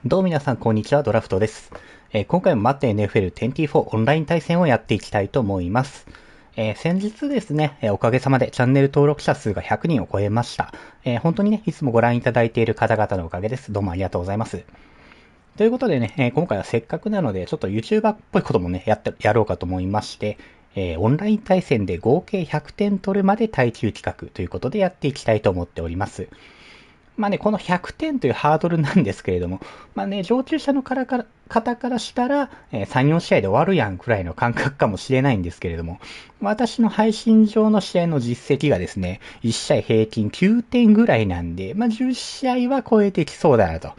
どうも皆さん、こんにちは。ドラフトです。今回もMadden Nfl 24オンライン対戦をやっていきたいと思います。先日ですね、おかげさまでチャンネル登録者数が100人を超えました。本当にね、いつもご覧いただいている方々のおかげです。どうもありがとうございます。ということでね、今回はせっかくなので、ちょっと YouTuber っぽいこともね、やろうかと思いまして、オンライン対戦で合計100点取るまで耐久企画ということでやっていきたいと思っております。まあね、この100点というハードルなんですけれども、まあね、上級者の方からしたら、3、4試合で終わるやんくらいの感覚かもしれないんですけれども、私の配信上の試合の実績がですね、1試合平均9点ぐらいなんで、まあ10試合は超えてきそうだなと。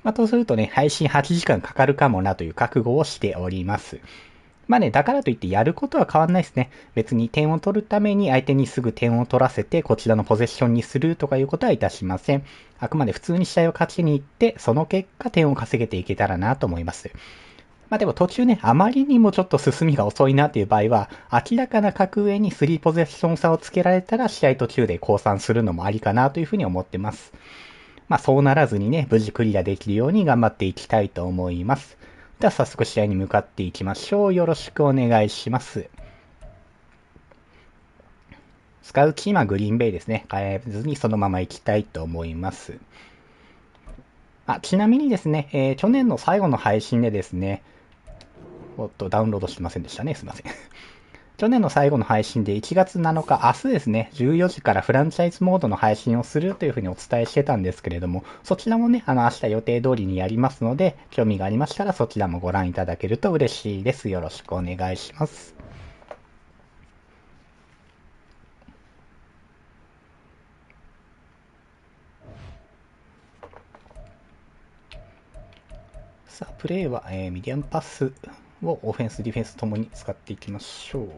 まあとするとね、配信8時間かかるかもなという覚悟をしております。まあね、だからといってやることは変わんないですね。別に点を取るために相手にすぐ点を取らせてこちらのポゼッションにするとかいうことはいたしません。あくまで普通に試合を勝ちに行って、その結果点を稼げていけたらなと思います。まあでも途中ね、あまりにもちょっと進みが遅いなという場合は、明らかな格上に3ポゼッション差をつけられたら試合途中で降参するのもありかなというふうに思ってます。まあそうならずにね、無事クリアできるように頑張っていきたいと思います。では早速試合に向かっていきましょう。よろしくお願いします。使うチームはグリーンベイですね。変えずにそのまま行きたいと思います。ちなみにですね、去年の最後の配信でですね、ダウンロードしてませんでしたね。すいません。去年の最後の配信で1月7日、明日ですね、14時からフランチャイズモードの配信をするというふうにお伝えしてたんですけれども、そちらもね、明日予定通りにやりますので、興味がありましたらそちらもご覧いただけると嬉しいです。よろしくお願いします。さあ、プレイは、ミディアムパスをオフェンス、ディフェンスともに使っていきましょう。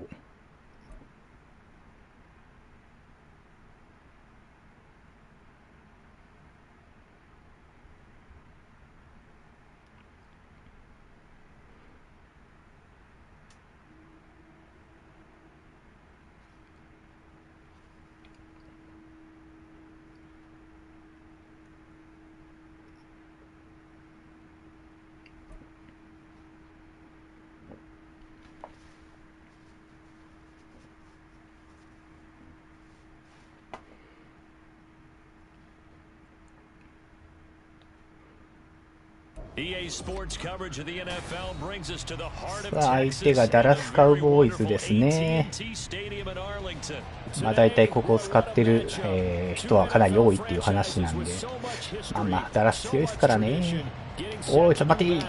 さあ、相手がダラスカウボーイズですね。まあ大体ここを使ってる、人はかなり多いっていう話なんで、まあダラス強いですからね。おい、ちょっと待っていい。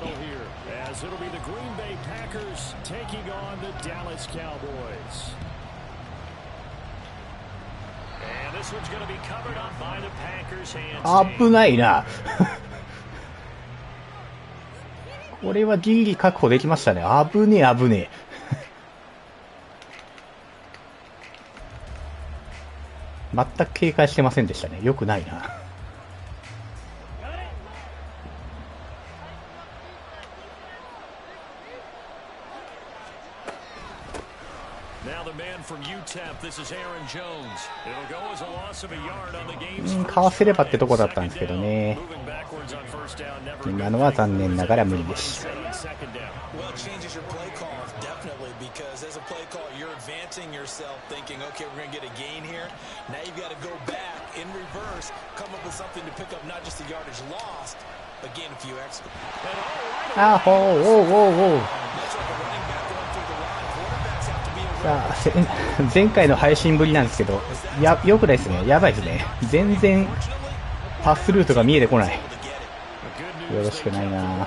危ないな。これはギリギリ確保できましたね。危ねえ危ねえ。全く警戒してませんでしたね。よくないな。かわせればってとこだったんですけどね。今のは残念ながら無理でした。あほうおうおうおう。さあ前回の配信ぶりなんですけど、よくないですね。やばいですね。全然パスルートが見えてこない。よろしくないな。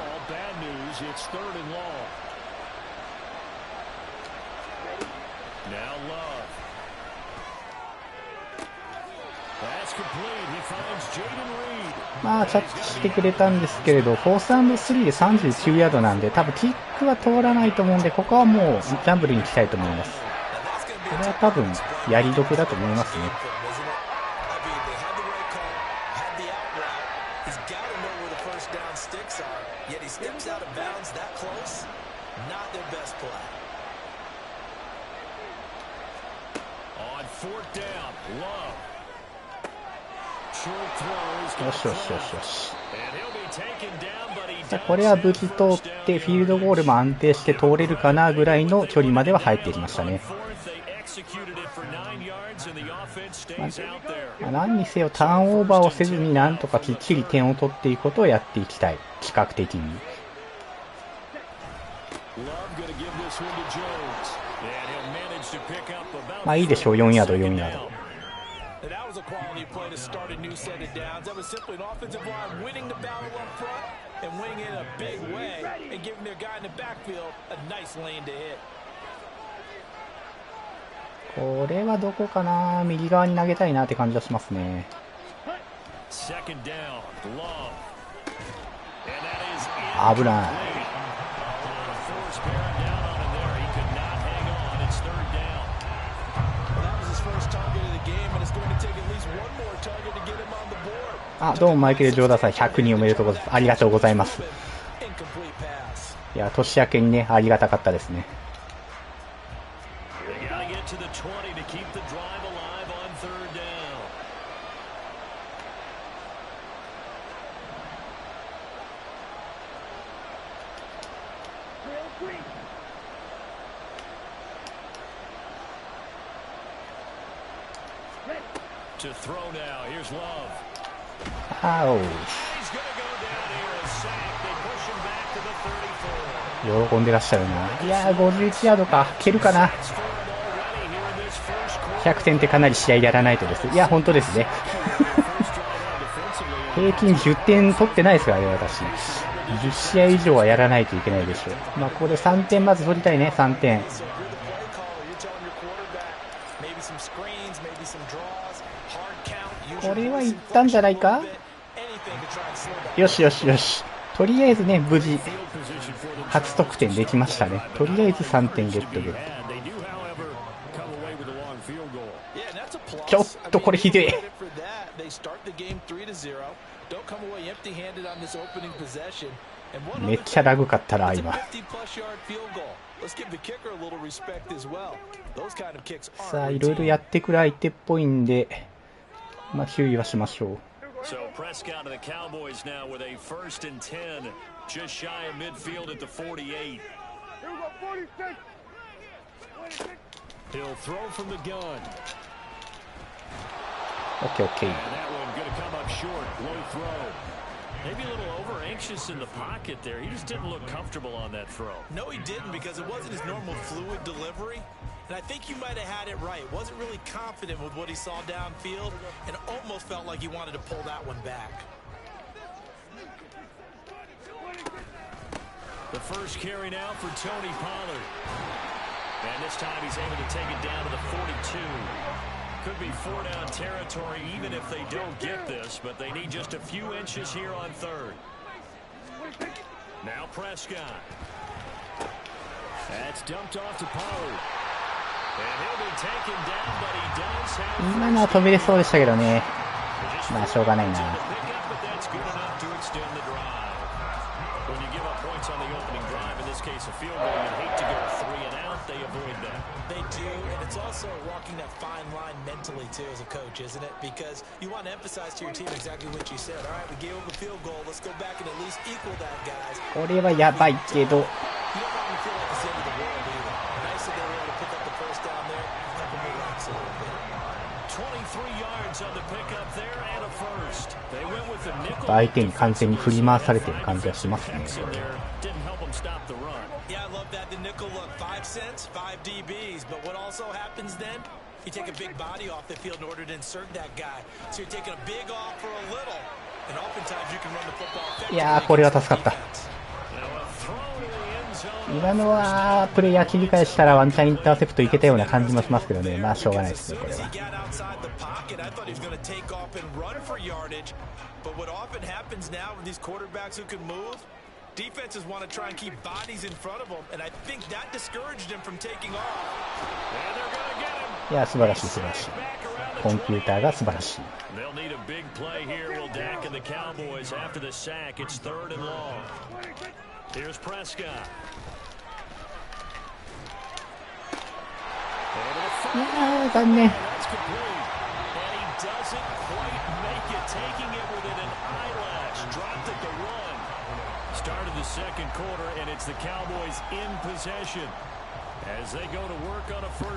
まあ着地してくれたんですけれど、フォース&3で39ヤードなんで、多分キックは通らないと思うんで、ここはもうギャンブルに行きたいと思います。これは多分やり得だと思いますね。よしよしよしよし。さあこれは無事通ってフィールドゴールも安定して通れるかなぐらいの距離までは入ってきましたね。何にせよターンオーバーをせずになんとかきっちり点を取っていくことをやっていきたい、企画的に。まあいいでしょう、4ヤード4ヤード。これはどこかな、右側に投げたいなって感じがしますね。危ない。あ、どうもマイケル・ジョーダンさん100人おめでとうございます。ありがとうございます。いや、年明けにね、ありがたかったですね。喜んでらっしゃるな。いやー、51ヤードか。蹴るかな。100点ってかなり試合やらないとです。いや、本当ですね。平均10点取ってないですからね、私。10試合以上はやらないといけないでしょう。まあ、ここで3点まず取りたいね、3点。これはいったんじゃないか。よしよしよし。とりあえずね、無事初得点できましたね。とりあえず3点ゲットゲット。ちょっとこれひでえ。めっちゃラグかったな今。さあいろいろやってくる相手っぽいんで、まあ注意はしましょう。So Prescott of the Cowboys now with a 1st and 10, just shy of midfield at the 48. He'll throw from the gun. Okay, okay. And that one going to come up short, low throw. Maybe a little over anxious in the pocket there. He just didn't look comfortable on that throw. No, he didn't, because it wasn't his normal fluid delivery. And I think you might have had it right. Wasn't really confident with what he saw downfield and almost felt like he wanted to pull that one back. The first carry now for Tony Pollard. And this time he's able to take it down to the 42. Could be 4-down territory even if they don't get this, but they need just a few inches here on 3rd. Now Prescott. That's dumped off to Pollard. 今のは飛び出そうでしたけどね。まあしょうがないな。これはやばいけど。相手に完全に振り回されている感じがしますね。いやー、これは助かった。今のはプレイヤー切り返したらワンチャンインターセプトいけたような感じもしますけどね。まあしょうがないですね、これは。いや、素晴らしい素晴らしい。コンピューターが素晴らしい。いやー、残念。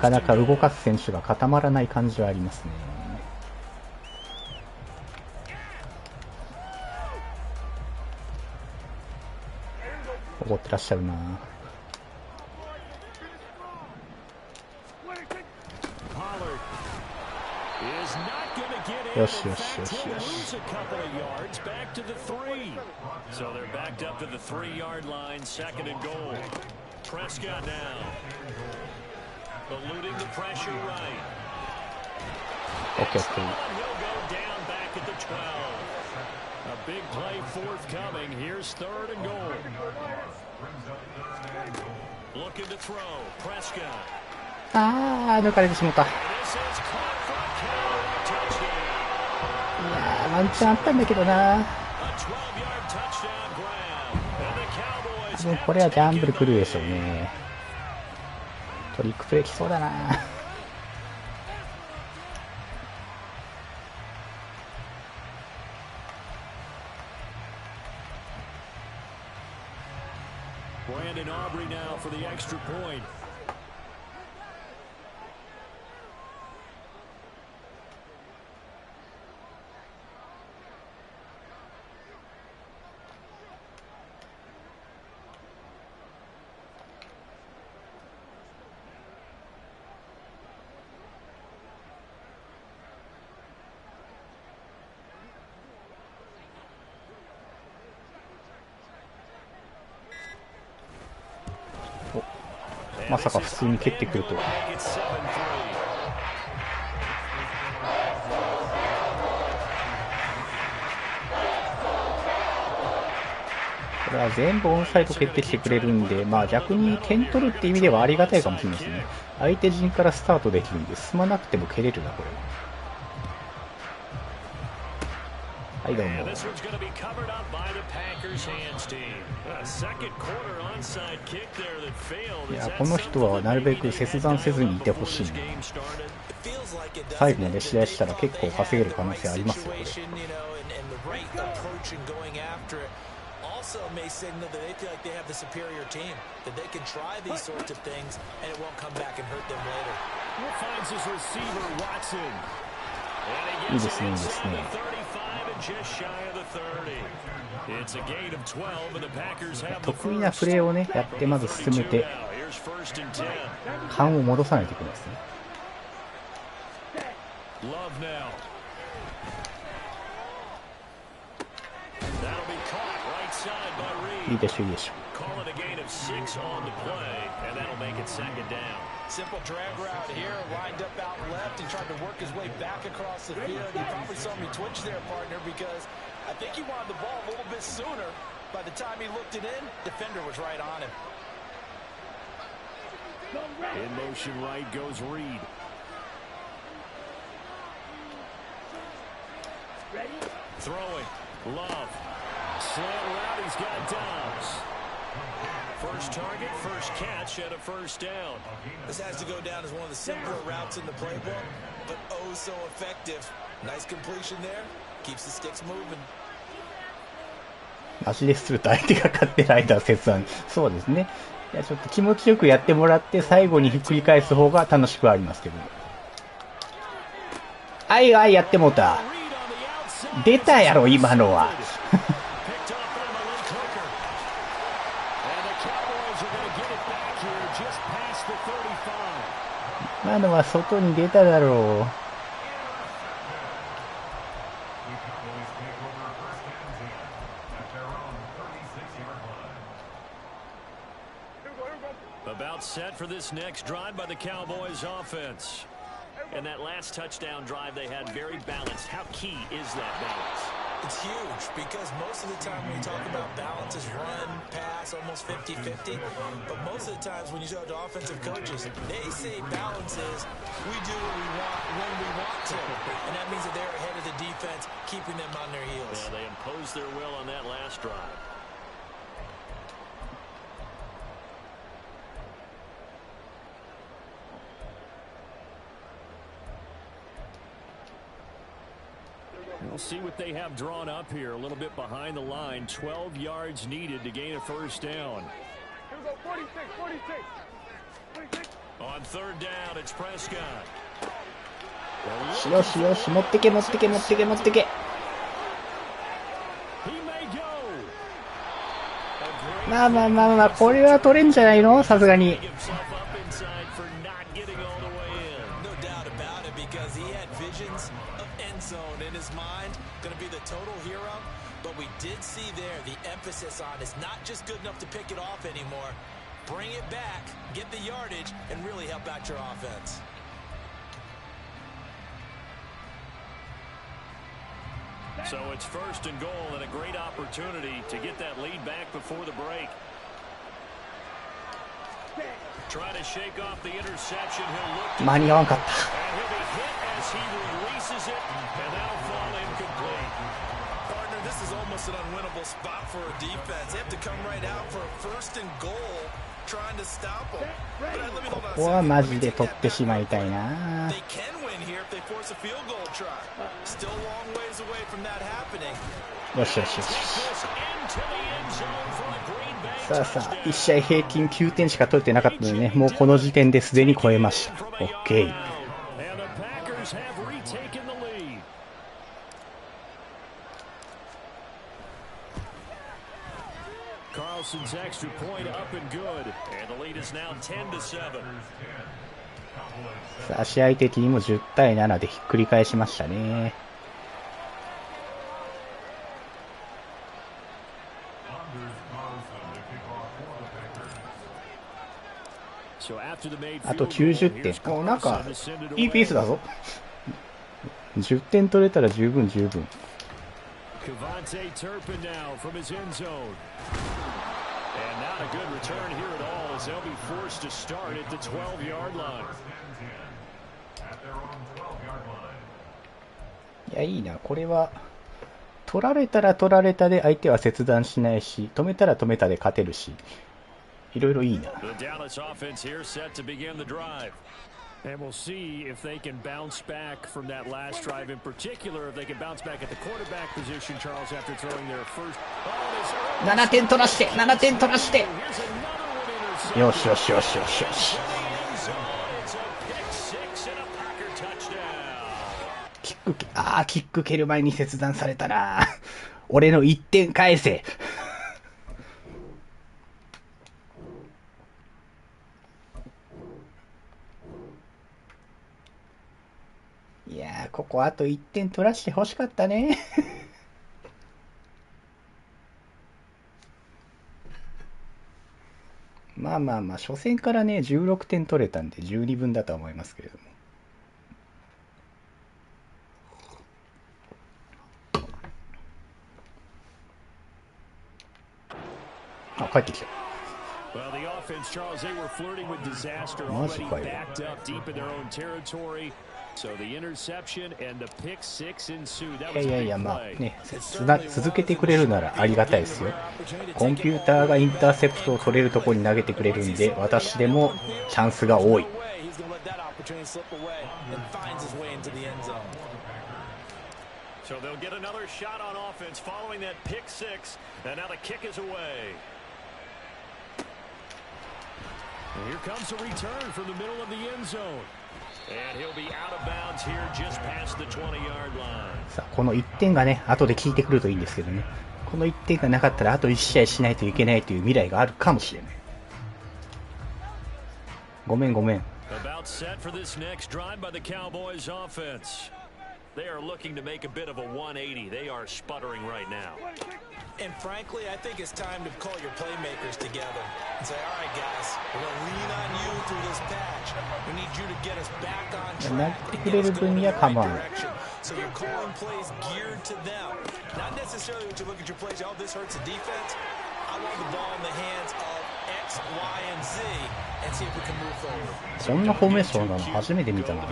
なかなか動かす選手が固まらない感じはありますね。怒ってらっしゃるな。よしよしよしよし。あー、抜かれてしまった。いやー、ワンチャンあったんだけどな。もうこれはギャンブル来るでしょうね。トリックプレイ来そうだな。Brandon Aubrey now for the extra point. Oh. まさか普通に蹴ってくるとは。これは全部オンサイド蹴ってきてくれるんで、まあ逆に点取るって意味ではありがたいかもしれないですね。相手陣からスタートできるんで、進まなくても蹴れるな、これは。はいどうも。いや、この人はなるべく切断せずにいてほしいな。最後まで試合したら結構稼げる可能性ありますよ、これ。Also may signal that they feel like they have the superior team, that they can try these sorts of things and it won't come back and hurt them later. Finds his receiver Watson. And he gets it inside the 35 and just shy of the 30. It's a gain of 12 and the Packers have the 得意なプレーをね、やってまず進めて、勘を戻さないといけないですね。Love now.いいでしょ、いいでしょ。Simple drag route here, lined up out left and tried to work his way back across the field. You probably saw me twitch there, partner, because I think he wanted the ball a little bit sooner. By the time he looked it in, defender was right on him. In motion right goes Reed. Throwing, Love. Slant route, he's got Downs. First target, first catch, and a first down. This has to go down as one of the simpler routes in the playbook, but oh so effective. Nice completion there. Keeps the sticks moving. 足ですると相手が勝ってる間は切断。そうですね。いや、ちょっと気持ちよくやってもらって最後にひっくり返す方が楽しくはありますけど。はいはい、やってもうた。出たやろ、今のは。今のは外に出ただろう。About set for this next drive by the Cowboys offense. And that last touchdown drive they had very balanced. How key is that balance? It's huge because most of the time when we talk about balance is run, pass, almost 50-50. But most of the times when you talk to offensive coaches, they say balance is we do what we want when we want to. And that means that they're ahead of the defense, keeping them on their heels. Yeah, they imposed their will on that last drive. We'll see what they have drawn up here. A little bit behind the line. 12 yards needed to gain a first down. Here we go, 46, 46. On third down, it's Prescott. よしよし、持ってけ持ってけ持ってけ持ってけ。 He may go. まあまあまあまあ、これは取れんじゃないの、さすがに。 But we did see there the emphasis on it's not just good enough to pick it off anymore. Bring it back, get the yardage, and really help out your offense. So it's first and goal and a great opportunity to get that lead back before the break. Try to shake off the interception. He'll look to 間に合わんかった。 and he'll be hit as he releases it, and that'll fall incomplete. Partner, this is almost an unwinnable spot for a defense. They have to come right out for a first and goal, trying to stop them. But let me hold on a ここは second. マジで取ってしまいたいな。 They can win here if they force a field goal try. Still a long ways away from that happening. よしよしよし。 This into the end zone for a Green Bay さあさあ、 touchdown. 1試合平均9点しか取れてなかったのでね、もうこの時点ですでに超えました。OK。 And the Packers have retaken the lead. Carlson's extra point up and good, and the lead is now 10-7. さあ、試合的にも10対7でひっくり返しましたね。あと90点。お、なんか、いいペースだぞ。10点取れたら十分十分。Cavante Turpin now from his end zone. And not a good return here at all as they'll be forced to start at the 12-yard line. いや、いいな。これは、取られたら取られたで相手は切断しないし、止めたら止めたで勝てるし、いろいろいいな。 The Dallas offense here set to begin the drive. And we'll see if they can bounce back from that last drive in particular, if they can bounce back at the quarterback position, Charles, after throwing their first. 7点取らして、7点取らして。 Here's another one intercepted. よしよしよしよしよし。 It's a pick six and a Packer touchdown. キック蹴る前に切断されたな。俺の1点返せ。いやー、ここあと1点取らしてほしかったね。まあまあまあ、初戦からね、16点取れたんで十二分だとは思いますけれども。あ、帰ってきた。Well, the offense, Charles, they were flirting with disaster already, backed up deep in their own territory. So the interception and the pick six ensued. That was a big play. まあね、続けてくれるならありがたいですよ。コンピューターがインターセプトを取れるところに投げてくれるんで、私でもチャンスが多い。So they'll get another shot on offense following that pick six, and now the kick is away. And here comes a return from the middle of the end zone. And he'll be out of bounds here just past the 20-yard line. さあ、この1点がね、後で効いてくるといいんですけどね。この1点がなかったらあと1試合しないといけないという未来があるかもしれない。ごめんごめん。 About set for this next drive by the Cowboys offense. They are looking to make a bit of a 180. They are sputtering right now. And frankly, I think it's time to call your playmakers together and say, all right, guys, we're going to lean on you through this patch. We need you to get us back on track and get us going in the right direction. So you're calling plays geared to them. Not necessarily when you look at your plays, oh, this hurts the defense. I want the ball in the hands of X, Y, and Z and see if we can move forward. そんなフォーメーションなの初めて見たな。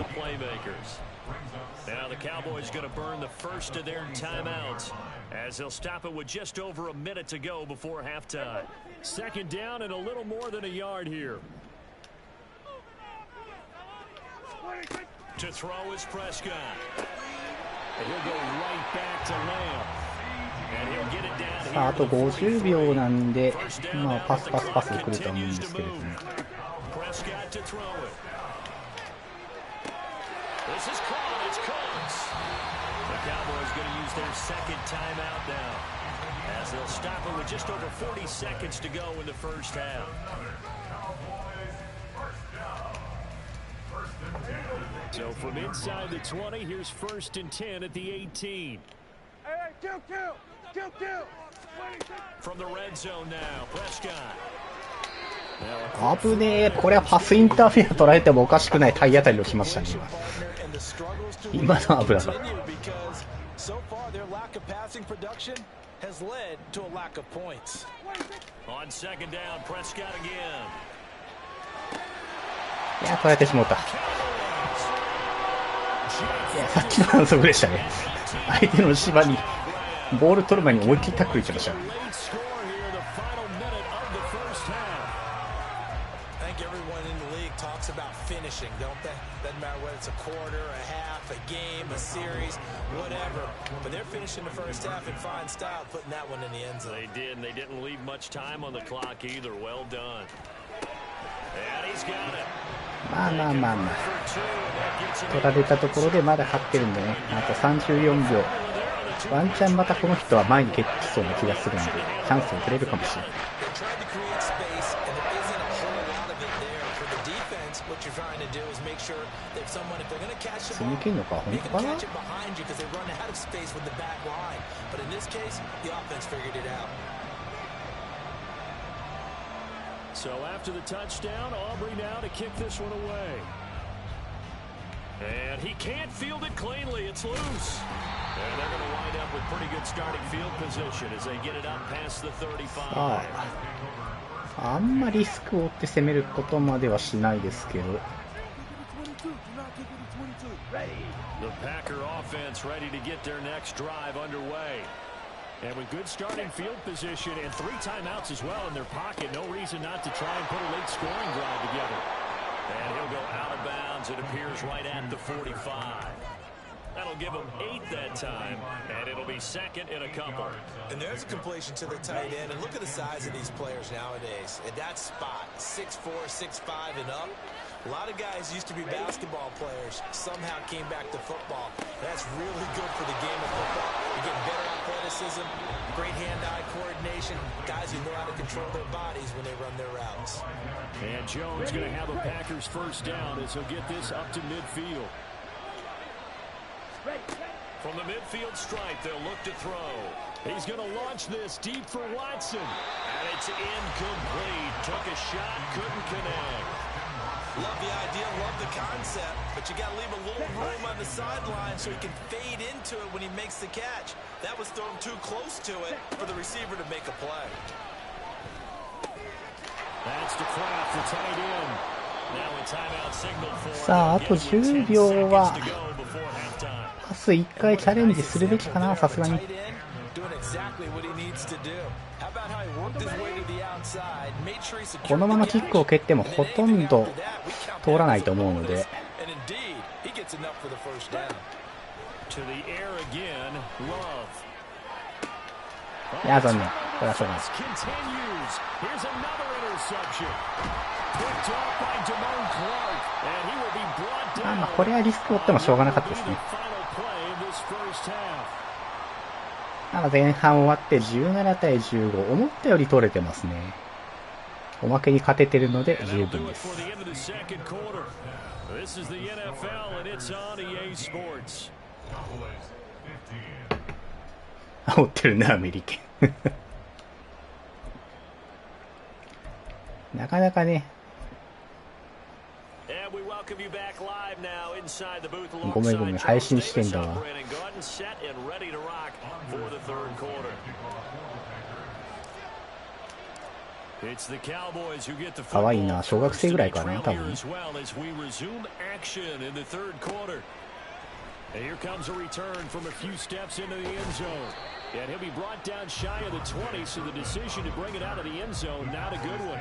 Now the Cowboys going to burn the first of their timeouts as they'll stop it with just over a minute to go before halftime. Second down and a little more than a yard here. To throw is Prescott. さあ、あと50秒なんで、まあ、パスで来るとは思うんですけれども。So from inside the 20, here's 1st and 10 at the 18. Hey, kill. From the red zone now, Prescott. 危ねえ、これはパスインターフェア取られてもおかしくない体当たりをしましたね、今のは危なかった。いや、取られてしまった。いや、さっきの反則でしたね。相手の芝にボール取る前に思いっきりタックルいきました。Finishing, don't they? Doesn't matter whether it's a quarter, a half, a game, a series, whatever. But they're finishing the first half in fine style, putting that one in the end zone. They did, and they didn't leave much time on the clock either. Well done. And he's got it. まあ。取られたところでまだ勝ってるんでね。あと34秒。ワンチャンまたこの人は前に蹴ってきそうな気がするんで、チャンスをくれるかもしれない。積み切るのか、本当かな。So after the touchdown, Aubrey now to kick this one away. And he can't field it cleanly. It's loose. And they're going to wind up with pretty good starting field position as they get it up past the 35. あんまりリスクを負って攻めることまではしないですけど。The Packer offense ready to get their next drive underway. And with good starting field position and 3 timeouts as well in their pocket, no reason not to try and put a late scoring drive together. And he'll go out of bounds. It appears right at the 45. That'll give him 8 that time, and it'll be 2nd in a couple. And there's a completion to the tight end, and look at the size of these players nowadays. At that spot, 6'4", 6'5", and up. A lot of guys used to be basketball players, somehow came back to football. That's really good for the game of football. You're getting better athleticism, great hand-eye coordination, guys who know how to control their bodies when they run their routes. And Jones going to have the Packers first down as he'll get this up to midfield. From the midfield stripe, they'll look to throw. He's going to launch this deep for Watson. And it's incomplete. Took a shot, couldn't connect. Love the idea, love the concept, but you got to leave a little room on the sideline so he can fade into it when he makes the catch. That was thrown too close to it for the receiver to make a play. That's the Kraft, the tight end. Now a timeout signal for さあ、あと10秒はパス1回チャレンジするべきかな、さすがに。このままキックを蹴ってもほとんど通らないと思うので。いや、残念。これはしょうがない。まあこれはリスクを負ってもしょうがなかったですね。前半終わって17対15、思ったより取れてますね。おまけに勝ててるので十分です。煽ってるね、アメリケン。なかなかね。ごめん、配信してんだわ。かわいいな、小学生ぐらいかな、多分。Here comes a return from a few steps into the end zone. And he'll be brought down shy of the 20, so the decision to bring it out of the end zone, not a good one.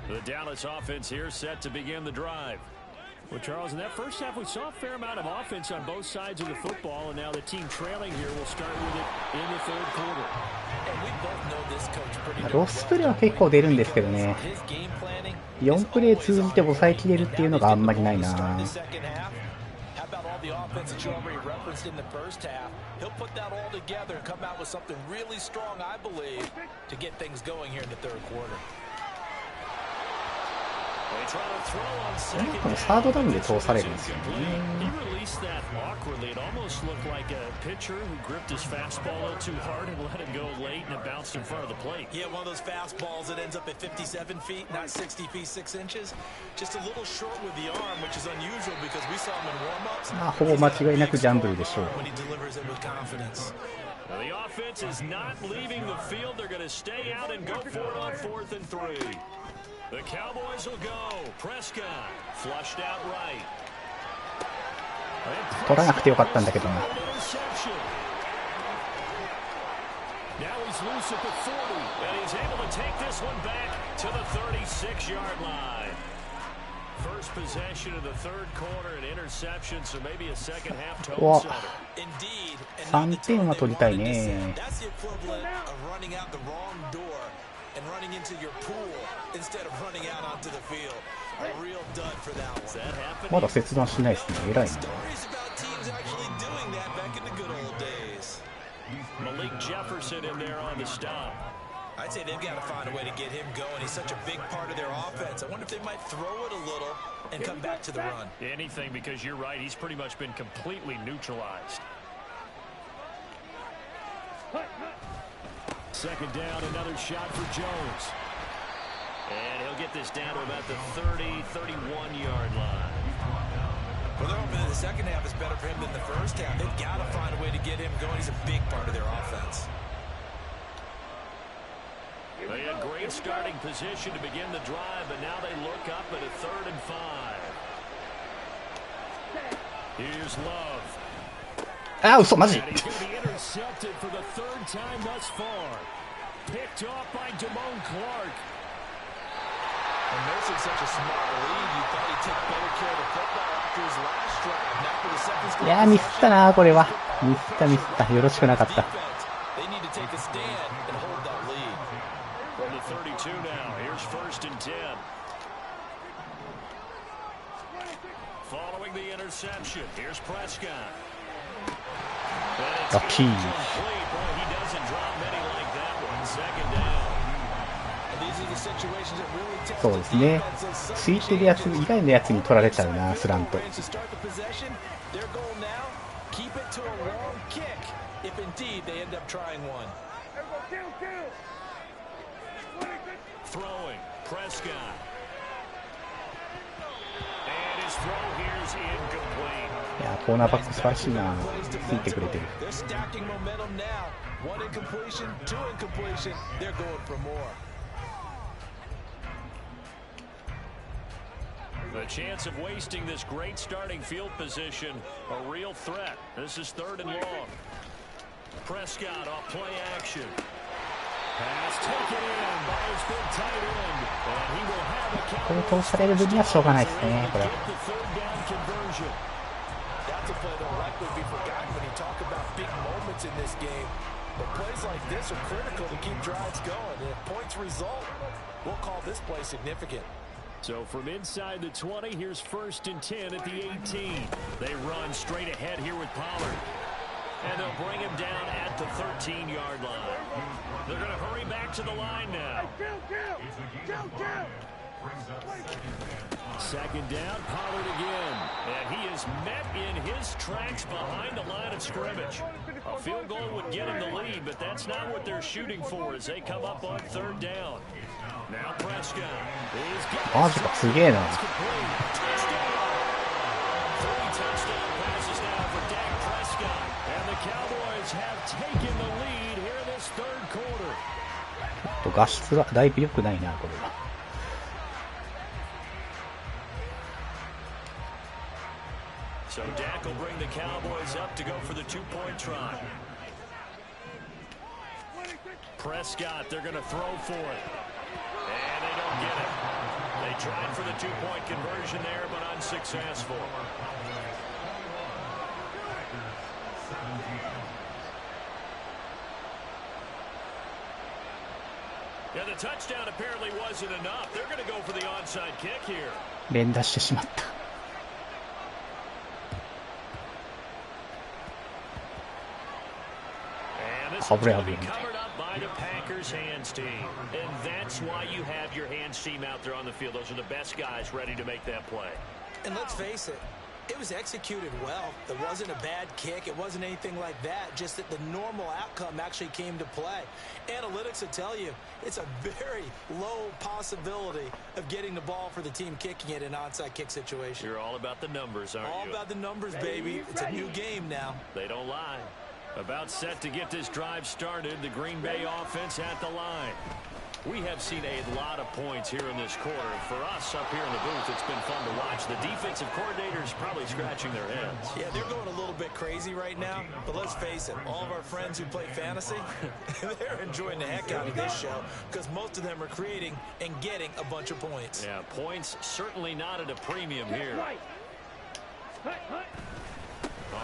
The Dallas offense here set to begin the drive. Well, Charles, in that first half, we saw a fair amount of offense on both sides of the football, and now the team trailing here will start with it in the third quarter. And we both know this coach pretty well. ロスプレーは結構出るんですけどね。4プレー通じて抑えきれるっていうのがあんまりないな。The offense that you already referenced in the first half, he'll put that all together and come out with something really strong, I believe, to get things going here in the third quarter. このサードダウンで通されるんですよね。Yeah, one of those fastballs that ends up at 57 feet, not 60 feet 6 inches. Just a little short with the arm, which is unusual because we saw him in warm-ups. まあほぼ間違いなくジャンブルでしょう。When he delivers it with confidence. The offense is not leaving the field. They're going to stay out and go for it on 4th and 3. The Cowboys will go. Prescott flushed out right. 取らなくてよかったんだけどな。Now he's loose at the 40, and he's able to take this one back to the 36-yard line. First possession of the third quarter, an interception, so maybe a second half total setter. Indeed, 3点は取りたいね。 That's the equivalent of running out the wrong door and running into your pool instead of running out onto the field. A real dud for that one. まだ切断しないですね。偉いな。 Stories about teams actually doing that back in the good old days. Malik Jefferson in there on the stop. I'd say they've got to find a way to get him going. He's such a big part of their offense. I wonder if they might throw it a little and come back to the run. Anything, because you're right. He's pretty much been completely neutralized. Second down, another shot for Jones. And he'll get this down to about the 31-yard line. Well, they're hoping that the second half is better for him than the first half. They've got to find a way to get him going. He's a big part of their offense. They had great starting position to begin the drive, but now they look up at a 3rd and 5. Here's Love. あ、嘘、マジ。 And he's going to be intercepted for the 3rd time thus far. Picked off by Damone Clark. And nursing such a smart lead, you thought he'd take better care of the football after his last drive. Now for the second score. いやー、ミスったなこれは。ミスった。よろしくなかった。 They need to take a stand and hold that lead. From the 32 now, here's 1st and 10. Following the interception, here's Prescott. Lucky. He doesn't drop many like that one. 2nd down. そうですね。ついてるやつ以外のやつに取られちゃうな、スラント。Throwing, Prescott. And his throw here is incomplete. いやー、コーナーバック素晴らしいな。ついてくれてる。The chance of wasting this great starting field position, a real threat. This is 3rd and long. Prescott off play action. Pass taken in by his big tight end. And he will have a count. これ通される分にはしょうがないですね、これ。 That's a play that will likely be forgotten when you talk about big moments in this game. But plays like this are critical to keep drives going. And if points result, we'll call this play significant. So from inside the 20, here's 1st and 10 at the 18. They run straight ahead here with Pollard. And they'll bring him down at the 13-yard line. They're going to hurry back to the line now. 2nd down, Pollard again. And he is met in his tracks behind the line of scrimmage. A field goal would get him the lead, but that's not what they're shooting for as they come up on 3rd down. Now Prescott. マジか、すげえな。 3 touchdown passes now for Dak Prescott. And the Cowboys have taken the lead here in this 3rd quarter. 画質はだいぶ良くないな、これは。So Dak will bring the Cowboys up to go for the 2-point try. Prescott, they're going to throw for it. And they don't get it. Trying for the 2-point conversion there, but unsuccessful. Yeah, the touchdown apparently wasn't enough. They're going to go for the onside kick here. 連打してしまった。Covered up by the Packers hands team. And that's why you have your hands team out there on the field. Those are the best guys ready to make that play. And let's face it, it was executed well. It wasn't a bad kick. It wasn't anything like that. Just that the normal outcome actually came to play. Analytics will tell you it's a very low possibility of getting the ball for the team kicking it in an onside kick situation. You're all about the numbers, aren't you? All about the numbers, baby. It's a new game now. They don't lie. About set to get this drive started, the Green Bay offense at the line. We have seen a lot of points here in this quarter. For us up here in the booth, it's been fun to watch. The defensive coordinators probably scratching their heads. Yeah, they're going a little bit crazy right now, but let's face it, all of our friends who play fantasy, they're enjoying the heck out of this show because most of them are creating and getting a bunch of points. Yeah, points certainly not at a premium here.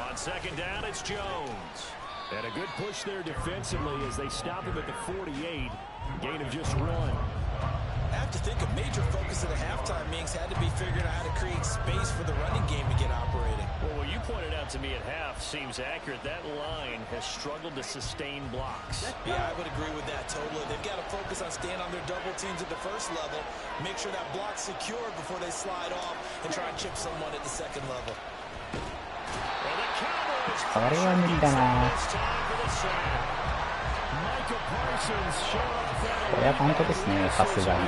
On second down, it's Jones. And a good push there defensively as they stop him at the 48. Gain of just 1. I have to think a major focus of the halftime meetings had to be figuring out how to create space for the running game to get operating. Well, what you pointed out to me at half seems accurate. That line has struggled to sustain blocks. Yeah, I would agree with that totally. They've got to focus on staying on their double teams at the first level, make sure that block's secure before they slide off, and try and chip someone at the second level. これは無理だな。これはパントですね、さすがに。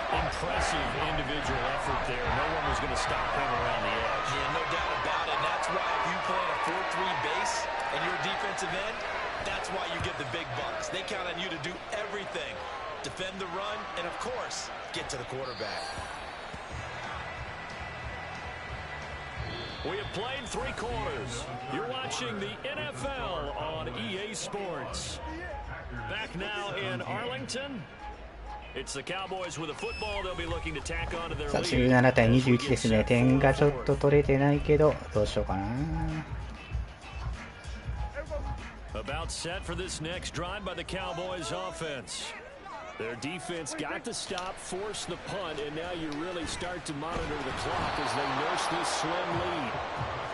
Impressive individual effort there. No one was going to stop him around the edge. Yeah, no doubt about it. And that's why if you play a 4-3 base and you're a defensive end, that's why you get the big bucks. They count on you to do everything. Defend the run and, of course, get to the quarterback. We have played 3 quarters. You're watching the NFL on EA Sports. Back now in Arlington. It's the Cowboys with a football. They'll be looking to tack on to their lead. 17対21ですね。点がちょっと取れてないけど、どうしようかな。About set for this next drive by the Cowboys offense. Their defense got the stop, forced the punt, and now you really start to monitor the clock as they nurse this slim lead.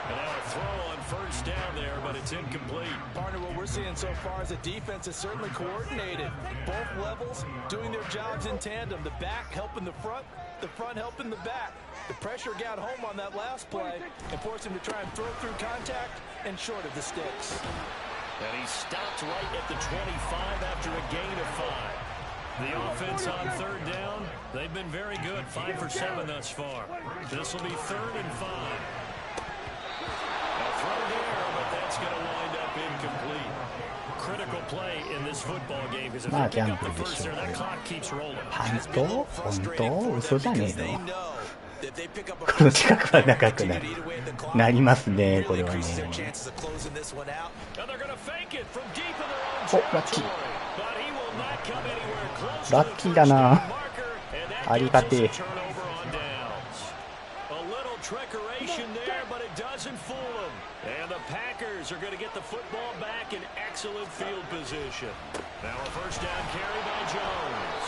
And now a throw on first down there, but it's incomplete. Partner, what we're seeing so far is the defense is certainly coordinated. Both levels doing their jobs in tandem. The back helping the front helping the back. The pressure got home on that last play and forced him to try and throw through contact and short of the sticks. And he stopped right at the 25 after a gain of 5. The offense on third down, they've been very good, 5 for 7 thus far. This will be 3rd and 5. A throw there, but that's going to wind up incomplete. Critical play in this football game because if they pick up the first there, that clock keeps rolling. パント？本当？嘘じゃねえの？この近くは長くなりますね、これはね。お、ラッキー。ラッキーだな。ありがてえ。And the Packers are going to get the football back in excellent field position. Now a first down carry by Jones.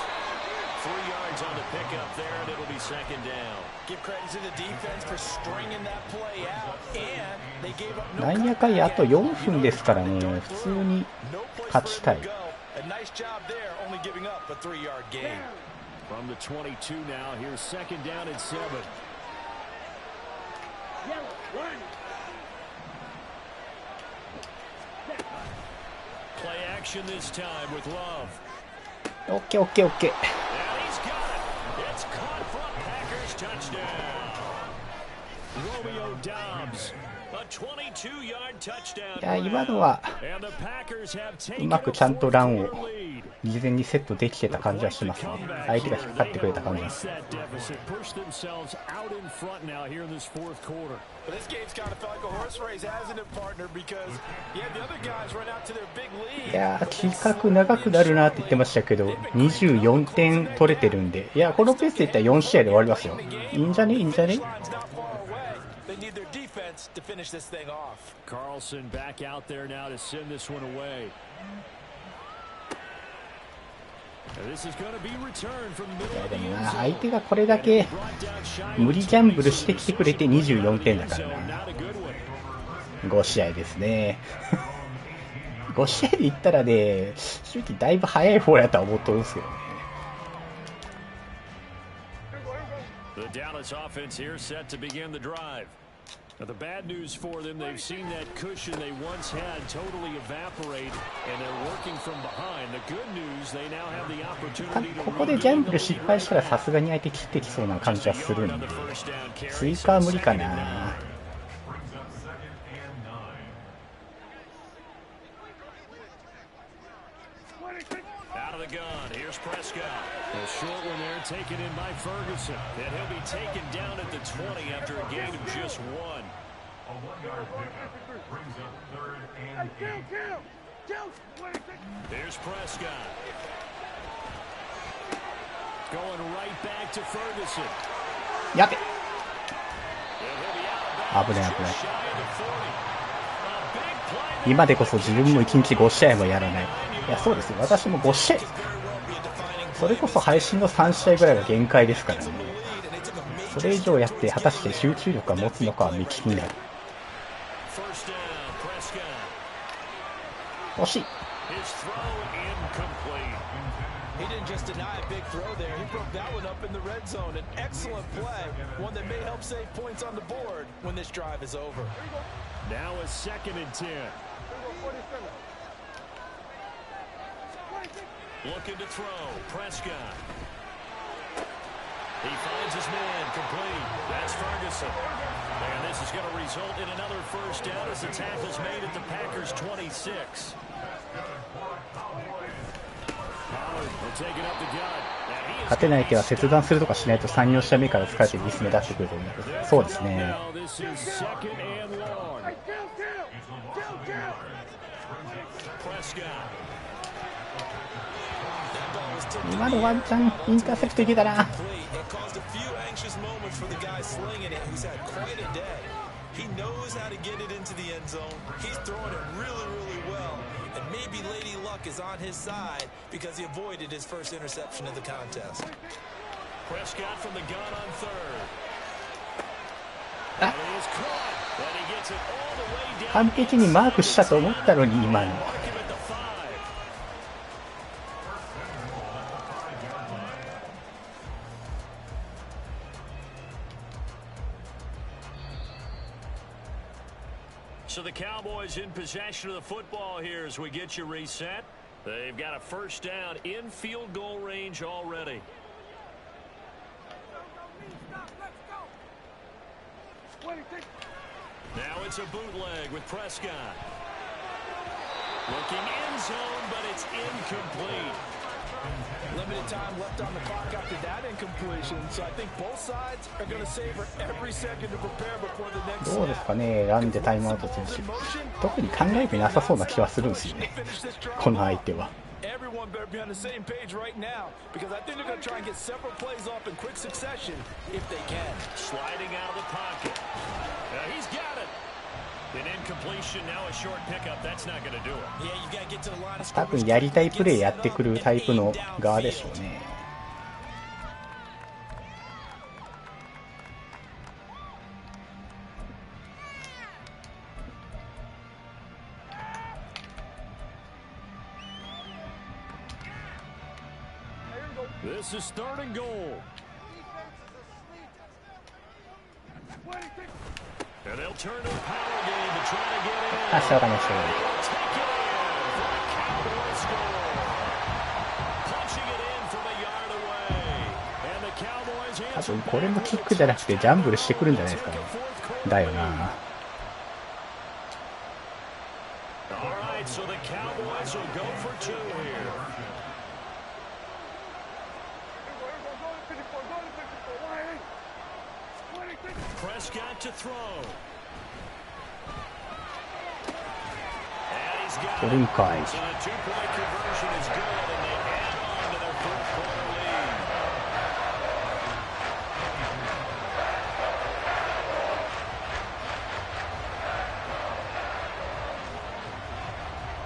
3 yards on the pickup there, and it'll be 2nd down. Give credit to the defense for stringing that play out, and they gave up no なんやかんやあと4分ですからね、普通に勝ちたい。A nice job there, only giving up a 3-yard gain. From the 22 now, here's 2nd down and 7. Play action this time with Love. オッケーオッケーオッケー。And he's got it. It's caught from Packers touchdown. Romeo Doubs, a いや、今のはうまくちゃんとランを事前にセットできてた感じはしますね。相手が引っかかってくれた感じです。いやー、企画長くなるなって言ってましたけど、24点取れてるんで、いや、このペースでいったら4試合で終わりますよ。いいんじゃねいいんじゃね。いやでもな、相手がこれだけ無理ギャンブルしてきてくれて24点だからな。5試合ですね。5試合でいったらね、正直だいぶ早い方やとは思っとるんですけどね。The bad news for them, they've seen that cushion they once had totally evaporate, and they're working from behind. The good news, they now have the opportunity to ここでギャンブル失敗したらさすがに相手切ってきそうな感じはするんで、追加は無理かな。Short one there, taken in by Ferguson. And he'll be taken down at the 20 after a gain of just one. A 1-yard pickup brings up 3rd and 8. There's Prescott. Going right back to Ferguson. やべ。危ない危ない。今でこそ自分も1日5試合もやらない。いや、そうですよ。私も5試合。それこそ配信の3試合ぐらいが限界ですからね。それ以上やって果たして集中力が持つのかは見聞きになる。惜しい。Looking to throw. Prescott. He finds his man complete. That's Ferguson. And this is going to result in another first down as the tackle's made at the Packers 26. They're taking up the gut. 勝てない手は切断するとかしないと3、4試合目から疲れてミス目出してくると思う。そうですね。今のワンチャンインターセプトいけたな。完璧にマークしたと思ったのに今の。So the Cowboys in possession of the football here as we get you reset. They've got a first down in field goal range already. Now it's a bootleg with Prescott. Looking end zone, but it's incomplete. Limited time left on the clock after that incompletion, so I think both sides are going to savor every second to prepare before the next. どうですかね、ランでタイムアウト選手。特に考えてなさそうな気はするんですよね。この相手は。Everyone better be on the same page right now because I think they're going to try and get several plays off in quick succession if they can. Sliding out of the pocket. He's got it. An incompletion, now a short pickup. That's not going to do it. Yeah, you got to get to the line of 多分やりたいプレーやってくるタイプの側でしょうね。This is third and goal. And they'll turn to a power game to try to get in. あ、しょうがないしょうがない。Cowboys score. Punching it in from a yard away. And the Cowboys 多 answer 分これもキックじゃなくてジャンブルしてくるんじゃないですかね。だよな。So the Cowboys will go for 2 here. Prescott to throw. And he's got it. So the 2-point conversion is good, and they add on to their fourth-quarter lead.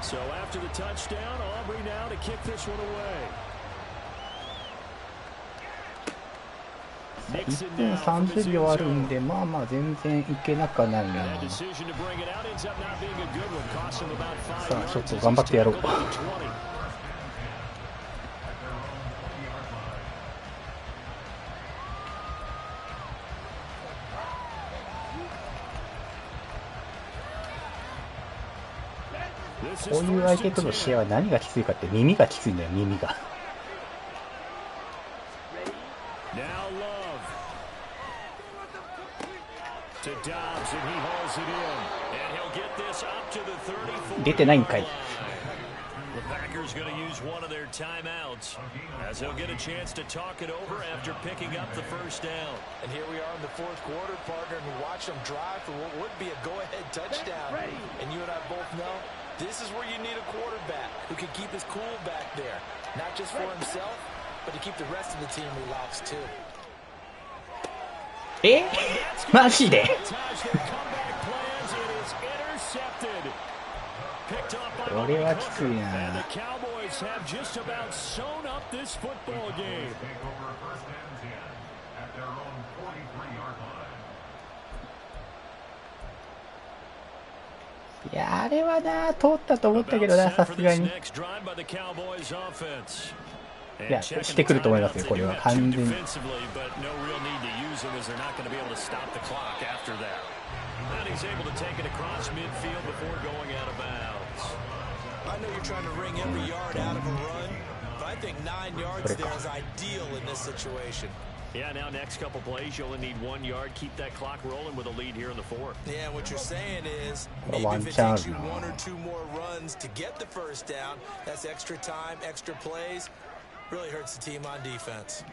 So after the touchdown, Aubrey now to kick this one away. 1分30秒あるんで、まあまあ全然いけなくはないな。さあちょっと頑張ってやろう。こういう相手との試合は何がきついかって、耳がきついんだよ、耳が。出てないんかい。The Packers going to use one of their timeouts as he'll get a chance to talk it over after picking up the first down. And here we are in the fourth quarter, partner, and watch them drive for what would be a go-ahead touchdown. And you and I both know this is where you need a quarterback who can keep his cool back there, not just for himself, but to keep the rest of the team relaxed too. マジでこれはきついな。いや、あれはな、通ったと思ったけどな、さすがに。いや、してくると思いますよ、これは完全に。I know you're trying to wring every yard out of a run, but I think 9 yards there is ideal in this situation. Yeah, now next couple plays, you only need 1 yard. Keep that clock rolling with a lead here in the fourth. Yeah, what you're saying is maybe if it takes you 1 or 2 more runs to get the first down, that's extra time, extra plays. Really hurts the team on defense.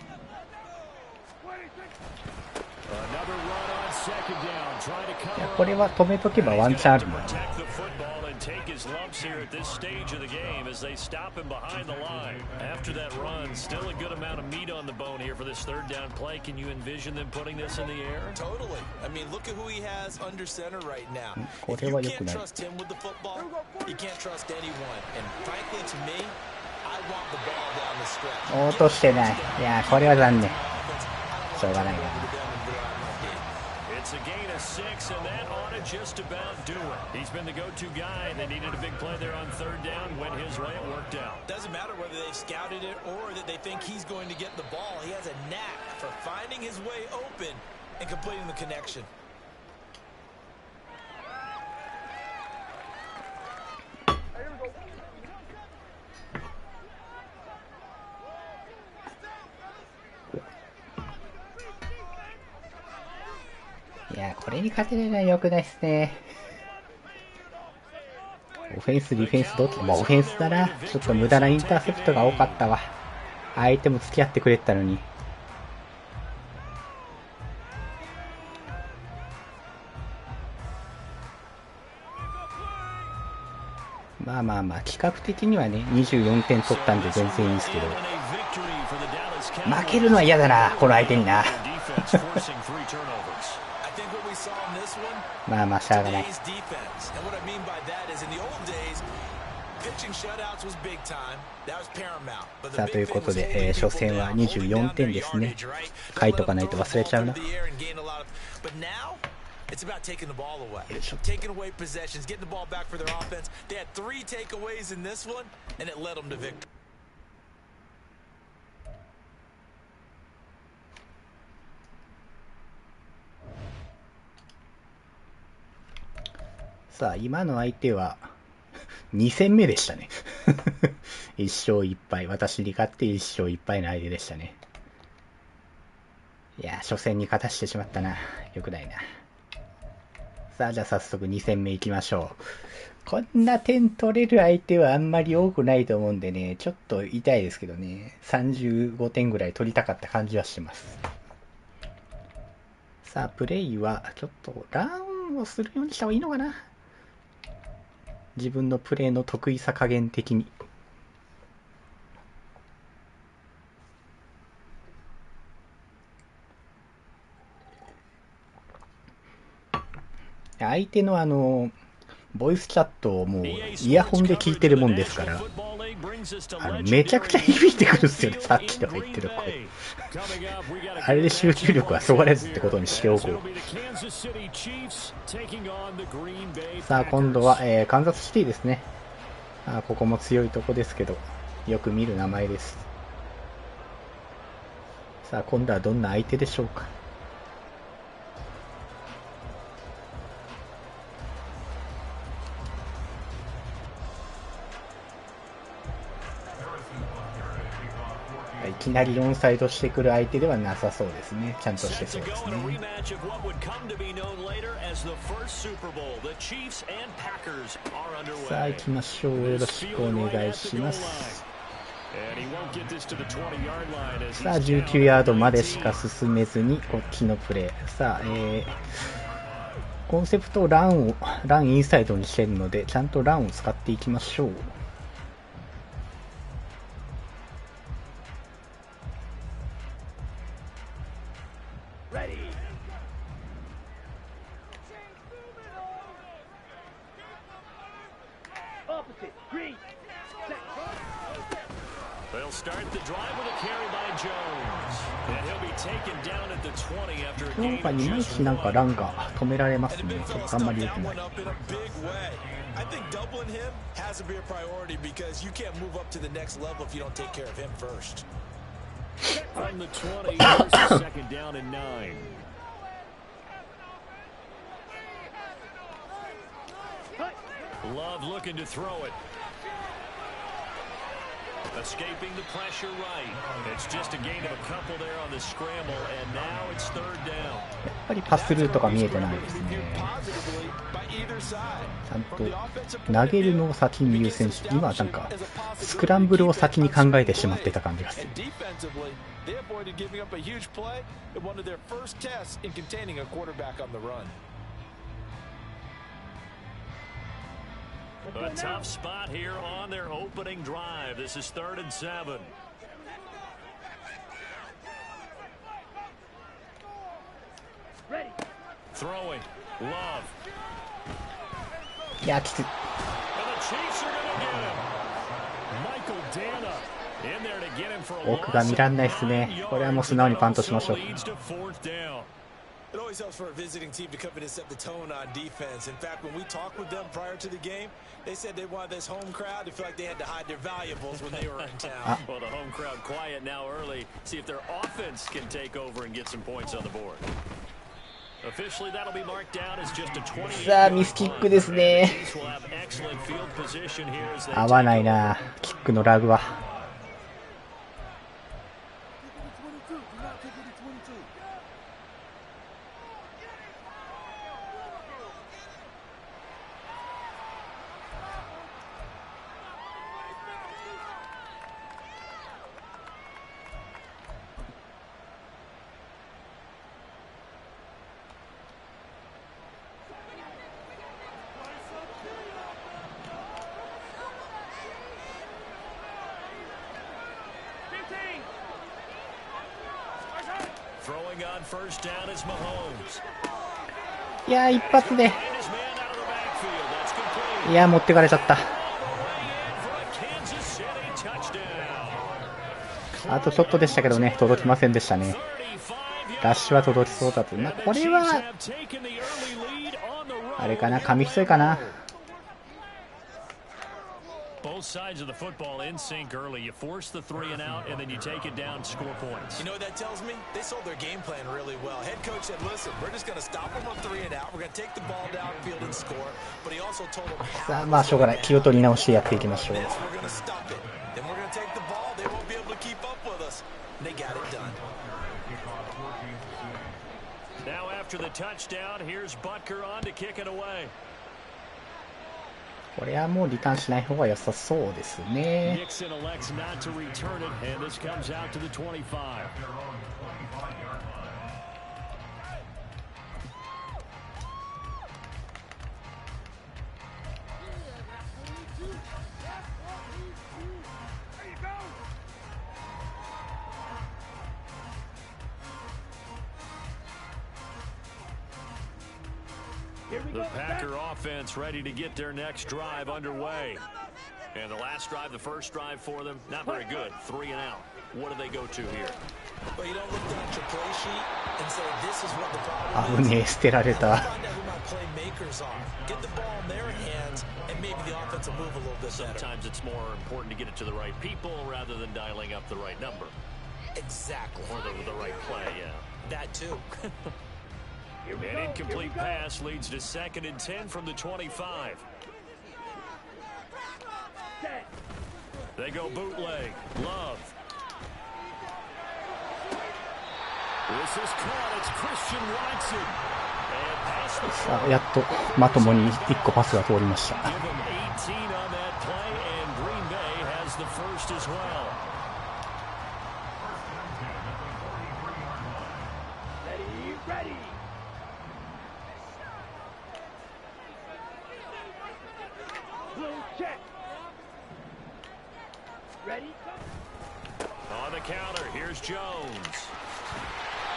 Another run on second down. Try to cover. いや、これは止めとけばワンチャンあるの。Protect the football and take his lumps here at this stage of the game as they stop him behind the line. After that run, still a good amount of meat on the bone here for this third down play. Can you envision them putting this in the air? Totally. I mean, look at who he has under center right now. こ If れ you は良く can't ない。trust him with the football, you can't trust anyone. And frankly, to me, I want the ball down the stretch. 落としてない。いや、これは残念。しょうがないな。It's a gain of 6, and that ought to just about do it. He's been the go-to guy, and they needed a big play there on third down. Went his way, it worked out. Doesn't matter whether they've scouted it or that they think he's going to get the ball. He has a knack for finding his way open and completing the connection.いや、これに勝てるのは良くないですね。オフェンス、ディフェンスどっち？まあオフェンスだな。ちょっと無駄なインターセプトが多かったわ。相手も付き合ってくれてたのに。まあまあまあ、企画的にはね、24点取ったんで全然いいんですけど。負けるのは嫌だな、この相手にな。まあまあしゃあがない。さあということで、初戦は24点ですね。書いとかないと忘れちゃうな。It's about taking the ball away, taking away possessions, getting the ball back for their offense. They had 3 takeaways in this one, and it led them to victory. さあ、今の相手は2戦目でしたね。1勝1敗。私に勝って1勝1敗の相手でしたね。いや、初戦に勝たしてしまったな。よくないな。さあ、じゃあ早速2戦目行きましょう。こんな点取れる相手はあんまり多くないと思うんでね、ちょっと痛いですけどね、35点ぐらい取りたかった感じはします。さあ、プレイはちょっとランをするようにした方がいいのかな。自分のプレイの得意さ加減的に。相手のボイスチャットをもうイヤホンで聞いてるもんですから、めちゃくちゃ響いてくるんですよね、さっきの言ってる声。あれで集中力はそがれずってことにしておこう。さあ、今度は、カンザスシティですね。ここも強いとこですけど、よく見る名前です。さあ、今度はどんな相手でしょうか。いきなり4サイドしてくる相手ではなさそうですね。ちゃんとしてそうですね。さあ行きましょう。よろしくお願いします。さあ19ヤードまでしか進めずにこっちのプレー。さあ、コンセプトをランインサイドにしてるので、ちゃんとランを使っていきましょう。なんかいまいちなんかランが止められますね。ちょっとあんまり良くない。I think doubling him has to be a priority because you can't move up to the next level if you don't take care of him first. From the 20, here's the second down and 9. Love looking to throw it. Escaping the pressure right. It's just a gain of a couple there on the scramble, and now it's third down. やっぱりパスルートが見えてないですね。ちゃんと投げるのを先に優先して、今はなんかスクランブルを先に考えてしまってた感じがする。A tough spot here on their opening drive. This is 3rd and 7. Throwing. Love. いや、きつい。 And the Chiefs are going to get him. Michael Dana in there to get him for a 奥が見らんないですね。これはもう素直にパントしましょう。It always helps for a visiting team to come in and set the tone on defense. In fact, when we talked with them prior to the game, they said they wanted this home crowd to feel like they had to hide their valuables when they were in town. Well, the home crowd quiet now early. See if their offense can take over and get some points on the board. Officially, that'll be marked down as just a 20. さあ、ミスキックですね。合わないな、キックのラグは。いやー、一発で。いやー、持ってかれちゃった。あとちょっとでしたけどね、届きませんでしたね。ラッシュは届きそうだと。まあ、これはあれかな、紙一重かな。Both sides of the football in sync early. You force the 3 and out, and then you take it down, score points. You know what that tells me? They sold their game plan really well. Head coach said, listen, we're just going to stop them on 3 and out. We're going to take the ball downfield and score. But he also told them, さあ、まあしょうがない。気を取り直してやっていきましょう。we're going to stop it. Then we're going to take the ball. They won't be able to keep up with us. They got it done. Now after the touchdown, here's Butker on to kick it away. これはもうリターンしない方が良さそうですね。The Packer offense ready to get their next drive underway. And the last drive, the first drive for them, not very good. 3 and out. What do they go to here? Well, you don't look down at your play sheet and say this is what the problem is. 危ねえ、捨てられた。 Find out who my playmakers are. Get the ball in their hands and maybe the offense will move a little bit better. Sometimes it's more important to get it to the right people rather than dialing up the right number. Exactly. Or the right play, yeah. That too. An incomplete pass leads to 2nd and 10 from the 25. They go bootleg. Love. This is caught. It's Christian Watson. And pass the さあ、やっとまともに1個パスが通りました。 Give him 18 on that play, and Green Bay has the first as well. Ready. Blue check. Ready? On the counter, here's Jones.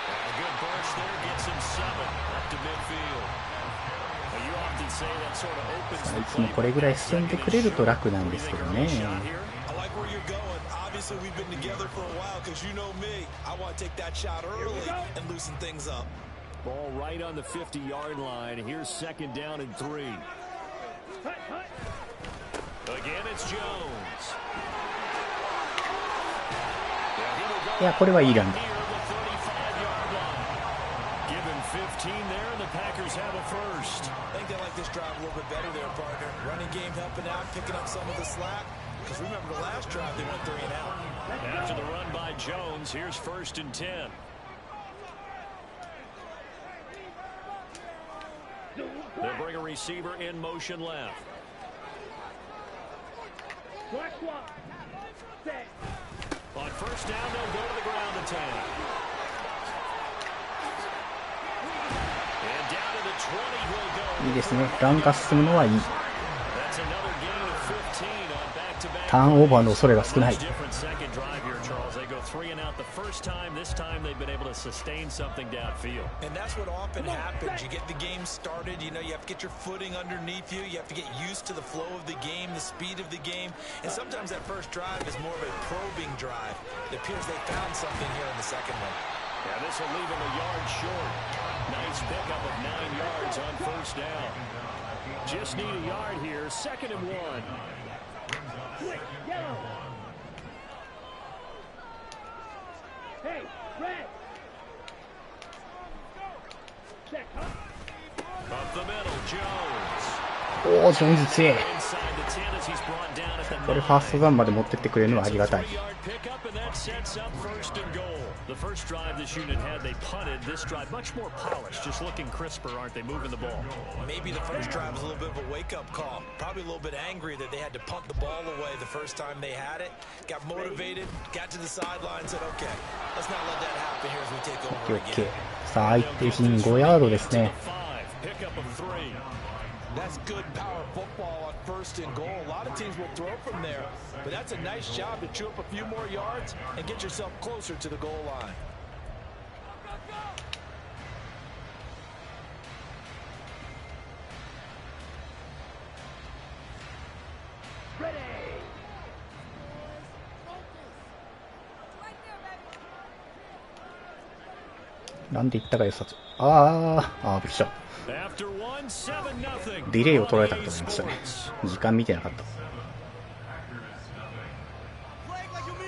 A good burst there, gets him 7 up to midfield. Well, you often say that sort of opens い the つもこれぐらい進んでくれると楽なんですけどね。 I like where you're going. Obviously, we've been together for a while because you know me. I want to take that shot early and loosen things up. Ball right on the 50-yard line. Here's 2nd down and 3. Again, it's Jones. いや、これはいいランだ。 Near the 35-yard line. Give him 15 there, and the Packers have a first. I think they like this drive a little bit better there, partner. Running game helping out, picking up some of the slack. Because remember the last drive, they went 3 and out. After the run by Jones, here's 1st and 10. They'll bring a receiver in motion left. On 1st down, they'll go to the ground attack. And down to the 20 he'll go. いいですね。ランが進むのはいい。 That's another gain of 15 on back-to-back. ターンオーバーの恐れが少ない。 Different second drive here, Charles. They go 3 and out the first time. This time they've been able to sustain something downfield. And that's what often happens. You get the game started, you know, you have to get your footing underneath you. You have to get used to the flow of the game, the speed of the game. And sometimes that first drive is more of a probing drive. It appears they found something here in the second one. Yeah, this will leave him a yard short. Nice pickup of 9 yards on 1st down. Just need a yard here. 2nd and 1. Hey, red. Check, huh? Up the middle, Jones. おお、ジョーンズ強い。 Inside the 10 as he's brought down at the これファーストダウンまで持ってってくれるのはありがたい。 3-yard pickup, and that sets up 1st and goal. The first drive this unit had, they punted. This drive, much more polished, just looking crisper, aren't they, moving the ball? Maybe the first drive was a little bit of a wake-up call. Probably a little bit angry that they had to punt the ball away the first time they had it. Got motivated, got to the sideline, said, okay, let's not let that happen here as we take over again. さあ、相手陣5ヤードですね。 Pickup of 3. That's good power football on 1st and goal. A lot of teams will throw from there, but that's a nice job to chew up a few more yards and get yourself closer to the goal line. Ready. なんで言ったかよさつ。あー、びっくりした。 After 1, 7-0. ディレイを取られたかと思いましたね。時間見てなかった。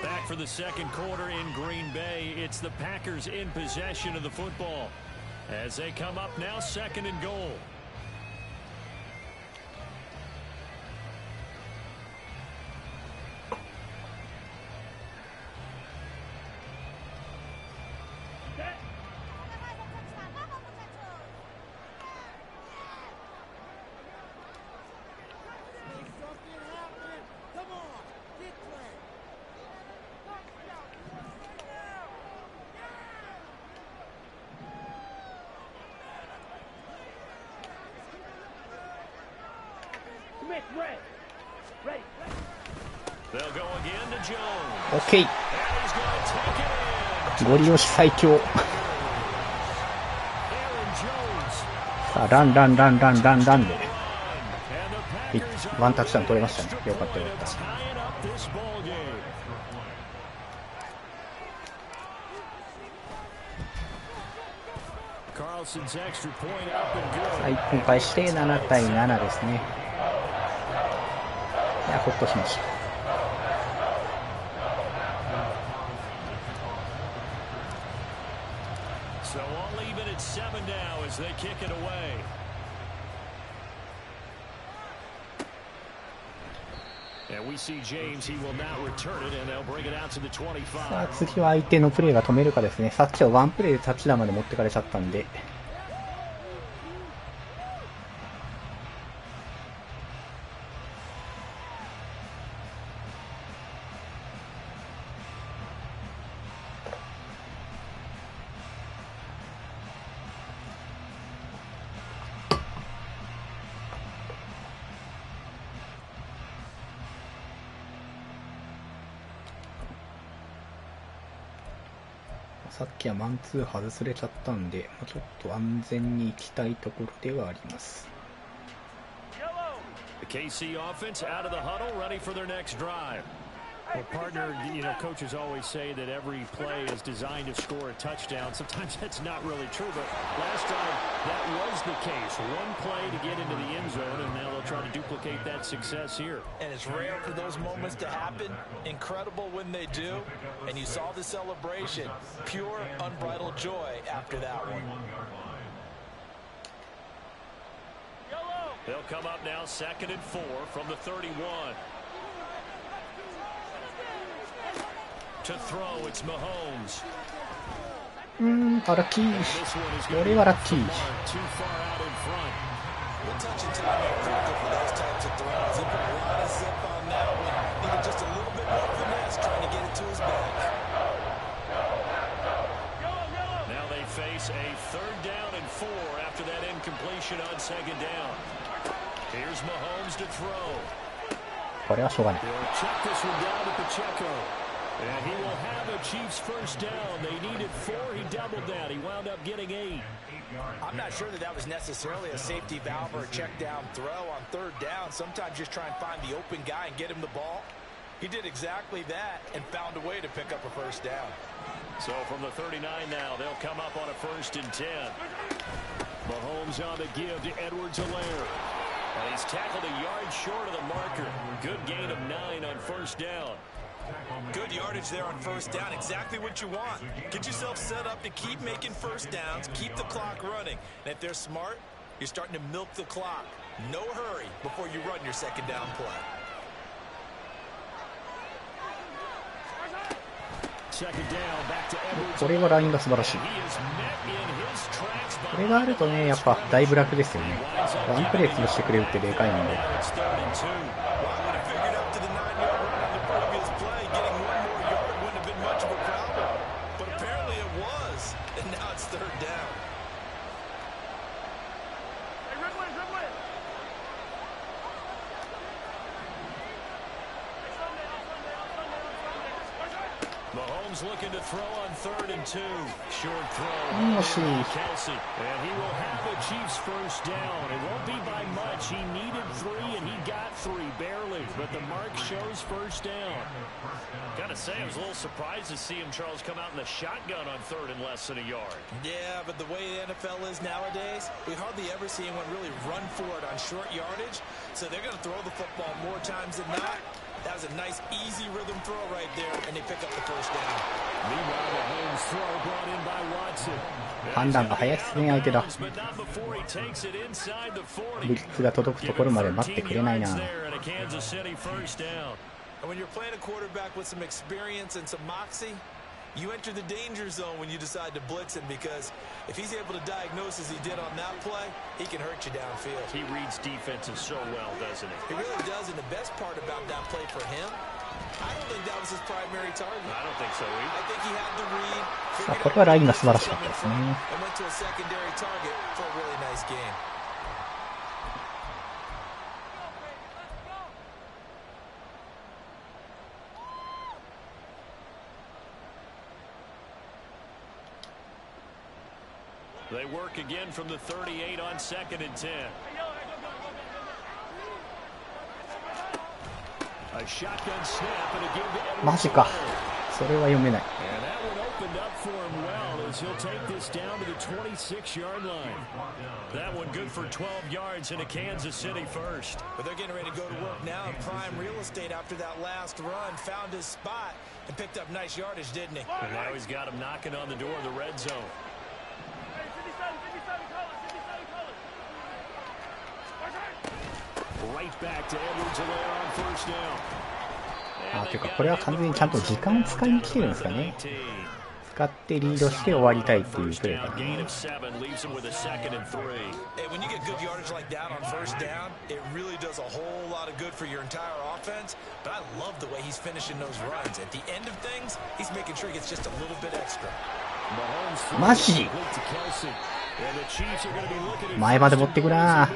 Back for the second quarter in Green Bay. It's the Packers in possession of the football. As they come up now, 2nd and goal. オッケー。ゴリ押し最強。さあ、ランで、ワンタッチダウン取れましたね。よかったよかった。さあ、1本返して7対7ですね。いや、ほっとしました。So all even at 7 now as they kick it away. さあ次は相手のプレーが止めるかですね。さっきはワンプレーでタッチダウンまで持ってかれちゃったんで。さっきはマンツー外れちゃったんで、ちょっと安全に行きたいところではあります。KC offense out of the huddle, ready for their next drive. Well, partner, coaches always say that every play is designed to score a touchdown. Sometimes that's not really true, but last time that was the case. One play to get into the end zone, and now they'll try to duplicate that success here. And it's rare for those moments to happen. Incredible when they do. And you saw the celebration. Pure, unbridled joy after that one. They'll come up now 2nd and 4 from the 31. To throw, it's Mahomes. ラッキー。これはラッキー。Now they face a 3rd down and 4 after that incompletion on 2nd down. Here's Mahomes to throw. これはしょうがない。Check this one down to Pacheco. And he will have a Chiefs first down. They needed 4. He doubled that. He wound up getting 8. I'm not sure that was necessarily a safety valve or a check down throw on 3rd down. Sometimes just try and find the open guy and get him the ball. He did exactly that and found a way to pick up a first down. So from the 39 now, they'll come up on a 1st and 10. Mahomes on the give to Edwards-Helaire. And he's tackled a yard short of the marker. Good gain of 9 on 1st down. Good yardage there on 1st down. Exactly what you want. Get yourself set up to keep making first downs, keep the clock running. And if they're smart, you're starting to milk the clock. No hurry before you run your 2nd down play. これはラインが素晴らしい。これがあるとね、やっぱだいぶ楽ですよね。ワンプレー潰してくれるってでかいんで。Looking to throw on 3rd and 2. Short throw. Kelsey. And he will have a Chiefs first down. It won't be by much. He needed 3 and he got 3 barely. But the mark shows first down. Gotta say, I was a little surprised to see him, Charles, come out in the shotgun on 3rd and less than a yard. Yeah, but the way the NFL is nowadays, we hardly ever see anyone really run for it on short yardage. So they're going to throw the football more times than not. That was a nice, easy rhythm throw right there, and they pick up the first down. Meanwhile, the Mahomes throw brought in by Watson. 判断が早いですね、相手だ。ブリッツが届くところまで待ってくれないな。And when you're playing a quarterback with some experience and some moxie, you enter the danger zone when you decide to blitz him, because if he's able to diagnose as he did on that play, he can hurt you downfield. He reads defenses so well, doesn't he? He really does, and the best part about that play for him, I don't think that was his primary target. I don't think so either. I think he had the read, さあ、これはラインが素晴らしかったですね。 and went to a secondary target for a really nice game. They work again from the 38 on 2nd and 10. A shotgun snap and a give to Edwards. マジか。それは読めない。And that one opened up for him well as he'll take this down to the 26-yard line. That one good for 12 yards in a Kansas City first. But they're getting ready to go to work now in prime real estate after that last run. Found his spot and picked up nice yardage, didn't he? And now he's got him knocking on the door of the red zone. Right back to Edwards on first down. あ、ていうかこれは完全にちゃんと時間を使いに来てるんですかね。使ってリードして終わりたいっていうプレーかな。Hey, when you get good yardage like that on first down, it really does a whole lot of good for your entire offense. But I love the way he's finishing those runs. At the end of things, he's making sure he gets just a little bit extra. マジ前まで持ってくな。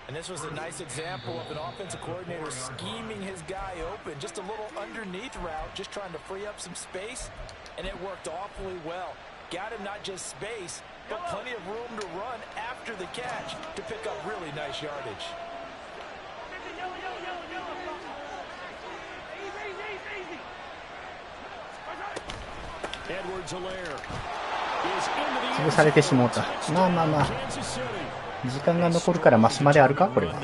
And this was a nice example of an offensive coordinator scheming his guy open. Just a little underneath route, just trying to free up some space. And it worked awfully well. Got him not just space, but plenty of room to run after the catch to pick up really nice yardage. Edwards-Helaire 潰されてしまった。まあまあまあ。時間が残るからマシまであるかこれは。さ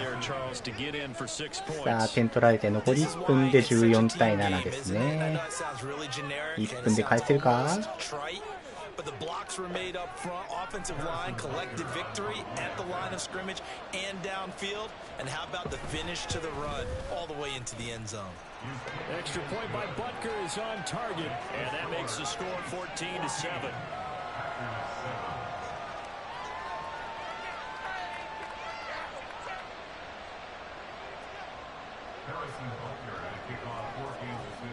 あ点取られて残り1分で14対7ですね。1分で返せるか。But the blocks were made up front, offensive line collected victory at the line of scrimmage and downfield. And how about the finish to the run all the way into the end zone? Extra point by Butker is on target, and that makes the score 14-7.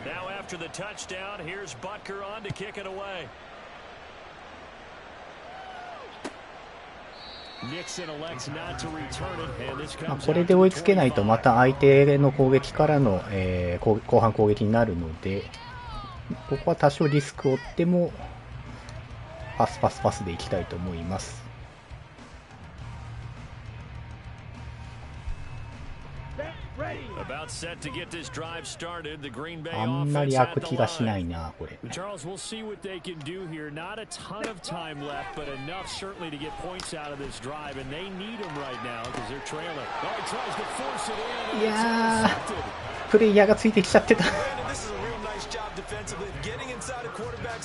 Now after the touchdown, here's Butker on to kick it away. これで追いつけないとまた相手の攻撃からの、後半攻撃になるので、ここは多少リスクを負ってもパスでいきたいと思います。あんまり開く気がしないなこれ。いやー、プレイヤーがついてきちゃってた。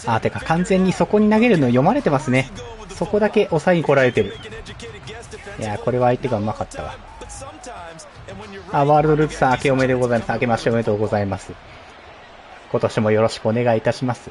あ、てか完全にそこに投げるの読まれてますね。そこだけ抑えに来られてる。いやー、これは相手がうまかったわ。ワールドループさん、明けおめでございます。明けましておめでとうございます。今年もよろしくお願いいたします。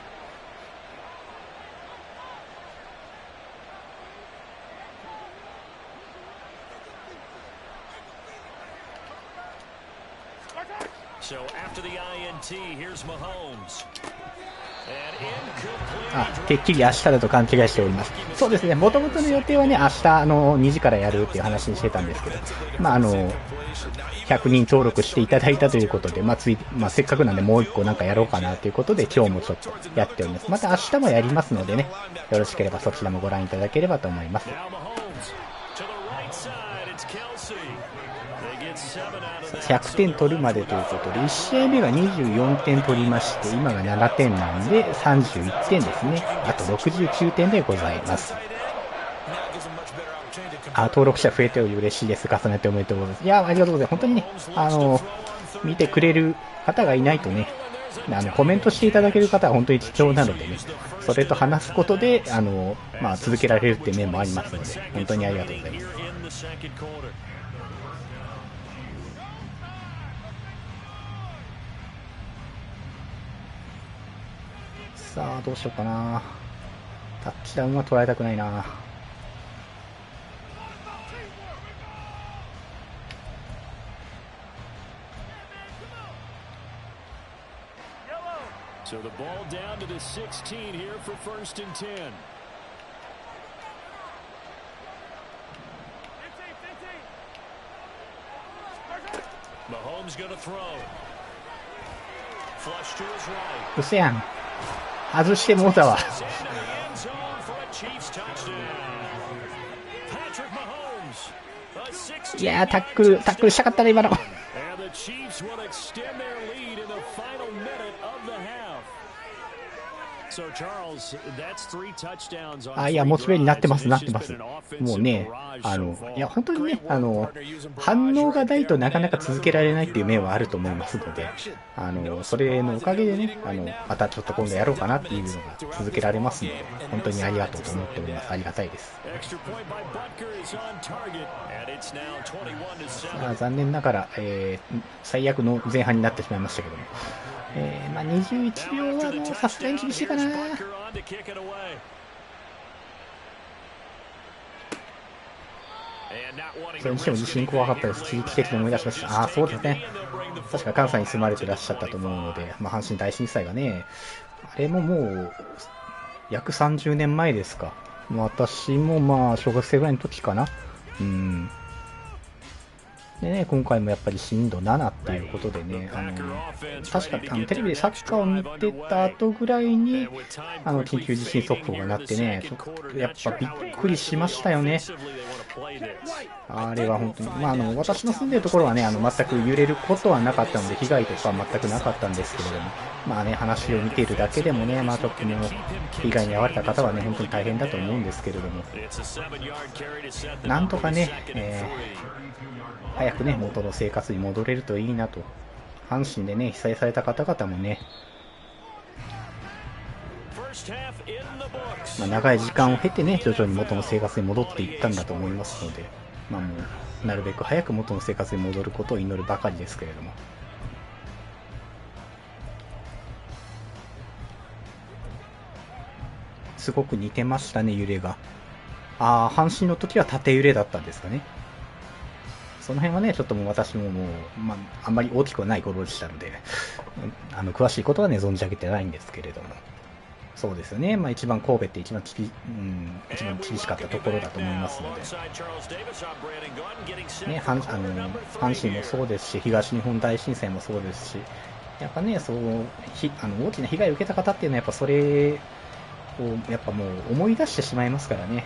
あ、てっきり明日だと勘違いしております。そうですね、もともとの予定はね、明日2時からやるっていう話にしてたんですけど、まあ100人登録していただいたということで、せっかくなんでもう一個なんかやろうかなということで今日もちょっとやっております。また明日もやりますのでね、よろしければそちらもご覧いただければと思います。100点取るまでということで、1試合目が24点取りまして、今が7点なんで31点ですね。あと69点でございます。登録者増えており嬉しいです。重ねておめでとうございます。いや、ありがとうございます。本当にね、見てくれる方がいないとね、コメントしていただける方は本当に貴重なのでね、それと話すことで、続けられるっていう面もありますので、本当にありがとうございます。さあ、どうしようかな。タッチダウンは取られたくないな。So the ball down to the 16 here for 1st and 10. Mahomes going to throw. Flush to his right. うせやん。外してもうたわ。いやー、タックルしたかったね、今の。あ、いや、モチベになってます。もうね、いや、本当にね、反応がないとなかなか続けられないっていう面はあると思いますので、それのおかげでね、またちょっと今度やろうかなっていうのが続けられますので、本当にありがとうと思っております。ありがたいです。残念ながら、最悪の前半になってしまいましたけども。21秒はもうさすがに厳しいかな。それにしても地震怖かったです。地域的に思い出しました。そうですね。確か関西に住まれてらっしゃったと思うので、阪神大震災がね、あれももう約30年前ですか。私も小学生ぐらいの時かな。でね、今回もやっぱり震度7っていうことでね、確かテレビでサッカーを見てた後ぐらいに緊急地震速報が鳴ってね、やっぱびっくりしましたよね。あれは本当に、私の住んでるところはね、全く揺れることはなかったので、被害とかは全くなかったんですけれども、話を見ているだけでもね、ちょっともう被害に遭われた方はね、本当に大変だと思うんですけれども、なんとかね、早くね、元の生活に戻れるといいなと。阪神でね、被災された方々もね、長い時間を経てね、徐々に元の生活に戻っていったんだと思いますので、もう、なるべく早く元の生活に戻ることを祈るばかりですけれども。すごく似てましたね、揺れが。阪神の時は縦揺れだったんですかね。その辺はね、ちょっともう私もあんまり大きくはない頃でしたので、詳しいことはね、存じ上げてないんですけれども。そうですよね。一番神戸って一番厳しかったところだと思いますので。ね、阪神もそうですし、東日本大震災もそうですし、やっぱね、大きな被害を受けた方っていうのは、やっぱそれを、やっぱもう思い出してしまいますからね。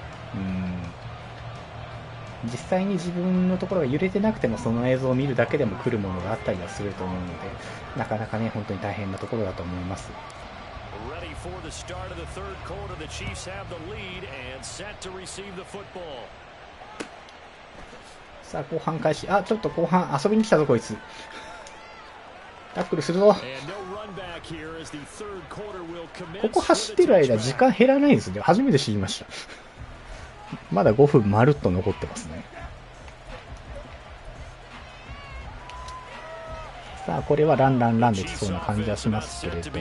実際に自分のところが揺れてなくてもその映像を見るだけでも来るものがあったりはすると思うので、なかなかね、本当に大変なところだと思います。さあ、後半開始。ちょっと後半遊びに来たぞこいつ。タックルするぞ。ここ走ってる間時間減らないんですね。初めて知りました。まだ5分まるっと残ってますね。さあ、これはランできそうな感じはしますけれども。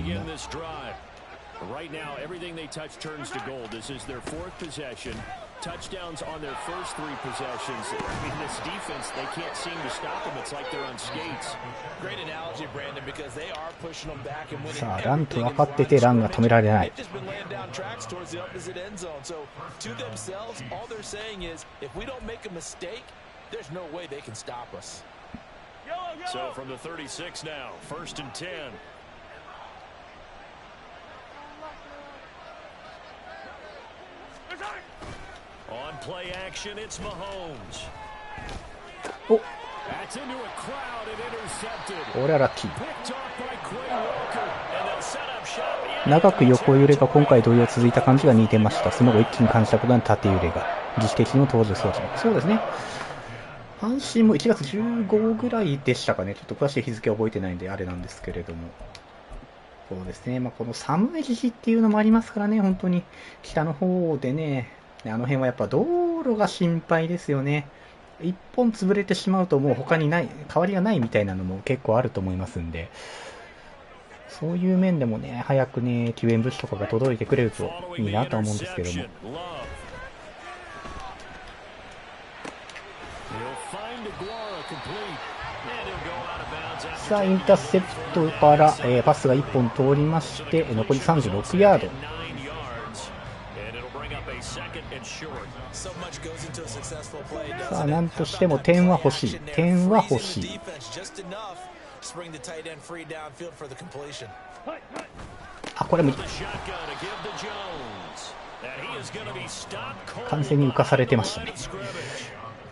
Touchdowns on their first 3 possessions. In this defense, they can't seem to stop them. It's like they're on skates. Great analogy, Brandon, because they are pushing them back and winning. さあ、ランと分かっててランが止められない。 They've just been laying down tracks towards the opposite end zone. So to themselves, all they're saying is, if we don't make a mistake, there's no way they can stop us. So from the 36 now, 1st and 10. On play action, it's Mahomes. That's into a crowd and intercepted. これはラッキー。 Picked off by Quay Walker. And they'll set up shop. 長く横揺れが今回同様続いた感じが似てました。その後一気に感じたことの縦揺れが自主的の登場装置。そうですね。阪神も1月15ぐらいでしたかね。ちょっと詳しい日付は覚えてないんであれなんですけれども。そうですね。この寒い時期っていうのもありますからね。本当に北の方でね。あの辺はやっぱ道路が心配ですよね。一本潰れてしまうともう他にない、代わりがないみたいなのも結構あると思いますんで、そういう面でもね、早くね、救援物資とかが届いてくれるといいなと思うんですけども。さあ、インターセプトから、パスが1本通りまして、残り36ヤード。さあ、なんとしても点は欲しい。点は欲しい。これも完全に浮かされてましたね。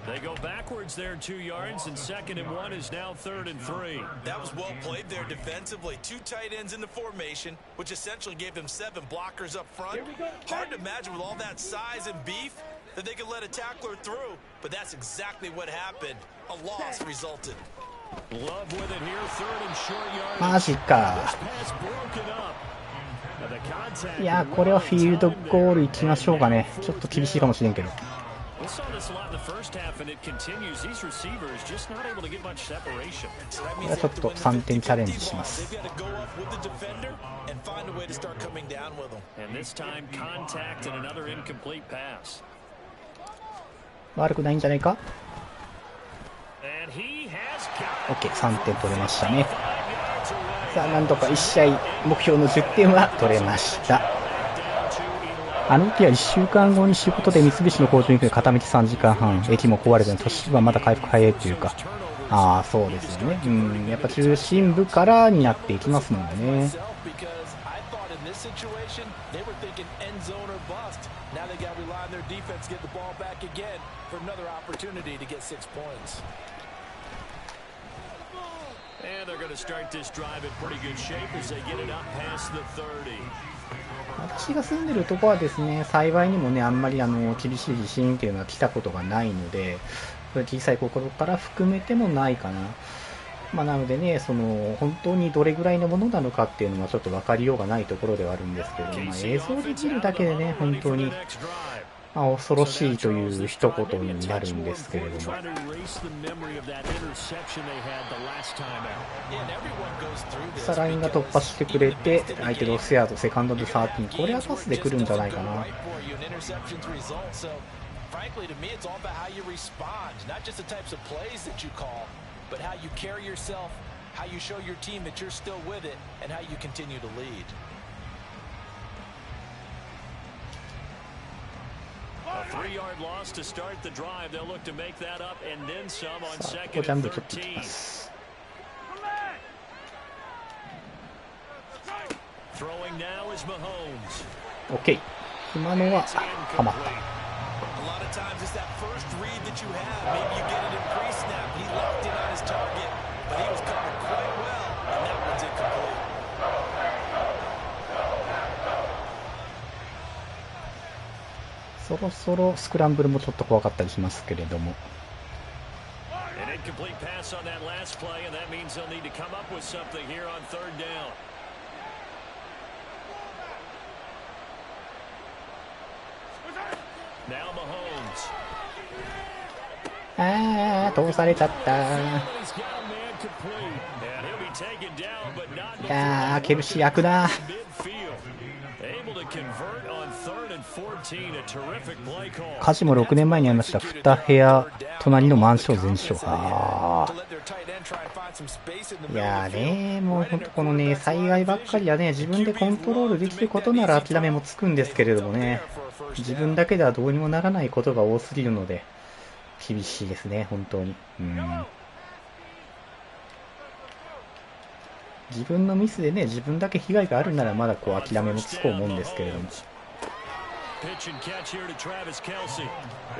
They go backwards there 2 yards, and 2nd and 1 is now 3rd and 3. That was well played there defensively. 2 tight ends in the formation, which essentially gave them 7 blockers up front. Hard to imagine with all that size and beef that they could let a tackler through, but that's exactly what happened. A loss resulted. Love with it here, 3rd and short yard. マジか。 This pass broken up. Now the contact. いや、これはフィールドゴール行きましょうかね。ちょっと厳しいかもしれんけど。We saw this a lot in the first half, and it continues. These receivers just not able to get much separation. これはちょっと3点チャレンジします。 They've got to go up with the defender and find a way to start coming down with them. And this time, contact and another incomplete pass. 悪くないんじゃないか。 And he has got it. OK、3点取れましたね。さあ、なんとか1試合目標の10点は取れました。あの時は1週間後に仕事で三菱の工場に行く片道3時間半、駅も壊れて都市部はまだ回復早いというか、ああ、そうですよね。やっぱ中心部からになっていきますもんね。And they're going to start this drive in pretty good shape as they get it up past the 30. 私が住んでるとこはですね、幸いにもね、あんまり厳しい地震っていうのは来たことがないので、小さい心から含めてもないかな。なのでね、本当にどれぐらいのものなのかっていうのはちょっと分かりようがないところではあるんですけど、映像で見るだけでね、本当に、恐ろしいという一言になるんですけれども。さあ、ラインが突破してくれて、相手ロスヤード、セカンドで13、これはパスで来るんじゃないかな。A 3-yard loss to start the drive. They'll look to make that up and then some on 2nd and 13. Throwing now is Mahomes. OK。今のはハマった。A lot of times it's that first read that you have. Maybe you get it in pre-snap. He locked in on his target, but he was covered quite well, and that one's incomplete. そろそろスクランブルもちょっと怖かったりしますけれども。An incomplete pass on that last play, and that means they'll need to come up with something here on 3rd down. Now Mahomes. ああ、通されちゃった。いやー、ケルシー役だ。火事も6年前にありました2部屋隣のマンション全焼。いやーね、もう本当このね、災害ばっかりはね、自分でコントロールできることなら諦めもつくんですけれどもね、自分だけではどうにもならないことが多すぎるので厳しいですね、本当に。自分のミスでね、自分だけ被害があるならまだこう諦めもつくと思うんですけれども、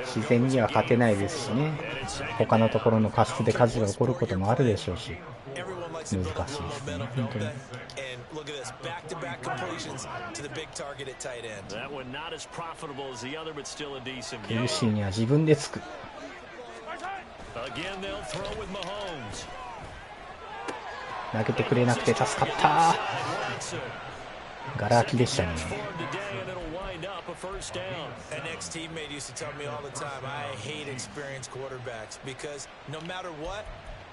自然には勝てないですしね、他のところの過失で火事が起こることもあるでしょうし、難しいですね、本当に。ケルシーには自分でつく。投げてくれなくて助かった。ガラ空きでしたね。An ex-teammate used to tell me all the time, I hate experienced quarterbacks because no matter what,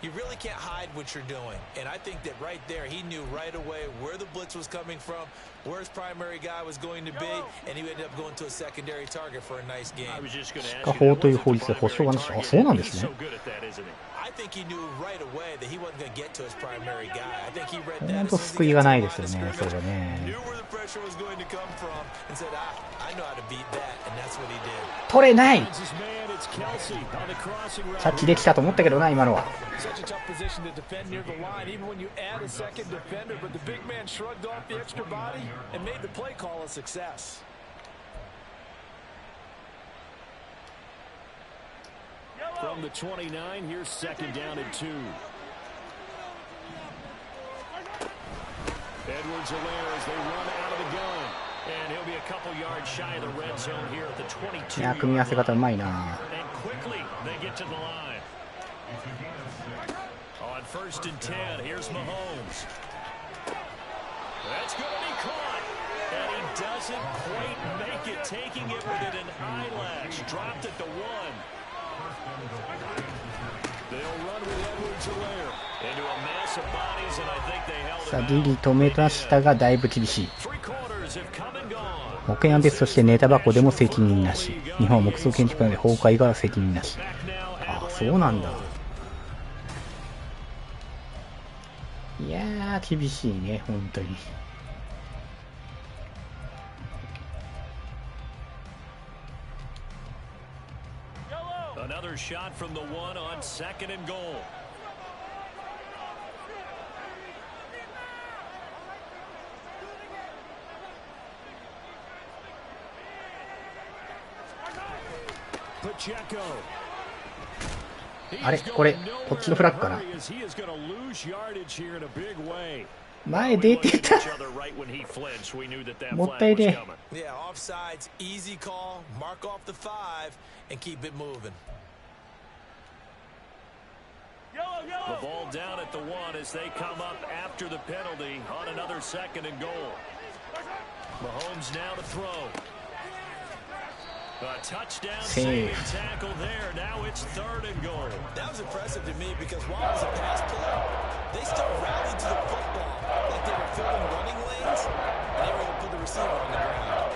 you really can't hide what you're doing. And I think that right there, he knew right away where the blitz was coming from, where his primary guy was going to be, and he ended up going to a secondary target for a nice game. 法という法律で保証がなし。あ、そうなんですね。I think he knew right away that he wasn't going to get to his primary guy. I think he read that. 本当救いがないですよね、それはね。取れない。キャッチできたと思ったけどな、今のは。From the 29, here's second down and 2. Edwards-Helaire as they run out of the gun. And he'll be a couple yards shy of the red zone here at the 22. いや、組み合わせ方うまいな。 And quickly they get to the line. On first and 10, here's Mahomes. That's going to be caught. And he doesn't quite make it, taking it within an eyelash. Dropped at the 1. They'll run with Edwards-Helaire into a mass of bodies, and I think they held さあ、 him ギリ out. 止めましたが、だいぶ厳しい。 Three quarters have come and gone. 保険は別としてネタ箱でも責任なし。日本は木造建築なので崩壊が責任なし。あ、そうなんだ。いやー、厳しいね、本当に。Another shot from the 1 on second and goal. Pacheco. あれこれ、こっちのフラッグかな。前出てた。もったいねえ。Yeah, offsides, easy call, mark off the 5 and keep it moving. The ball down at the 1 as they come up after the penalty on another second and goal. Mahomes now to throw. A touchdown save and tackle there. Now it's third and goal. That was impressive to me because while it was a pass play, they still rallied to the football like they were filling running lanes, and they were able to put the receiver on the ground.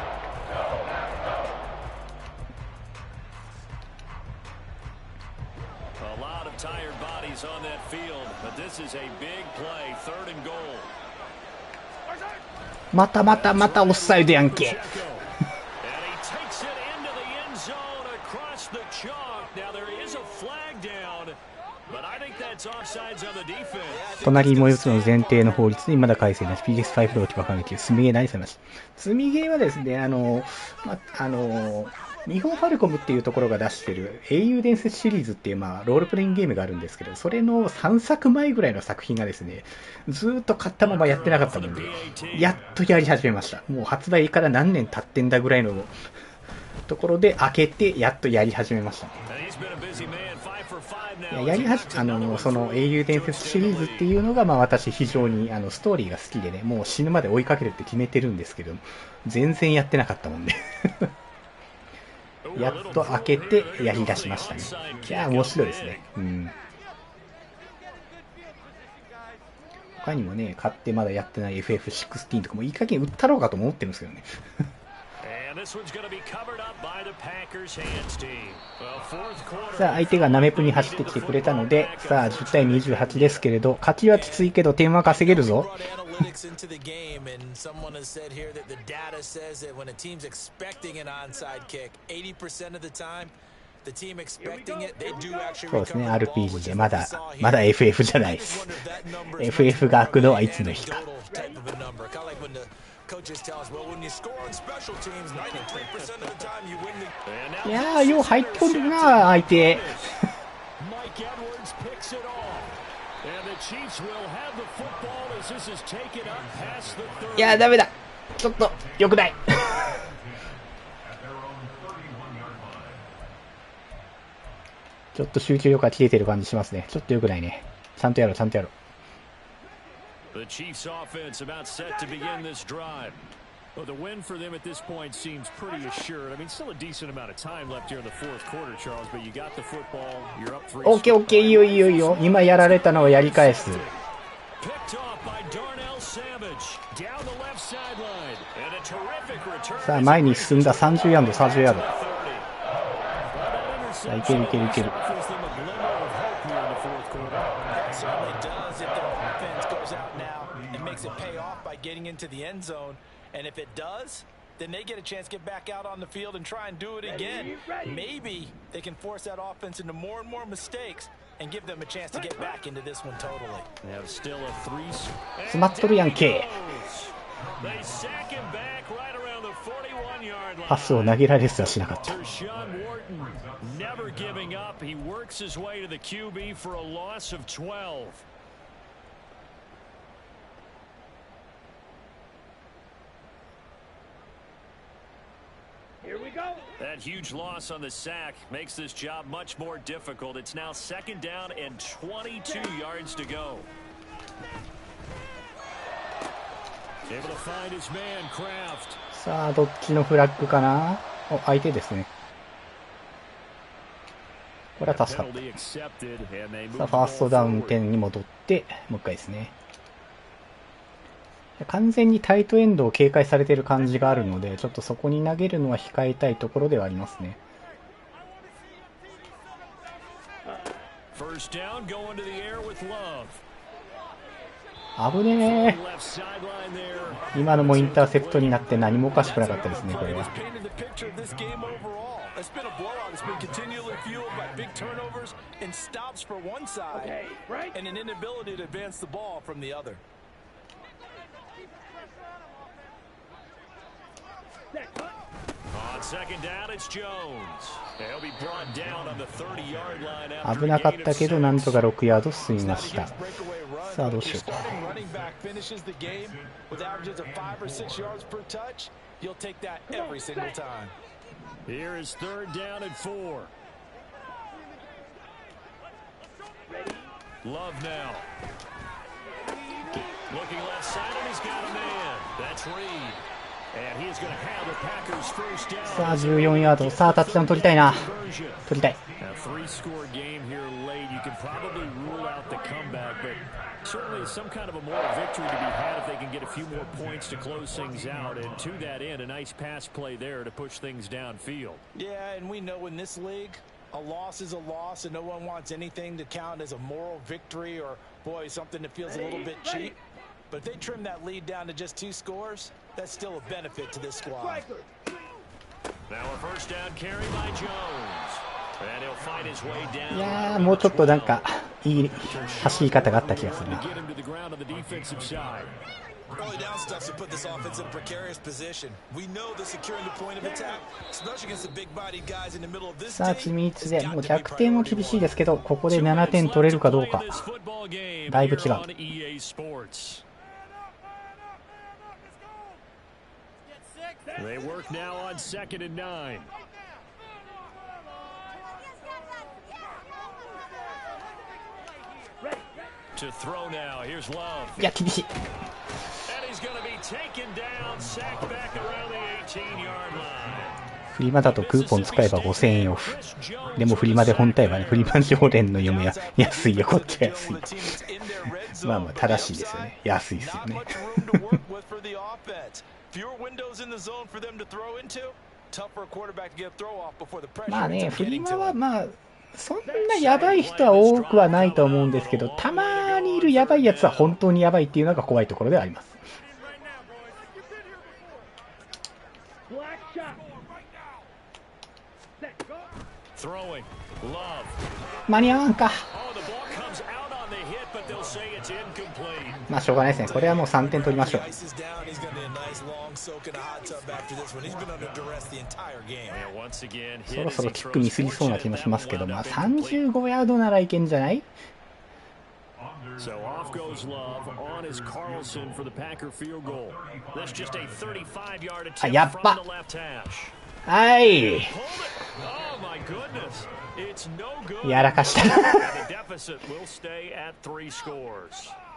A lot of tired bodies on that field, but this is a big play. Third and goal. またオフサイドやんけ。隣も4つの前提の法律にまだ改正なし PS5 ローチバカ抜き積みゲー何せまし積みゲーはですね日本ファルコムっていうところが出してる英雄伝説シリーズっていうロールプレイングゲームがあるんですけど、それの3作前ぐらいの作品がですねずーっと買ったままやってなかったもんで、やっとやり始めました。もう発売から何年経ってんだぐらいのところで開けてやっとやり始めましたね。その英雄伝説シリーズっていうのが私非常にストーリーが好きでね、もう死ぬまで追いかけるって決めてるんですけど、全然やってなかったもんでやっと開けてやり出しましたね。いや面白いですね。他にもね、買ってまだやってない FF16 とかもいい加減売ったろうかと思ってるんですけどねさあ相手がナメプに走ってきてくれたので、さあ10対28ですけれど、勝ちはきついけど点は稼げるぞ。そうですね、RPG でまだ FF じゃないです。FF が開くのはいつの日か。いやー、よう入ってこるな、相手。いやー、ダメだ。ちょっと、良くない。ちょっと集中力が切れてる感じしますね。ちょっと良くないね。ちゃんとやろう。The Chiefs offense about set to begin this drive. Well, the win for them at this point seems pretty assured. I mean, still a decent amount of time left here in the fourth quarter, Charles, but you got the football. You're up 3. オッケー、いいよ。今やられたのをやり返す。さあ、前に進んだ30ヤード。さあ、いける。Getting into the end zone, and if it does, then they get a chance to get back out on the field and try and do it again. Maybe they can force that offense into more and more mistakes and give them a chance to get back into this one totally. They have still a 3. 詰まっとるやんけ。They sack him back right around the 40. パスを投げられすらしなかった。That huge loss on the sack makes this job much more difficult. It's now second down and 22 yards to go. Able to find his man, Kraft. さあどっちのフラッグかな。お、相手ですね。これは助かった。さあファーストダウン点に戻ってもう一回ですね。完全にタイトエンドを警戒されている感じがあるので、ちょっとそこに投げるのは控えたいところではありますね。危ねえ。今のもインターセプトになって何もおかしくなかったですね、これは。危なかったけどなんとか6ヤード進みました。さあどうしようか。さあ14ヤード。さあタッチダウン取りたいな。取りたい。Certainly some kind of a moral victory to be had if they can get a few more points to close things out, and to that end, a nice pass play there to push things downfield. Yeah, and we know in this league, a loss is a loss, and no one wants anything to count as a moral victory or, boy, something that feels a little bit cheap. But if they trim that lead down to just 2 scores, that's still a benefit to this squad. Now a first down carry by Jones. いやーもうちょっとなんかいい走り方があった気がするな。さあ緻密でもう逆転も厳しいですけど、ここで7点取れるかどうか。だいぶ違う。They work now on 2nd and 9. To throw now. Here's Love. いや厳しい。 And he's going to be taken down, sacked back around the 18-yard line. フリマだとクーポン使えば5000円オフ。でもフリマで本体はね、フリマ常連の嫁は安いよ、こっちは安い。まあまあ正しいですよね。安いですよね。まあね、フリマはまあそんなやばい人は多くはないと思うんですけど、たまにいるやばいやつは本当にやばいっていうのが怖いところではあります。間に合わんか。まあしょうがないですね。これはもう3点取りましょう。そろそろキックミスりそうな気もしますけど、まあ35ヤードならいけんじゃない？あ、やっば。はい。やらかした。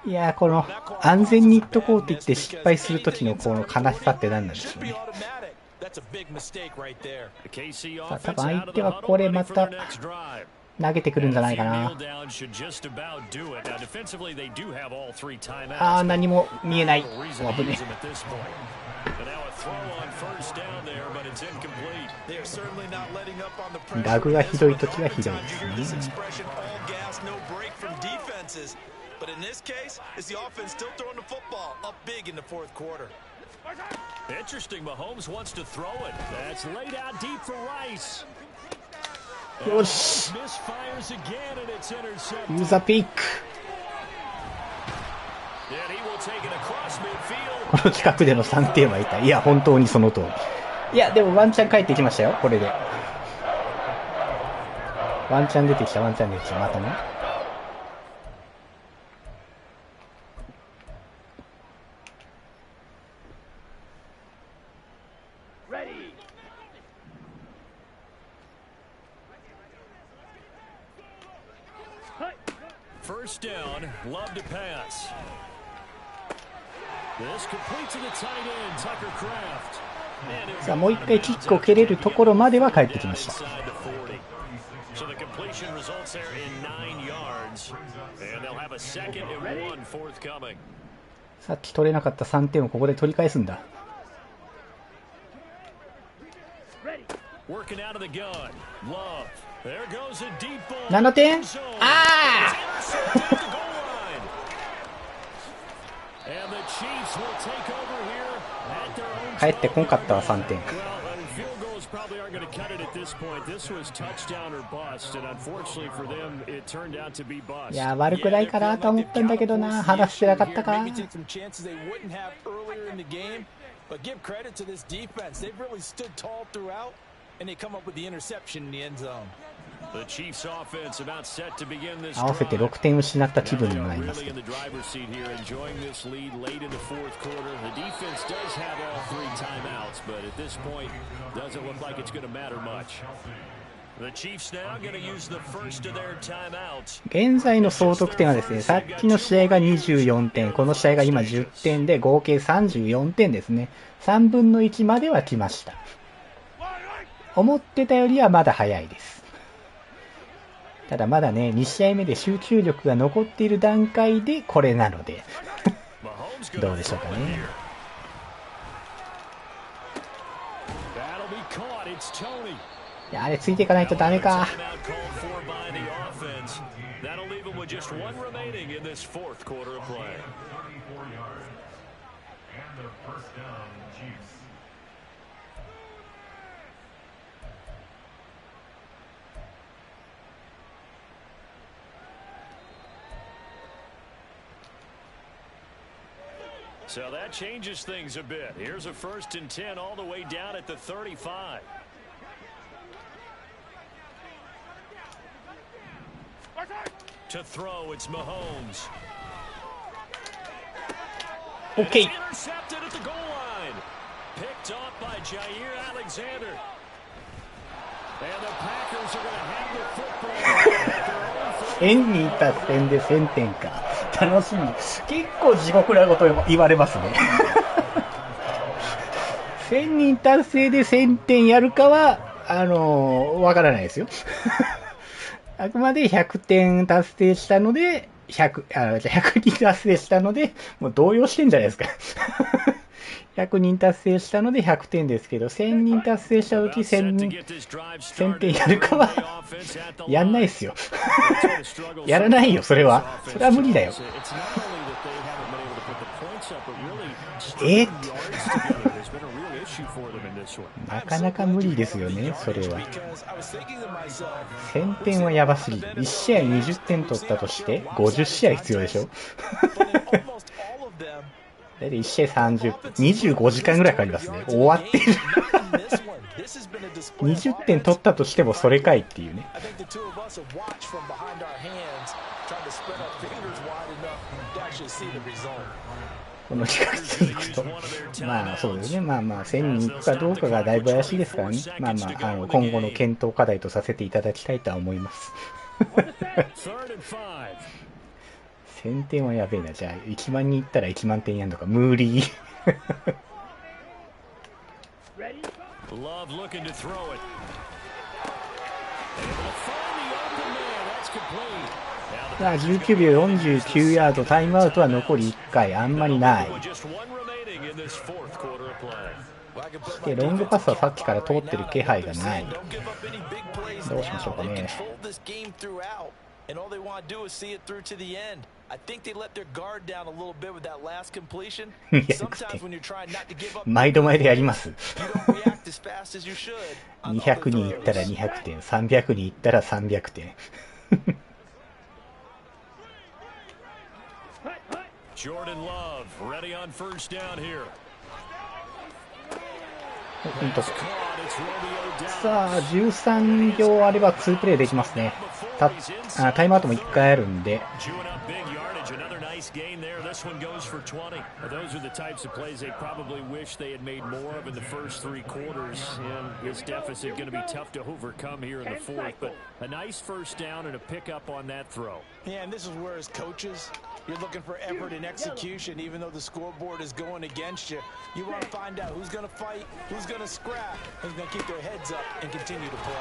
いやー、この安全にいっとこうって言って失敗するときのこの悲しさって何なんでしょうね。さあ多分相手はこれまた投げてくるんじゃないかな。あー、何も見えない。危ねえ。ラグがひどいときはひどいですね。But in this case, it's the offense still throwing the football up big in the fourth quarter. Interesting, Mahomes wants to throw it. That's laid out deep for Rice. よし。Misfires again and it's intercepted. ユーザーピック。And he will take it across midfield. この近くでの3点は痛い。いや、本当にその通り。いや、でもワンチャン帰ってきましたよ、これで。ワンチャン出てきた、ワンチャン出てきた、またね。First down, love to pass. This complete to the tight end, Tucker Kraft. さあ、もう一回キックを蹴れるところまでは帰ってきました。So the completion results there in 9 yards, and they'll have a 2nd and 1 forthcoming. さっき取れなかった3点をここで取り返すんだ。Working out of the gun. Love. There goes a deep ball. 7点。ああ。帰ってこんかったわ、3点。いや、悪くないかなと思ったんだけどな、話してなかったか。合わせて6点失った気分にもなりますけど。現在の総得点はですね、さっきの試合が24点、この試合が今10点で合計34点ですね。3分の1までは来ました。思ってたよりはまだ早いです。ただまだね、2試合目で集中力が残っている段階でこれなのでどうでしょうかね。いや、あれついていかないとダメか。So that changes things a bit. Here's a 1st and 10 all the way down at the 35. To throw, it's Mahomes. Okay. Intercepted at the goal line. Picked off by Jair Alexander. And the Packers are going to have the football. 1000人達成で1000点か。楽しみ。結構地獄なこと言われますね。1000人達成で1000点やるかは、わからないですよ。あくまで100点達成したので、100人達成したので、もう動揺してんじゃないですか。100人達成したので100点ですけど、1000人達成した時1000点やるかはやんないっすよ。やらないよ、それは。それは無理だよ。なかなか無理ですよね、それは。1000点はやばすぎる。1試合20点取ったとして50試合必要でしょ。だいたい1試合30分、25時間ぐらいかかりますね。終わってる。20点取ったとしてもそれかいっていうね。この企画続くと、まあそうですね、まあ1000人いくかどうかがだいぶ怪しいですからね。まあ今後の検討課題とさせていただきたいとは思います。1000点はやべえな。じゃあ1万人いったら1万点やんのか。無理。さあ19秒49ヤード、タイムアウトは残り1回、あんまりない。でロングパスはさっきから通ってる気配がない。どうしましょうかね。And all they want to do is see it through to the end. I think they let their guard down a little bit with that last completion. Sometimes when you're trying not to give up, 毎度前でやります。200人いったら200点、300人いったら300点。Jordan Love ready on first down here. さあ、13秒あれば2プレイできますね。タイムアウトも1回あるんで。Gain there. This one goes for 20. Those are the types of plays they probably wish they had made more of in the first 3 quarters. And this deficit going to be tough to overcome here in the fourth. But a nice first down and a pickup on that throw. Yeah, and this is where as coaches, you're looking for effort and execution. Even though the scoreboard is going against you, you want to find out who's going to fight, who's going to scrap, who's going to keep their heads up and continue to play.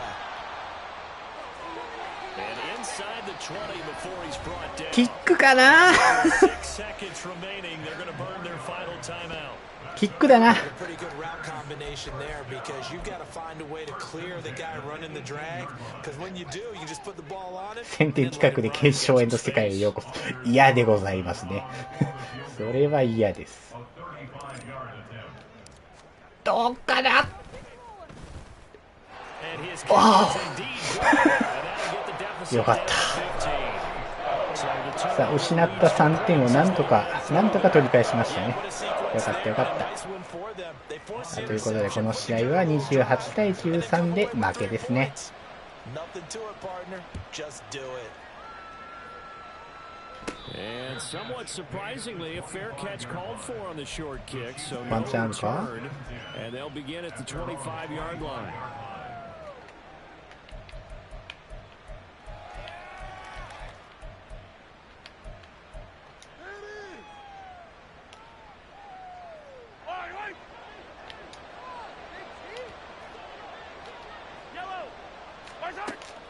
And inside the 20 before he's brought down. キックかな。6 seconds remaining. They're going to burn their final timeout. キックだな。Pretty good route combination there because you've got to find a way to clear the guy running the drag. Because when you do, you just put the ball on it. 1000点企画で検証への世界へようこそ。嫌でございますね。それは嫌です。どうかな。よかった。さあ、失った3点をなんとか取り返しましたね。よかったよかった。ということで、この試合は28対13で負けですね。ワンチャンあるか。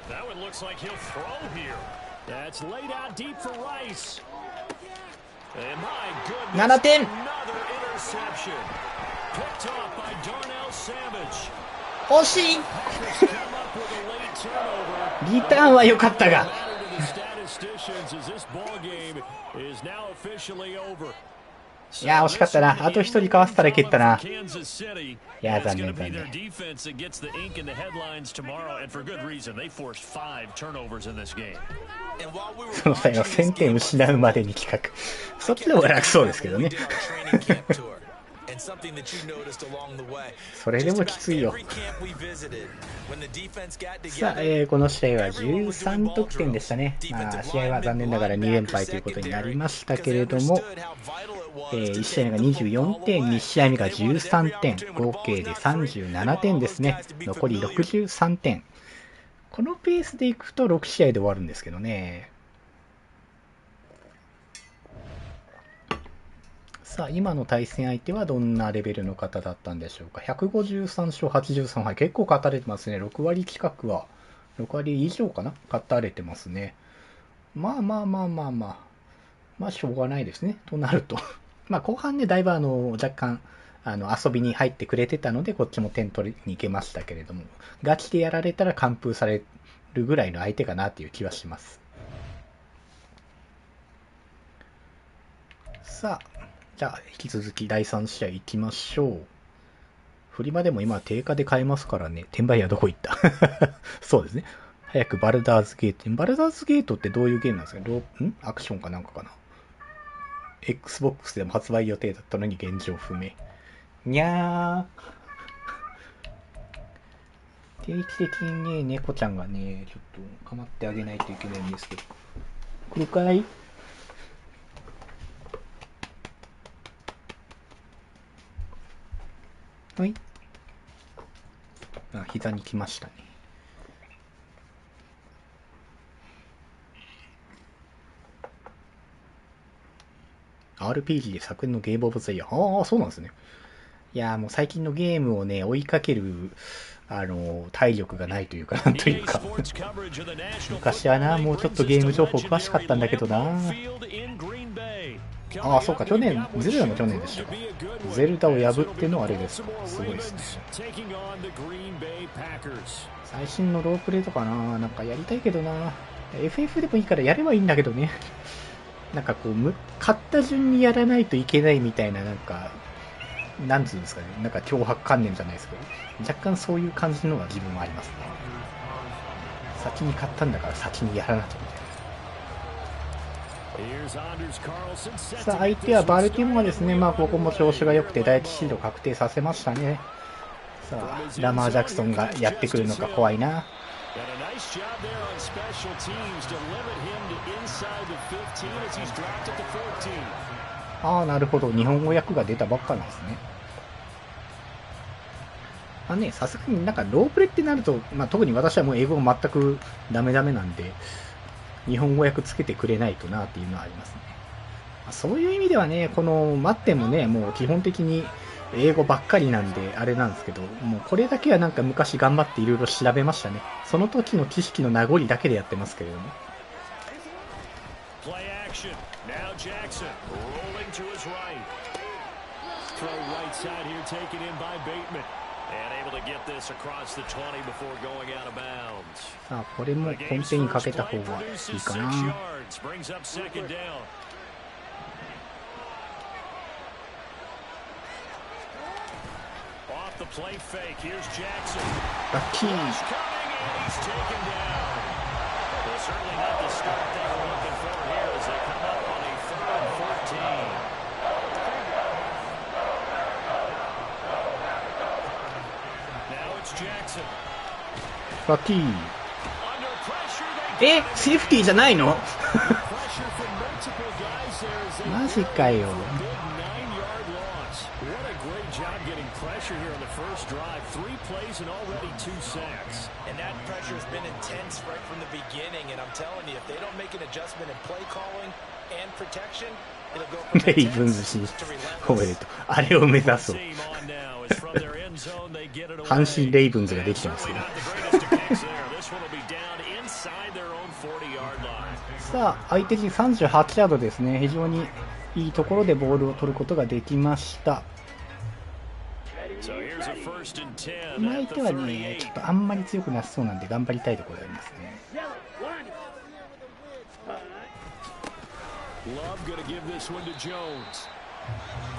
That one looks like he'll throw here. That's laid out deep for Rice. And my goodness, 7点。 another interception. Picked off by Darnell Savage. 惜しい。 Come up with a late turnover. リターンは良かったが。 To the statisticians as this ball game is now officially over. いやー惜しかったな。あと一人かわせたらいけたな。いやー残念残念。その際の1000点失うまでに企画。そっちの方が楽そうですけどね。それでもきついよ。さあ、この試合は13得点でしたね。まあ、試合は残念ながら2連敗ということになりましたけれども、1試合目が24点、2試合目が13点、合計で37点ですね。残り63点。このペースでいくと6試合で終わるんですけどね。さあ、今の対戦相手はどんなレベルの方だったんでしょうか。153勝83敗。結構勝たれてますね。6割近くは、6割以上かな勝たれてますね。まあ、しょうがないですね。となると。まあ、後半ね、だいぶ若干、遊びに入ってくれてたので、こっちも点取りに行けましたけれども、ガチでやられたら完封されるぐらいの相手かなっていう気はします。さあ、じゃあ、引き続き第3試合行きましょう。フリマでも今定価で買えますからね。転売屋どこ行ったそうですね。早くバルダーズゲート。バルダーズゲートってどういうゲームなんですか？アクションかなんかかな。Xbox でも発売予定だったのに現状不明。にゃー。定期的にね、猫ちゃんがね、ちょっと構ってあげないといけないんですけど。来るかい？はい。膝に来ましたね。RPG で昨年のゲームオブザイヤー。ああ、そうなんですね。いやーもう最近のゲームをね、追いかける、体力がないというか、なんというか。昔はな、もうちょっとゲーム情報詳しかったんだけどな。ああ、そうか、ゼルダも去年でしたか。ゼルダを破ってのあれですか。すごいですね。最新のロープレイとかな、なんかやりたいけどな。FF でもいいからやればいいんだけどね。なんかこう、買った順にやらないといけないみたいな、なんか、なんつうんですかね。なんか脅迫観念じゃないですけど、若干そういう感じのが自分もありますね。先に買ったんだから先にやらなきゃみたいな。さあ、相手はバルティモアですね。まあ、ここも調子が良くて第一シード確定させましたね。さあラマー・ジャクソンがやってくるのか怖いな。ああなるほど、日本語訳が出たばっかなんですね。さすがになんかロープレってなると、特に私はもう英語が全くダメなんで、日本語訳つけてくれないとなっていうのはありますね。そういう意味ではね、このマッテンもね、もう基本的に英語ばっかりなんであれなんですけど、もうこれだけはなんか昔頑張っていろいろ調べましたね。その時の知識の名残だけでやってますけれども。さあこれも本手にかけた方がいいかな。ラッキー。ラッキー。セーフティーじゃないの？マジかよ。Pressure here on the first drive, 3 plays and already 2 sacks. And that pressure has been intense right from the beginning. And I'm telling you, if they don't make an adjustment in play calling and protection, it'll go from intense to relentless. あれを目指そう。阪神レイブンズができてますけど。さあ、相手陣38ヤードですね。非常にいいところでボールを取ることができました。相手はね、ちょっとあんまり強くなさそうなんで頑張りたいところがありますね。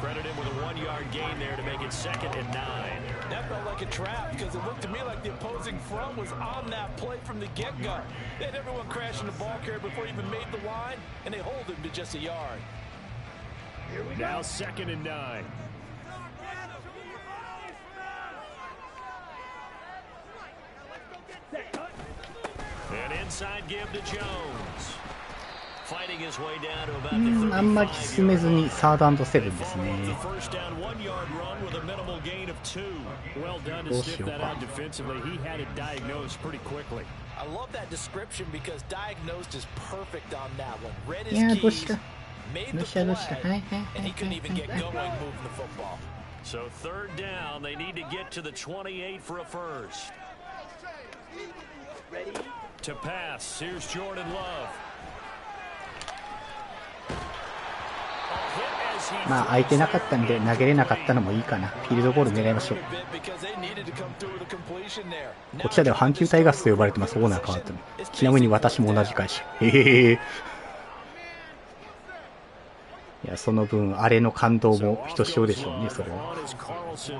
Credit him with a 1-yard gain there to make it 2nd and 9. That felt like a trap because it looked to me like the opposing front was on that play from the get-go. They had everyone crashing the ball carrier before he even made the line, and they hold him to just a yard. Now 2nd and 9. An inside give to Jones. あんまり進めずにサード&セブンですね。どうしようか。いやどうした。どうした。はい。So 3rd down, they need to get to the 28 for a first. To pass, here's Jordan Love. 空いてなかったんで投げれなかったのもいいかな。フィールドゴール狙いましょう。こちらでは阪急タイガースと呼ばれてます。オーナー変わっても。ちなみに私も同じ会社。いやその分あれの感動もひとしおでしょうね。それはさ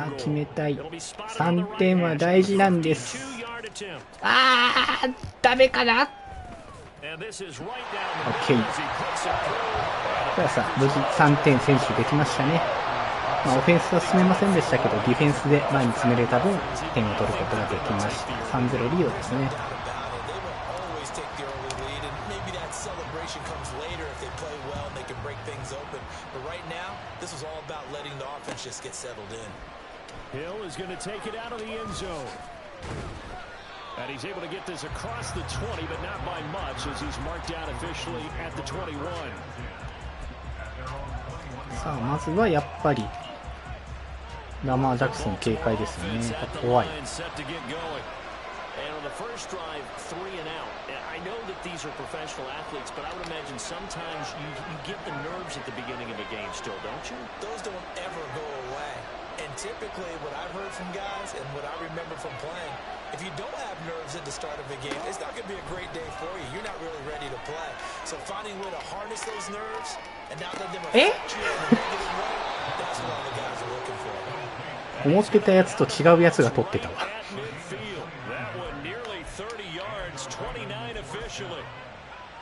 あ決めたい。3点は大事なんです。ダメかな。OK。さあさあ無事3点先取できましたね。オフェンスは進めませんでしたけどディフェンスで前に詰めれた分点を取ることができました。3-0 リードですね。And he's able to get this across the 20, but not by much as he's marked down officially at the 21. さあまずはやっぱりラマー・ジャクソン警戒ですよね。怖い。And on the first drive, 3 and out. I know that these are professional athletes, but I would imagine sometimes you get the nerves at the beginning of a game still, don't you? Those don't ever go away. And typically what I've heard from guys and what I remember from playing, if you don't have nerves at the start of a game, it's not going to be a great day for you. You're not really ready to play. So finding a way to harness those nerves and not let them affect you in a negative way, that's what all the guys are looking for. 思ってたやつと違うやつが取ってたわ。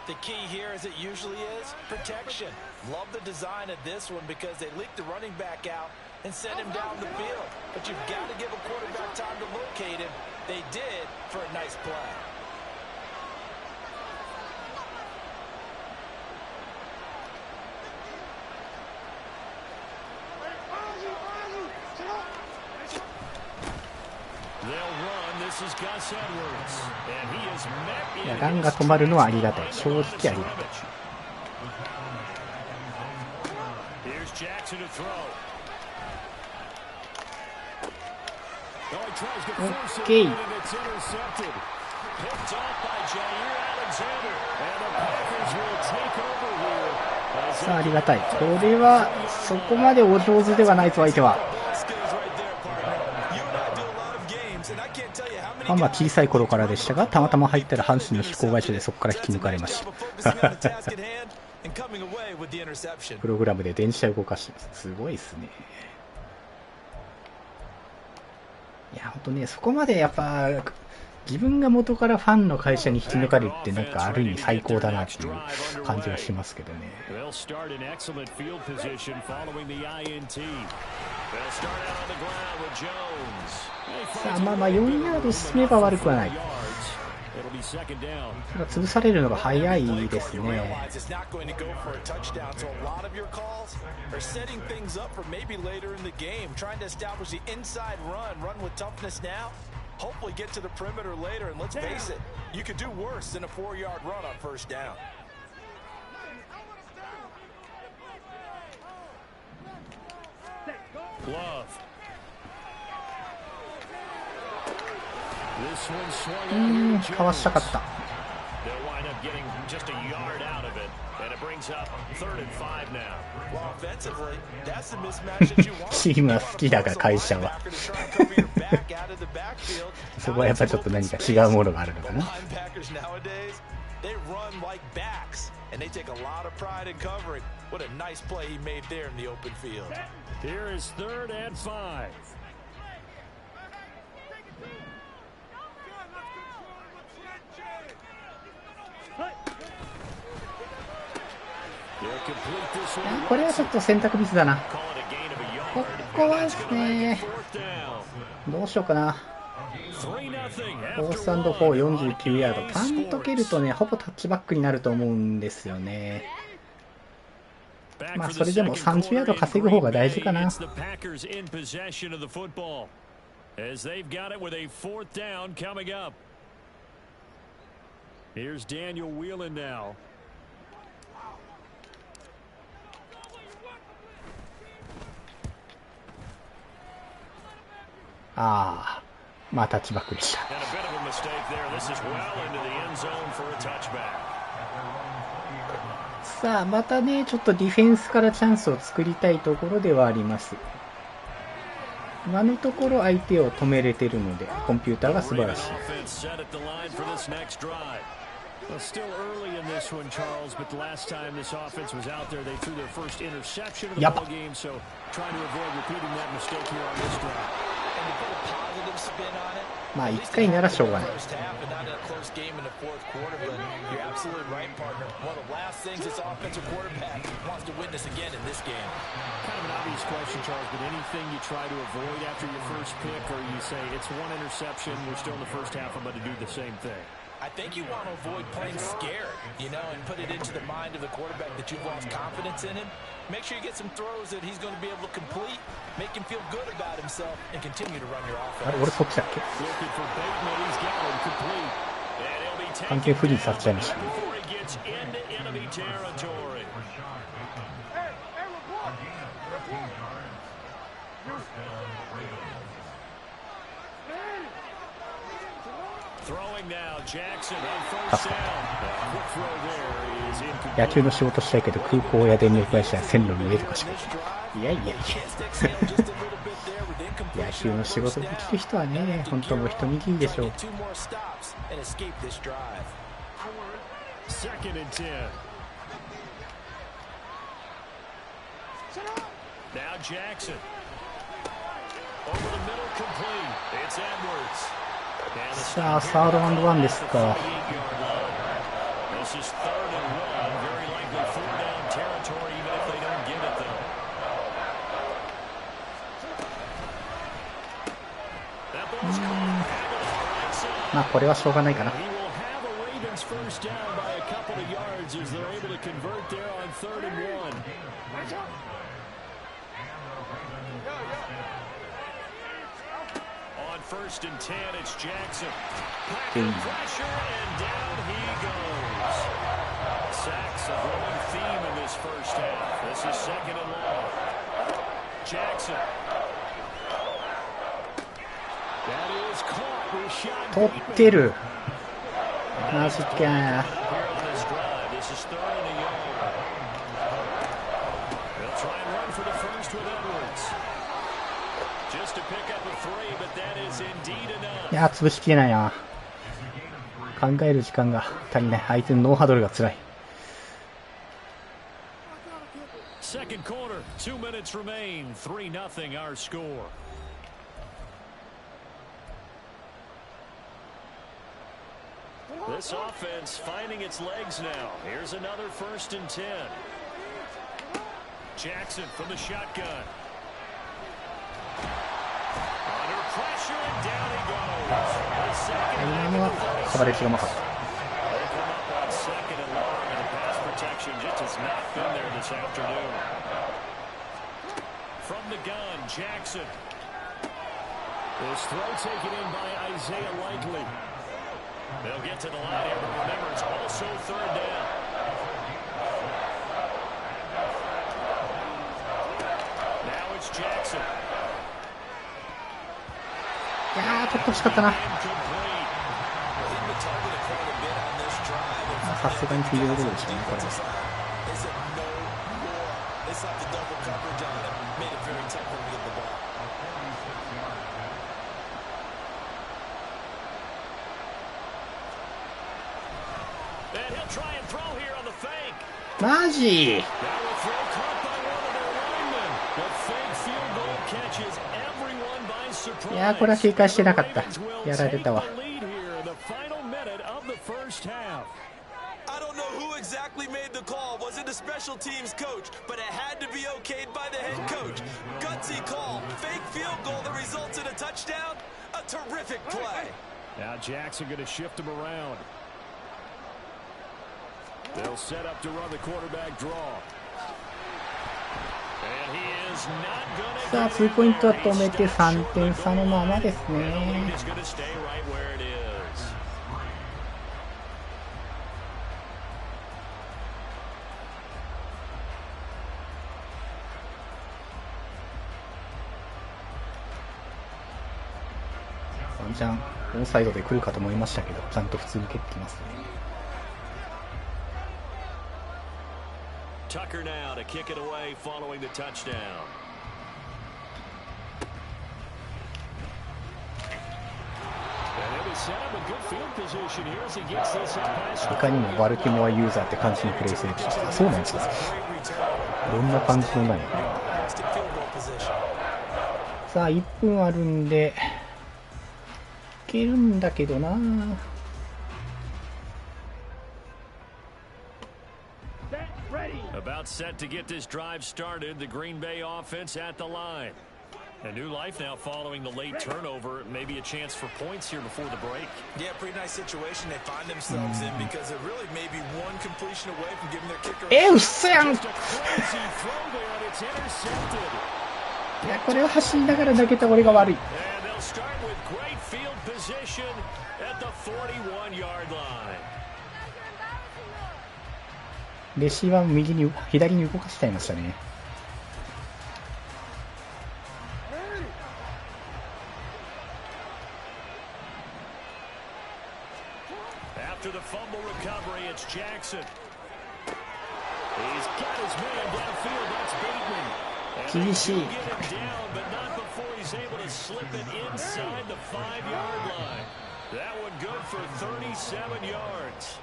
The key here, as it usually is, protection. Love the design of this one because they leaked the running back out and send him down the field. But you've got to give a quarterback time to locate him. They did for a nice play.いや、ランが止まるのはありがたい。正直ありがたい。オッケー。さあ、ありがたい。これはそこまでお上手ではないぞ、相手は。ファンは小さい頃からでしたが、たまたま入ったら阪神の飛行会社でそこから引き抜かれました。プログラムで電車を動かしてます。すごいですね。いや、ほんとね、そこまでやっぱ、自分が元からファンの会社に引き抜かれるってなんかある意味最高だなっていう感じはしますけどね。さあ、まあ4ヤード進めば悪くはない。ただ潰されるのが早いですね。Hopefully get to the perimeter later, and let's face it, you could do worse than a 4-yard run on first down. Love. This one swung over. かわしたかった。They'll wind up getting just a yard out of it, and it brings up 3rd and 5 now. Well, offensively, that's the mismatch that you want. チームは好きだが会社は。そこはやっぱりちょっと何か違うものがあるのかな。They run like backs, and they take a lot of pride in covering. What a nice play he made there in the open field. Here is 3rd and 5. They'll complete this one. これはちょっと選択ミスだな。ここはですね、どうしようかな。4スタンド4、49ヤード。パンと蹴るとね、ほぼタッチバックになると思うんですよね。まあ、それでも30ヤード稼ぐ方が大事かな。As they've got it with a 4th down coming up. Here's Daniel Whelan now. ああ、まあタッチバックでした。さあ、またね、ちょっとディフェンスからチャンスを作りたいところではあります。今のところ相手を止めれてるので、コンピューターが素晴らしい。Well, still early in this one, Charles, but the last time this offense was out there, they threw their first interception of the ball game, so trying to avoid repeating that mistake here on this drive. And to put a positive spin on it, まあ1回ならしょうがない。 first half and not in a close game in the fourth quarter, but you're absolutely right, partner. One of the last things this offensive quarterback wants to witness again in this game. Kind of an obvious question, Charles, but anything you try to avoid after your first pick, or you say it's one interception, we're still in the first half, I'm going to do the same thing. I think you want to avoid playing scared, you know, and put it into the mind of the quarterback that you've lost confidence in him. Make sure you get some throws that he's going to be able to complete, make him feel good about himself, and continue to run your あれ、俺 offense. そっちだっけ？ Looking for Bateman, he's got one complete. And he'll be 完 taken 全フリーさせちゃいました。 before he gets into enemy territory. Throwing now, Jackson on first down. Quick throw there is incomplete. 野球の仕事したいけど空港や電力会社や線路の上とかしか。いやいやいや。野球の仕事できる人はね、本当もう一握りでしょう。 Second and 10. Now Jackson. Over the middle, complete. It's Edwards. さあ、サードアンドワンですか。 This is 3rd and 1. Very likely 4th down territory, even if they don't get it though. まあこれはしょうがないかな。First and 10, it's Jackson. Packer pressure, and down he goes. Sacks a growing theme in this first half. This is second and long. Jackson. That is caught. Rashad 取ってる。マジか。here on this drive. This is third and a yard. They'll try and run for the first with Edwards.Just to pick up a three, but that is indeed enough. いやー、潰しきれないな。考える時間が足りない。相手のノーハドルが辛い。Second quarter, 2 minutes remain. 3-0 our score. This offense finding its legs now. Here's another first and 10. Jackson from the shotgun.Under pressure and down he goes. The second 今のはカバレッジがうまかった。 They'll come up on second and long, and the pass protection just has not been there this afternoon. From the gun, Jackson. This throw taken in by Isaiah Likely. They'll get to the line here, but remember, it's also third down. Now it's Jackson.いやー、ちょっと惜しかったな。さすがにフィールドゴールでしょうね、これは。マジ？いやー、これは警戒してなかった。やられたわ。I don't know who exactly made the call. Wasn't a special teams coach, but it had to be okayed by the head coach. Gutsy call. Fake field goal that results in a touchdown. A terrific play. Now Jackson going to shift him around. They'll set up to run the quarterback draw. And he is not going to さあ、2ポイントは止めて3点差のままですね。ワンチャンオンサイドで来るかと思いましたけど、ちゃんと普通に蹴ってきますね。Tucker now to kick it away following the touchdown. いかにもバルティモアユーザーって感じにプレイするとして、そうなんですか。どんな感じのない。さあ1分あるんでいけるんだけどな。About set to get this drive started. The Green Bay offense at the line. A new life now following the late turnover. Maybe a chance for points here before the break. Yeah, pretty nice situation they find themselves in because it really may be one completion away from giving their kicker. 嘘やん。いや、これは走りながら投げた俺が悪い。And they'll start with great field position at the 41-yard line. レシーバーも左に動かしちゃいましたね。After the fumble recovery, it's Jackson. He's got his man downfield. That's Bateman. 厳しい。 Get it down, but not before he's able to slip it inside the 5-yard line. That one good for 37 yards.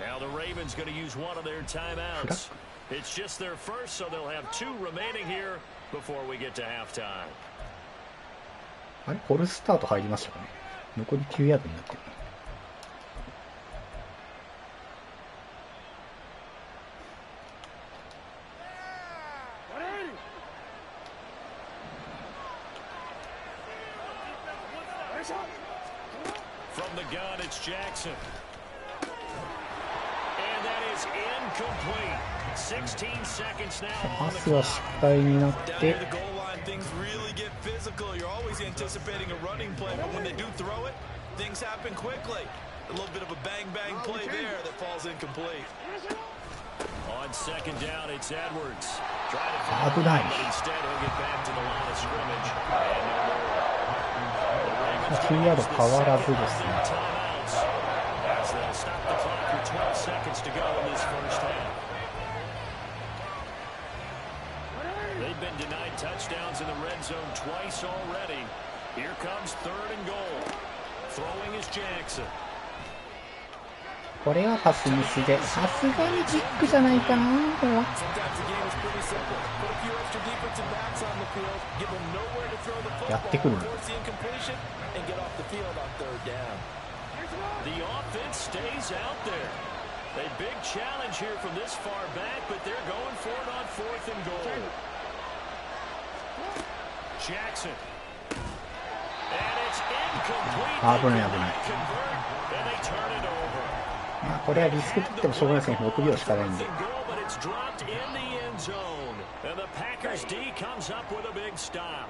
Now the Ravens going to use one of their timeouts. It's just their first, so they'll have 2 remaining here before we get to halftime. あれ、フォルスタート入りましたかね。残り9ヤードになってる。From the gun, it's Jackson. And that is incomplete. 16 seconds now パ on the スは clock. 失敗になっ Down て near the goal line, things really get physical. You're always anticipating a running play, but when they do throw it, things happen quickly. A little bit of a bang-bang play there that falls incomplete. On second down, it's Edwards. Trying to 危ない。 but instead he'll get back to the line of scrimmage. And no more. The Ravens 9ヤード変わらずですね。 timeouts as they'll stop the clock with 12 seconds to go in this first half. They've been denied touchdowns in the red zone twice already. Here comes third and goal. Throwing is Jackson. これはパスミスで、さすがにキックじゃないかな、これは。 Sometimes the game is pretty simple. Put a few extra defensive backs on the field, give them nowhere to throw the やってく football, る。 force the incompletion, and get off the field on third down. The offense stays out there. A big challenge here from this far back, but they're going for it on fourth and goal. Jackson. And it's incomplete. 危ない危ない。 Convert, and they turn it over. まあこれはリスク取ってもしょうがないですね。6秒しかないんで。 But it's dropped in the end zone. And the Packers D comes up with a big stop.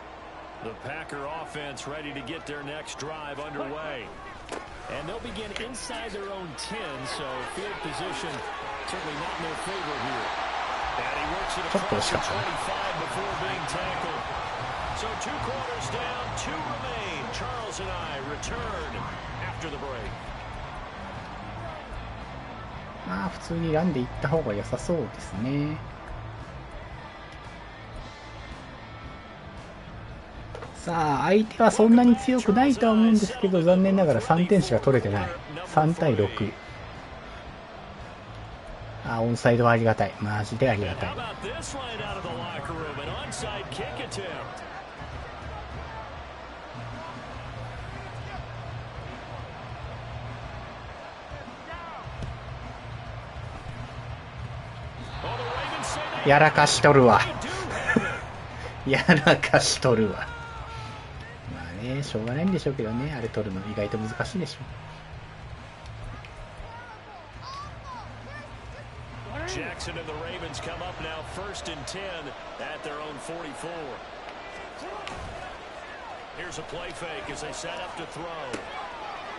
The Packer offense ready to get their next drive underway. And they'll begin inside their own 10, so field position certainly not in their favor here. And he works it across the 25 before being tackled. So 2 quarters down, 2 remain. Charles and I return after the break. まあ普通にランで行った方が良さそうですね。さあ相手はそんなに強くないとは思うんですけど、残念ながら3点しか取れてない。3対6。あ、オンサイドはありがたい。マジでありがたい。 How about this line out of the locker room? An onside kick attempt. Oh, the Ravens say they やらかしとるわ。やらかしとるわ。まあね、しょうがないんでしょうけどね、あれ取るの意外と難しいでしょ。Jackson and the Ravens come up now first and 10 at their own 44. Here's a play fake as they set up to throw.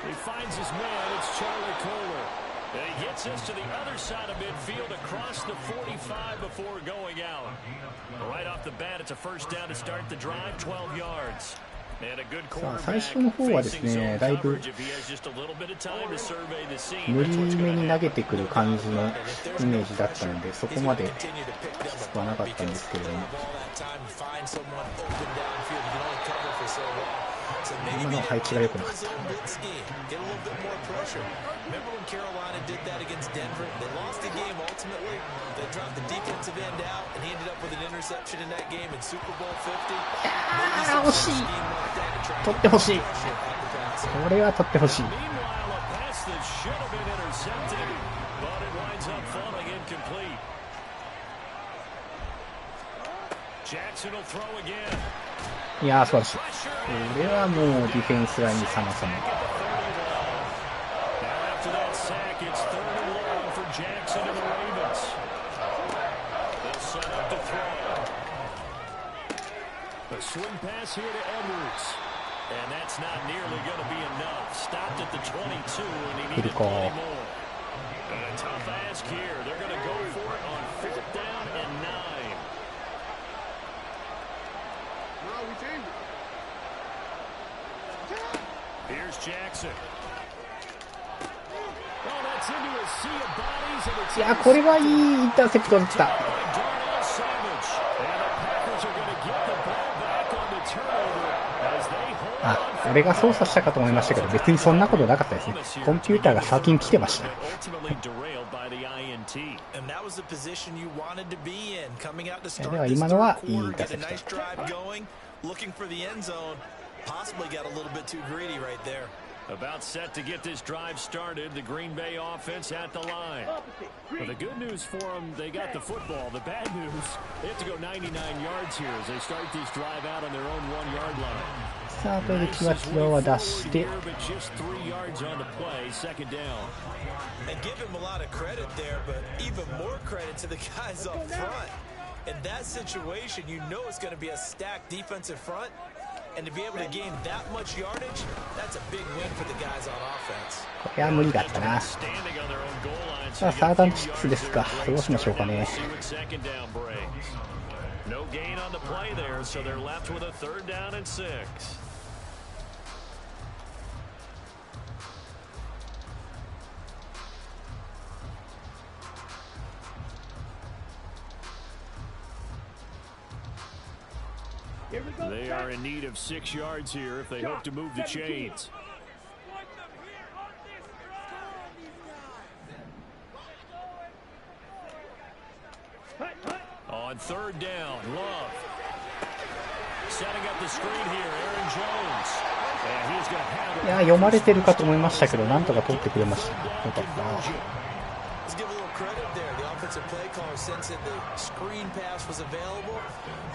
He finds his man. It's Charlie Kohler. And he gets us to the other side of midfield across the 45 before going out. Right off the bat, it's a first down to start the drive, 12 yards. さあ最初の方はですね、だいぶ無理めに投げてくる感じのイメージだったので、そこまできつくはなかったんですけれども、今の配置が良くなかった。惜しい。取ってほしい。これは取ってほしい。いやー素晴らしい。これはもうディフェンスライン様々。Swing pass here to Edwards. And that's not nearly going to be enough. Stopped at the 22 and he needed plenty more. And a tough ask here. They're going to go for it on 4th down and 9. Here's Jackson. Oh, that's into a sea of bodies and it's いやこれはいいインターセプトだった。あ、俺が操作したかと思いましたけど、別にそんなことなかったですね。コンピューターが先に来てました。では今のはいいインターセプト。About set to get this drive started. The Green Bay offense at the line. Well, the good news for them, they got the football. The bad news, they have to go 99 yards here as they start this drive out on their own 1-yard line. さあ、というキワキワは出して、And give him a lot of credit there, but even more credit to the guys up front. In that situation, you know it's going to be a stacked defensive front, and to be able to gain that much yardage, that's a big win for the guys on offense. これは無理だったな。さあ、サードチップスですか。どうしましょうかね。No gain on the play there, so they're left with a 3rd down and 6. They are in need of 6 yards here if they hope to move the chains. On 3rd down, Love. Setting up the screen here, Aaron Jones. And he's going to have it. いや、読まれてるかと思いましたけど、なんとか取ってくれました。よかった。Let's give a little credit there. The offensive play caller sensed that the screen pass was available.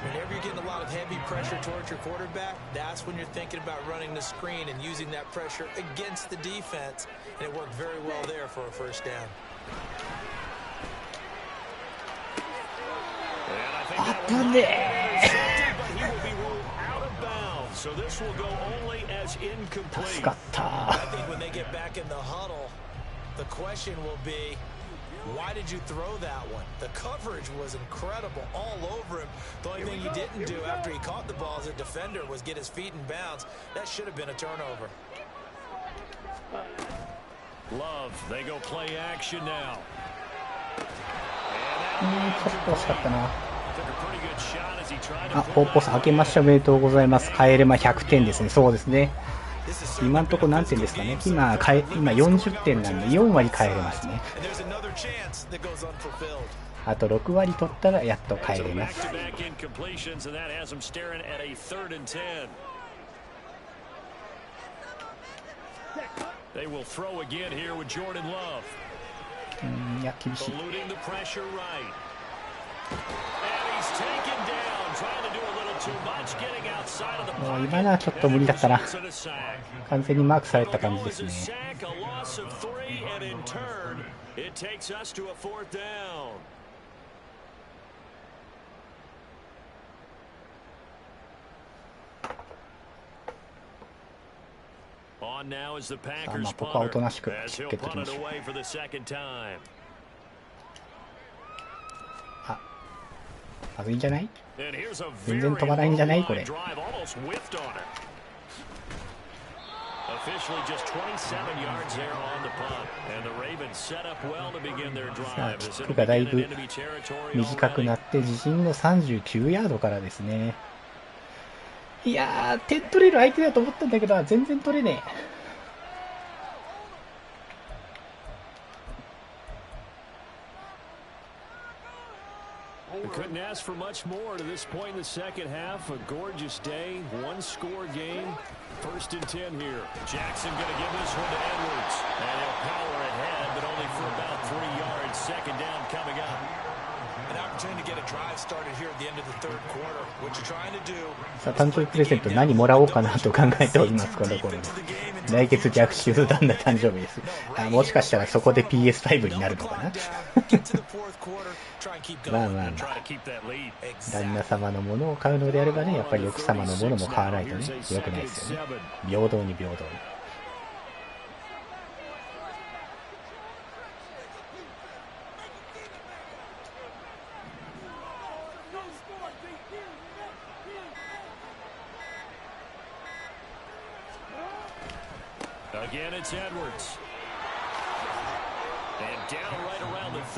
Whenever you're getting a lot of heavy pressure towards your quarterback, that's when you're thinking about running the screen and using that pressure against the defense. And it worked very well there for a 1st down. 危ねえ。助かった。I think when they get back in the huddle, the question will be, why did you throw that one? The coverage was incredible all over him. The only thing he didn't do after he caught the ball as a defender was get his feet in bounds. That should have been a turnover. Love, they go play action now. ちょっと惜しかったな。あ、ポッポさん、明けましておめでとうございます。帰れま100点ですね。そうですね。今のところ何点ですかね。今40点なんで4割帰れますね。あと6割取ったらやっと帰れます。いや、厳しい。もう今のはちょっと無理だったな。完全にマークされた感じですね。まあここはおとなしくキックってきましょう。あ、まずいんじゃない？全然飛ばないんじゃないこれ。さあ、キックがだいぶ短くなって自陣の39ヤードからですね。いやー、点取れる相手だと思ったんだけど全然取れねえ。Couldn't ask for much more to this point in the second half. A gorgeous day, 1-score game. 1st and 10 here. Jackson going to give this one to Edwards. And he'll power ahead, but only for about 3 yards. 2nd down coming up. An opportunity to get a drive started here at the end of the 3rd quarter. What you're trying to do. さあ、誕生日プレゼント何もらおうかなと考えております。この頃来月逆襲団の誕生日です。もしかしたらそこで PS5 になるのかな。まあまあまあ、旦那様のものを買うのであればね、やっぱり奥様のものも買わないとね、良くないですよね。平等に平等に。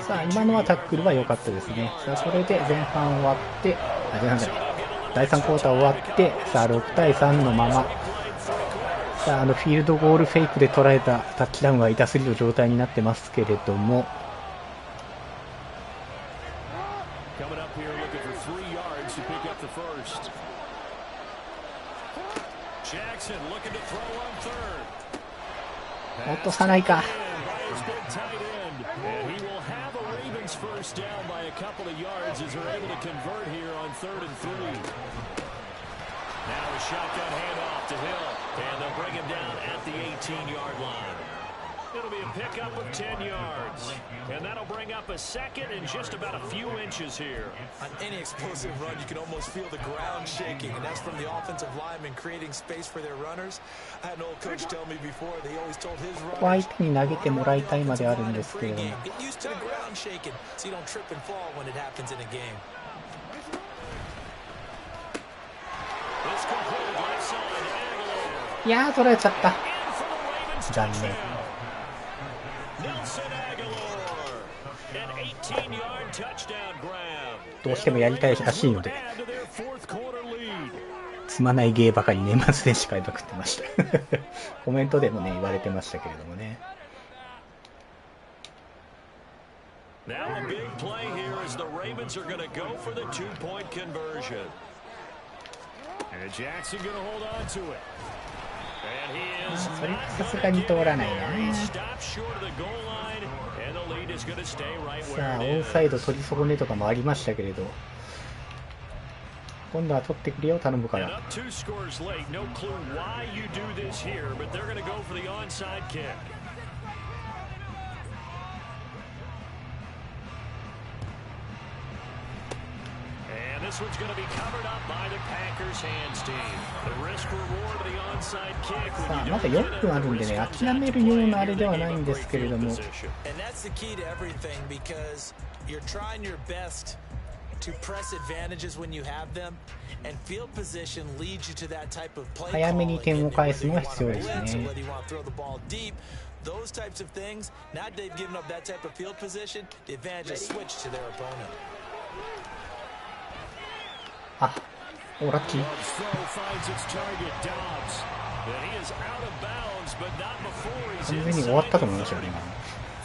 さあ、今のはタックルは良かったですね。さあ、それで前半終わって、第3クォーター終わって、さあ、6対3のまま、さあ、フィールドゴールフェイクで捉えたタッチダウンは痛すぎる状態になってますけれども、落とさないか。Now a shotgun handoff to Hill, and they'll bring him down at the 18-yard line. It'll be a pickup of 10 yards, and that'll bring up a second and just about a few inches here. On any explosive run, you can almost feel the ground shaking, and that's from the offensive linemen creating space for their runners. I had an old coach tell me before, they always told his runners, 相手に投げてもらいたいまであるんですけれども、 get used to the ground shaking so you don't trip and fall when it happens in a game. This completed left side, Aguilar. いやー、取られちゃった。 In for the Ravens 残念。 touchdown. Nelson Aguilar, an 18-yard touchdown grab. どうしてもやりたいらしいので、 Add to their fourth quarter lead. 積まない芸ばかり年末年始買いまくってました。コメントでもね、言われてましたけれどもね。Now a big play here as the Ravens are going to go for the two-point conversion. And Jackson going to hold on to it. And he is それ not さす going が to に get 通らない there. な。 He stops short of the goal line, and the lead is going to stay right さあ、 where オ it ンサイド is. 取り損ねとかもありましたけれど、今度は取ってくれよ、頼むか And ら。 up 2 scores late. No clue why you do this here, but they're going to go for the onside kick. And this one's going to be covered up by the Packers hands team. The risk reward of the onside kick. さあ、まだ4分あるんでね、諦めるようなあれではないんですけれども、 And that's the key to everything because you're trying your best to press advantages when you have them, and field position leads you to that type of play 早めに calling, 点を and 返すの whether が you 必要 want で to す blitz or ね。 whether you want to throw the ball deep, those types of things, now that they've given up that type of field position, the advantage is switched to their opponent. あ、おラッキー。 Throw finds its target, Dobbs. And he is out of bounds, but not before he's 完全に終わったと思いましたよ、 inside 今。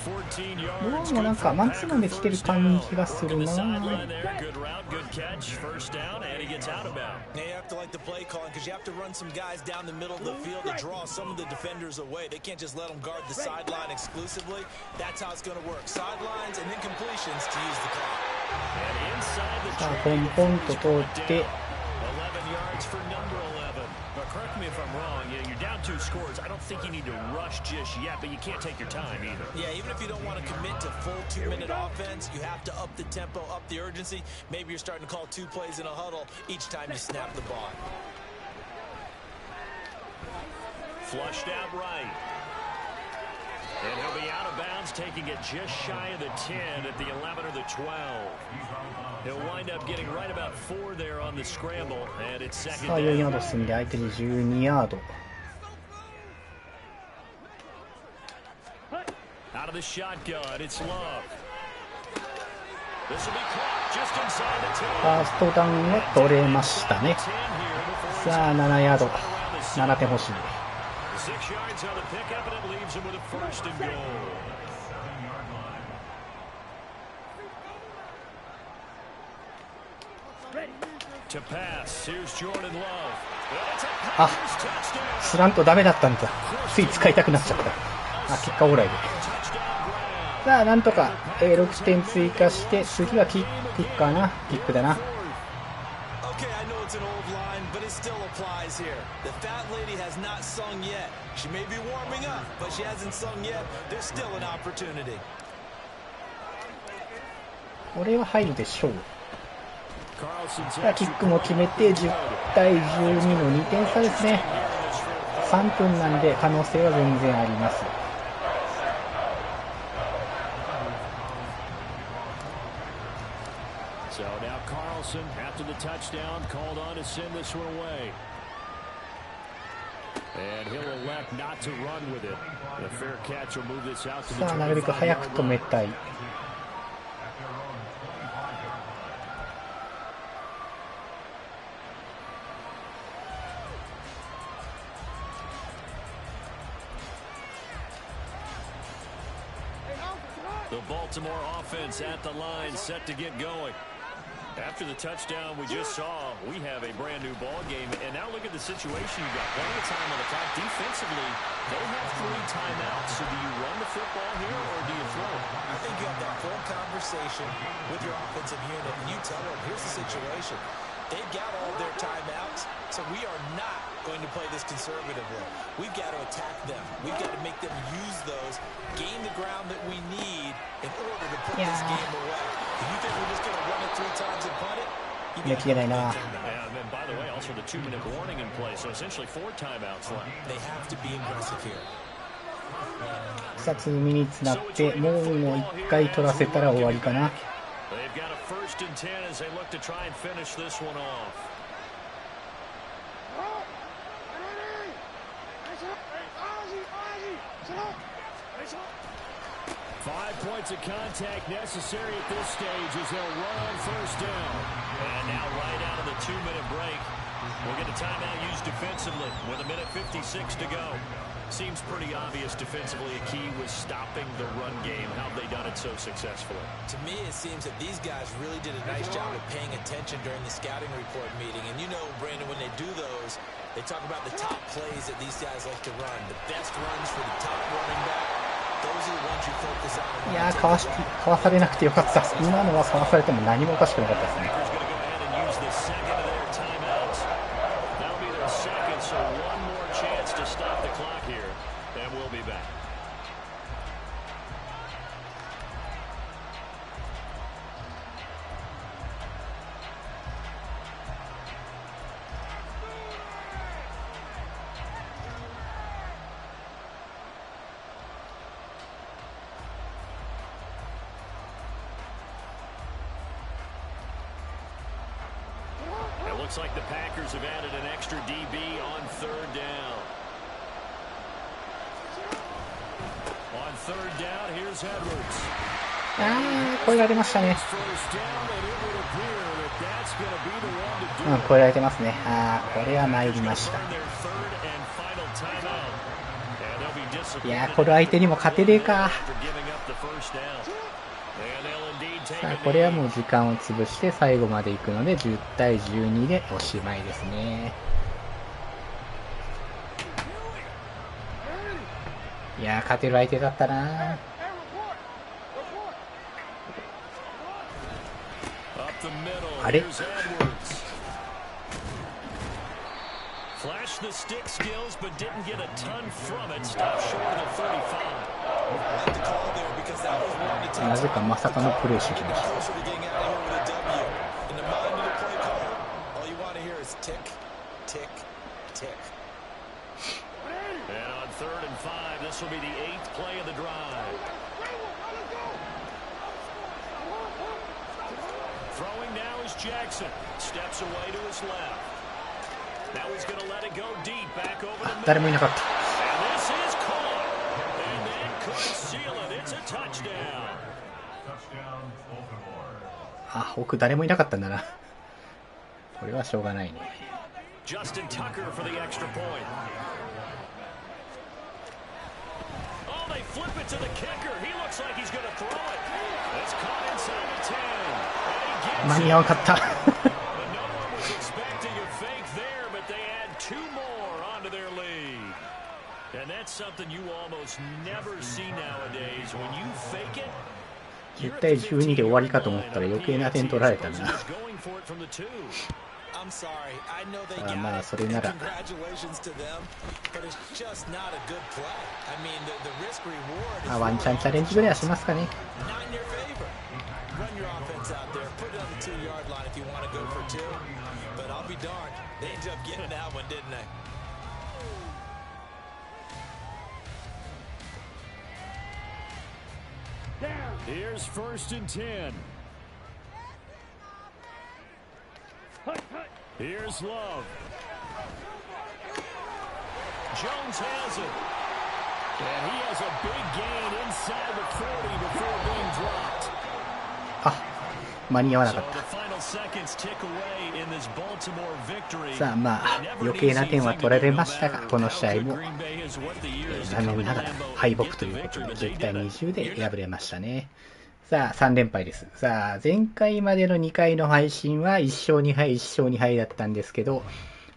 14 ど yards. うもなんかマンツーマンで来てる感じがする Off the な。 sideline there. Good route, good catch. First down, and he gets out of bounds. Now you have to like the play calling because you have to run some guys down the middle of the field to draw some of the defenders away. They can't just let them guard the sideline exclusively. That's how it's going to work. Sidelines and then completions to use the clock. And inside the さあ、ポンポンと通って、 11 yards for number 11. But correct me if I'm wrong. Yeah, you're down 2 scores. I don't think you need to rush just yet, but you can't take your time either. Yeah, even if you don't want to commit to full 2-minute offense, you have to up the tempo, up the urgency. Maybe you're starting to call 2 plays in a huddle each time you snap the ball. Flushed out right. And he'll be out of bounds, taking it just shy of the 10 at the 11 or the 12. He'll wind up getting right about 4 there on the scramble, and it's second さあ、4ヤー down. ド進んで相手に12ヤード。 Out of the shotgun, it's Love. This will be caught just inside the 10. ファーストダウンは取れましたね。 10 here before さあ、7ヤード。 around the 7点欲しい。 6 yards on the pickup, and it leaves him with a first and goal. To pass, here's Jordan Love. And it's a あ、 Packers touchdown. スラントダメだったんだ。つい使いたくなっちゃった。あ、結果オーライで。 Touchdown grab. さあ、なんとか、6点追加して、次はキックかな。キックだな。 Okay, I know it's an old line, but it still applies here. The fat lady has not sung yet. She may be warming up, but she hasn't sung yet. There's still an opportunity. これは入るでしょう。 Carlson's さあ、キックも決めて、10対12の2点差ですね。3分なんで可能性は全然あります。 So now Carlson, after the touchdown, called on to send this one away. And he'll elect not to run with it. The fair catch will move this out to the さあ、なるべく早く止めたい。 The Baltimore offense at the line, set to get going. After the touchdown we just saw, we have a brand new ball game. And now look at the situation. You've got plenty of time on the clock. Defensively, they have 3 timeouts. So do you run the football here or do you throw it? I think you have that full conversation with your offensive unit, and you tell them, here's the situation. They've got all their timeouts, so we are not going to play this conservatively. We've got to attack them. We've got to make them use those, gain the ground that we need in order to put this game away. If you think we're just going to run it 3 times and punt it, you got to and then, by the way, also the 2-minute warning in play, so essentially 4 timeouts left. They have to be aggressive here. 2つミニッツなってもう1回取らせたら終わりかな。They've got a 1st and 10 as they look to try and finish this one off. 5 points of contact necessary at this stage as they'll run on 1st down. And now right out of the 2-minute break, we'll get a timeout used defensively with 1:56 to go. Seems pretty obvious defensively a key was stopping the run game. How have they done it so successfully? To me, it seems that these guys really did a nice job of paying attention during the scouting report meeting. And you know, Brandon, when they do those, they talk about the top plays that these guys like to run. The best runs for the top running back. Those are the ones you focus on. いやー、かわされなくてよかった。今のはかわされても何もおかしくなかったですね。Looks like the Packers have added an extra DB on 3rd down. On 3rd down, here's Edwards. 超えられましたね。超えられてますね。これは参りました。いやこれ相手にも勝てねえか。さあこれはもう時間を潰して最後まで行くので10対12でおしまいですね。いや勝てる相手だったな。あれFlashed the stick skills, but didn't get a ton from it. Stopped short of the 35. なぜかまさかのプレーしてきました。And on 3rd and 5, this will be the 8th play of the drive. Throwing now is Jackson. Steps away to his left. Now he's going to let it go deep back over the middle. 誰もいなかった。And this is caught. And that could seal it. It's a touchdown. 奥誰もいなかったんだな。これはしょうがないね。Justin Tucker for the extra point. Oh, they flip it to the kicker. He looks like he's going to throw it. It's caught inside the 10. 間に合わなかった。And that's something you almost never see nowadays. When you fake it, 10対12で終わりかと思ったら余計な点取られたな。まあそれならワンチャンチャレンジぐらいはしますかね。Here's 1st and 10. Here's Love. Jones has it. And he has a big gain inside the 40 before being dropped. 間に合わなかった。さあまあ余計な点は取られましたが、この試合も残念ながら敗北ということで10対20で敗れましたね。さあ3連敗です。さあ前回までの2回の配信は1勝2敗1勝2敗だったんですけど、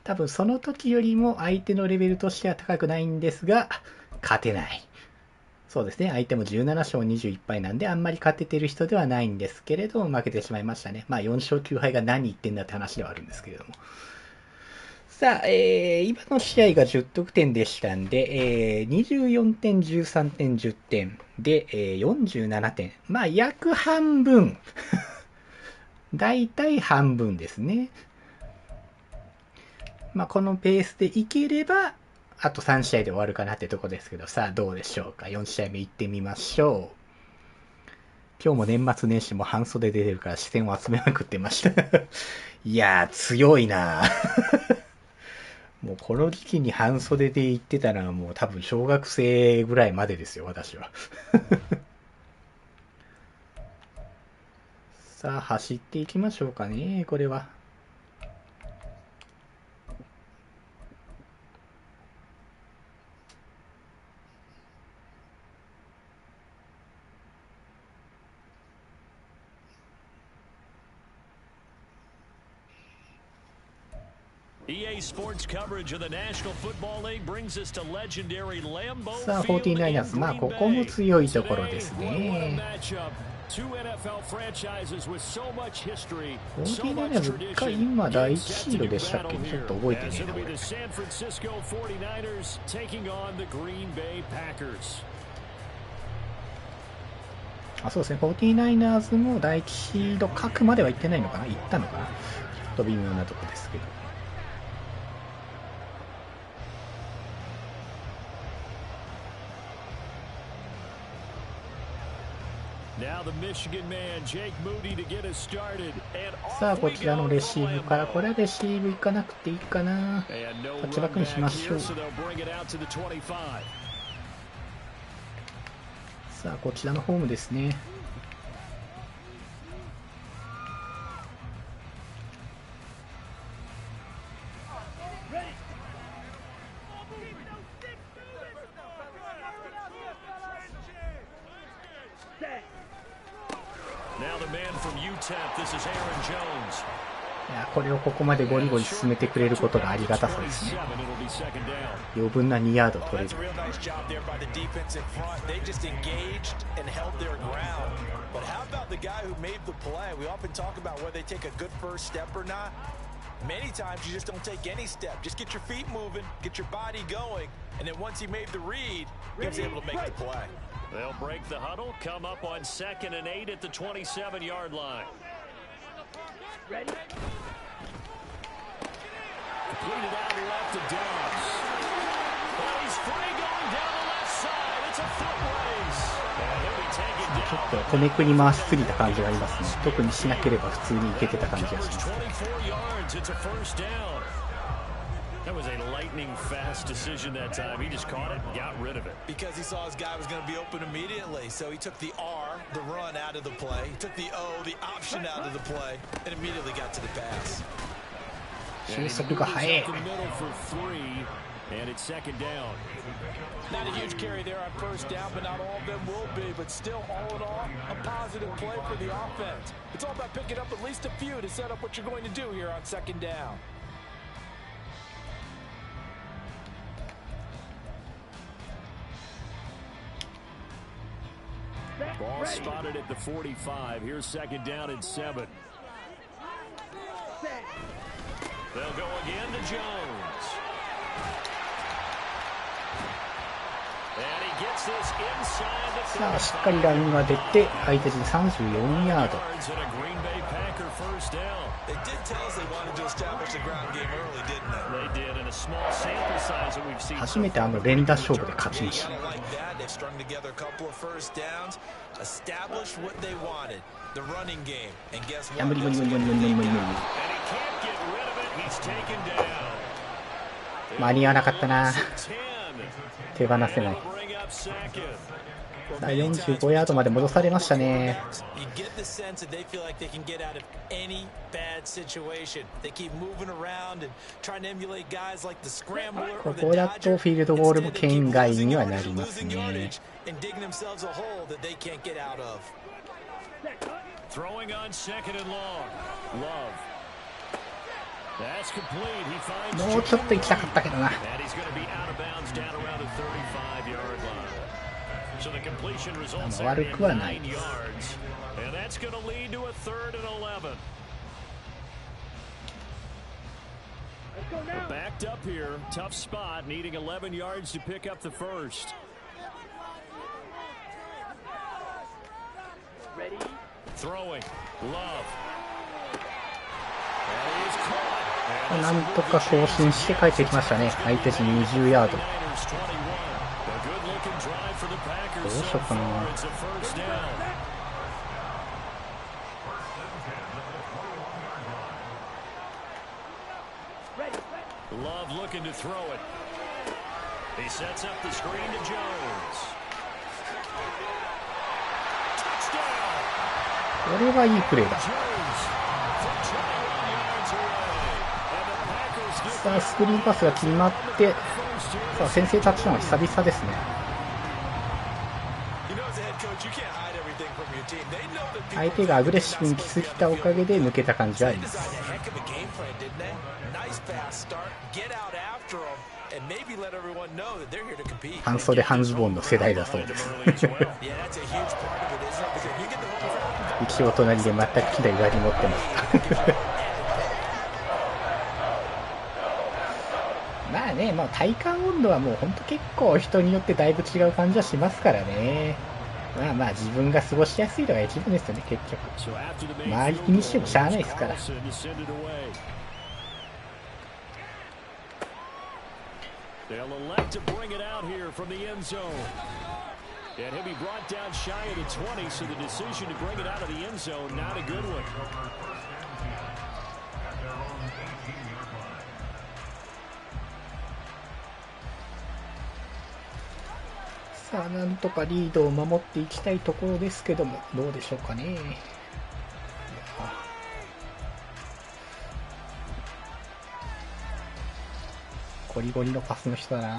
多分その時よりも相手のレベルとしては高くないんですが勝てない。そうですね、相手も17勝21敗なんで、あんまり勝ててる人ではないんですけれども、負けてしまいましたね。まあ、4勝9敗が何言ってんだって話ではあるんですけれども。さあ、今の試合が10得点でしたんで、24点、13点、10点で、47点。まあ、約半分。だいたい半分ですね。まあ、このペースでいければ、あと3試合で終わるかなってとこですけど、さあどうでしょうか。4試合目行ってみましょう。今日も年末年始も半袖で出るから視線を集めまくってました。いやー、強いなもうこの時期に半袖で行ってたのはもう多分小学生ぐらいまでですよ、私は。さあ、走っていきましょうかね、これは。さあ、49ers、まあ、ここも強いところですね。49ersが今第1シードでしたっけ？ちょっと覚えてねえな、これ。あ、そうですね、49ers も第1シード角までは行ってないのかな？行ったのかな？ちょっと微妙なとこですけど。さあ、こちらのレシーブから、これはレシーブ行かなくていいかな。タッチバックにしましょう。さあ、こちらのホームですね。いや、これをここまでゴリゴリ進めてくれることがありがたさですね。余分な2ヤード取れる。Many times you just don't take any step. Just get your feet moving, get your body going, and then once he made the read, he was able to make the play. They'll break the huddle, come up on 2nd and 8 at the 27-yard line. Ready? Completed out left to Dobbs. Oh, he's free going down the left side. It's a foot race. And he'll be taken down. ちょっとこねくり回しすぎた感じがありますね。特にしなければ普通にいけてた感じがします。It's a first down. That was a lightning fast decision that time. He just caught it and got rid of it. Because he saw his guy was going to be open immediately. So he took the R, the run, out of the play. He took the O, the option, out of the play, and immediately got to the pass. 俊足が速い。And it's 2nd down. Not a huge carry there on first down, but not all of them will be. But still, all in all, a positive play for the offense. It's all about picking up at least a few to set up what you're going to do here on 2nd down. Ball spotted at the 45. Here's 2nd down and 7. They'll go again to Jones. And he gets this inside the さあ、しっかりラインが出て、相手陣34ヤード。They did tell us they wanted to establish the ground game early, didn't they? They did in a small sample size that we've seen. 初めてあの連打勝負で勝ちました。Like that, they strung together a couple of first downs, established what they wanted, the running game, and guess what? 無理無理無理無理無理無理無理無理。間に合わなかったな。手放せない。さあ、45ヤードまで戻されましたね。ここだとフィールドゴールも圏外にはなりますね。もうちょっと行きたかったけどな。悪くはないです。Backed up here, tough spot, needing 11 yards to pick up the first. Ready? Throwing, Love. なんとか更新して帰ってきましたね。相手陣20ヤード。どうしようかな。Love looking to throw it. He sets up the screen to Jones. Touchdown. これはいいプレーだ。さあスクリーンパスが決まって、さあ先制タッチダウンは久々ですね。相手がアグレッシブに来すぎたおかげで抜けた感じがあります。半袖半ズボンの世代だそうです。一応隣で全く着ない上着持ってます。まあね、まあ、体感温度はもう本当結構人によってだいぶ違う感じはしますからね。まあまあ自分が過ごしやすいのが一番ですよね、結局。周り気にしてもしゃあないですから。They'll elect to bring it out here from the end zone. And he'll be brought down shy of the 20, so the decision to bring it out of the end zone, not a good one. さあなんとかリードを守っていきたいところですけども、どうでしょうかね。ゴリゴリのパスの人だな。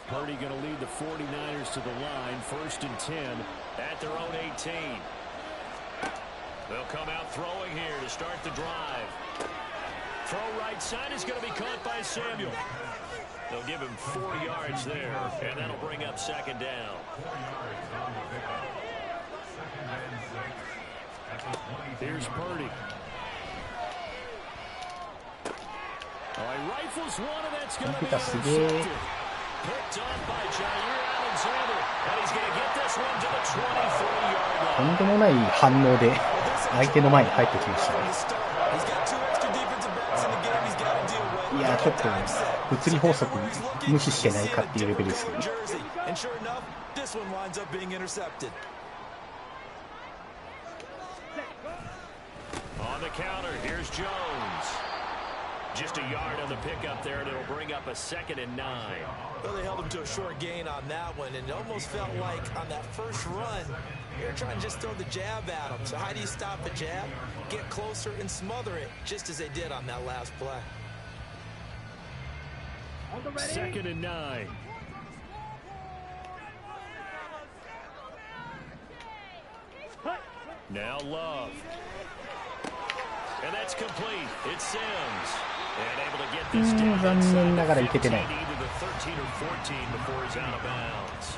Purdy going to lead the 49ers to the line, 1st and 10 at their own 18. They'll come out throwing here to start the drive. Throw right side is going to be caught by Samuel. They'll give him 4 yards there, and that'll bring up 2nd down. Here's Purdy. Oh, he rifles one, and that's going to be intercepted. Picked off by Jair Alexander, and he's going to get this one to the 23-yard line. とんでもない反応で相手の前に入ってきましたね。いやちょっと物理法則無視してないかっていうレベルですけど、ね。On the counter, here's Jones.Just a yard on the pickup there, and it'll bring up a 2nd and 9. Well, they held him to a short gain on that one, and it almost felt like on that first run, you're trying to just throw the jab at him. So how do you stop a jab? Get closer and smother it, just as they did on that last play. 2nd and 9. Now Love.And that's complete. It's Sims.And able to get this down inside the 15, either the 13 or 14 before he's out of bounds.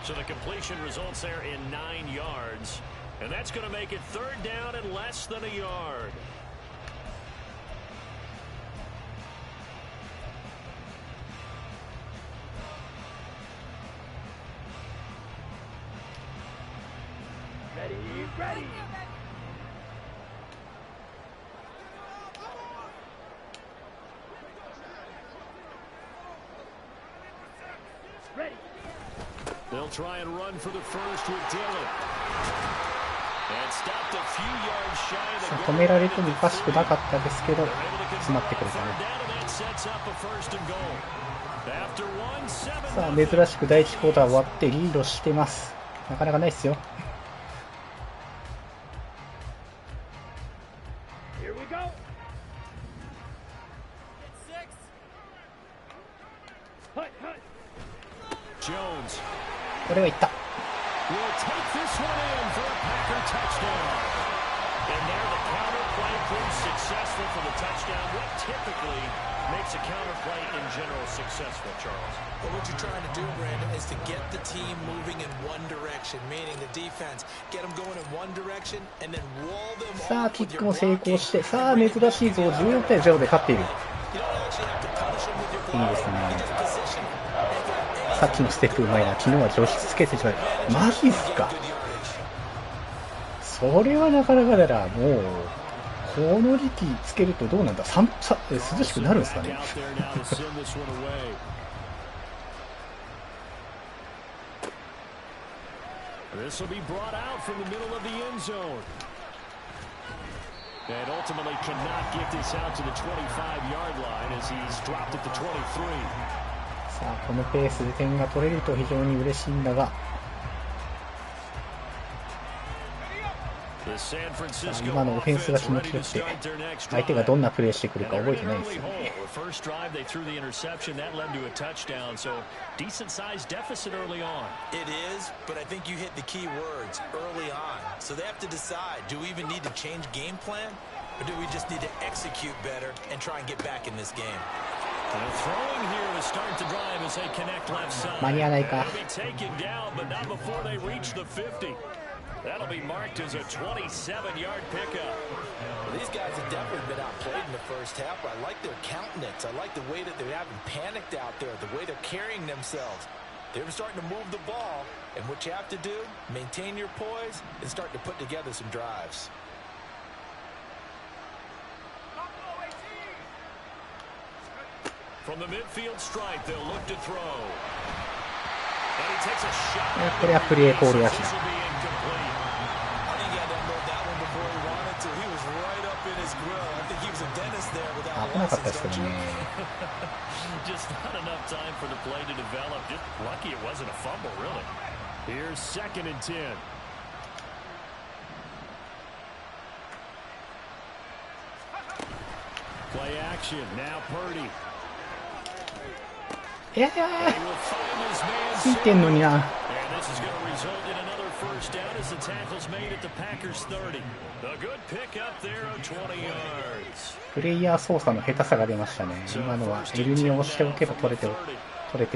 So the completion results there in 9 yards. And that's going to make it 3rd down and less than a yard. Ready.They'll try and run for the first with Dillon. And stopped a few yards shy of the goal. 止められてもおかしくなかったですけど、詰まってくれたね。さあ珍しく第1クォーター終わってリードしてます。なかなかないですよ。これはいった。And there the counter play proves successful for the touchdown. What typically makes a counter play in general successful, Charles? Well, what you're trying to do, Brandon, is to get the team moving in one direction, meaning the defense, get them going in one direction, and then wall them off. さあ、キックも成功して、さあ、珍しいぞ、14対0で勝っている。いいですね。さっきのステップうまいな。昨日は除湿つけてしまう。マジっすか。それはなかなかだな。もう、この時期つけるとどうなんだ。涼しくなるんですかね。This will be brought out from the middle of the end zone. And ultimately cannot get this out to the 25-yard line as he's dropped it to 23. さあ、このペースで点が取れると非常に嬉しいんだが、今のオフェンスが気持ちよくて、相手がどんなプレーしてくるか覚えてないんですよね。First drive they threw the interception that led to a touchdown, so decent sized deficit early on. It is, but I think you hit the key words early on. So they have to decide, do we even need to change game plan, or do we just need to execute better and try and get back in this game? Throwing here to start the drive as they connect left side. 間に合わないか。 They'll be taken down, but not before they reach the 50. That'll be marked as a 27-yard pickup. Well, these guys have definitely been outplayed in the first half. I like their countenance. I like the way that they haven't panicked out there, the way they're carrying themselves. They're starting to move the ball, and what you have to do, maintain your poise and start to put together some drives. From the midfield stripe, they'll look to throw. And he takes a shot. これはプレーコールやしな。危なかったですけどね。Just not enough time for the play to develop. Just lucky it wasn't a fumble, really. Here's 2nd and 10. Play action. Now Purdy. いやいや、ついてんのにな。プレイヤー操作の下手さが出ましたね。今のは L に押しておけば取れて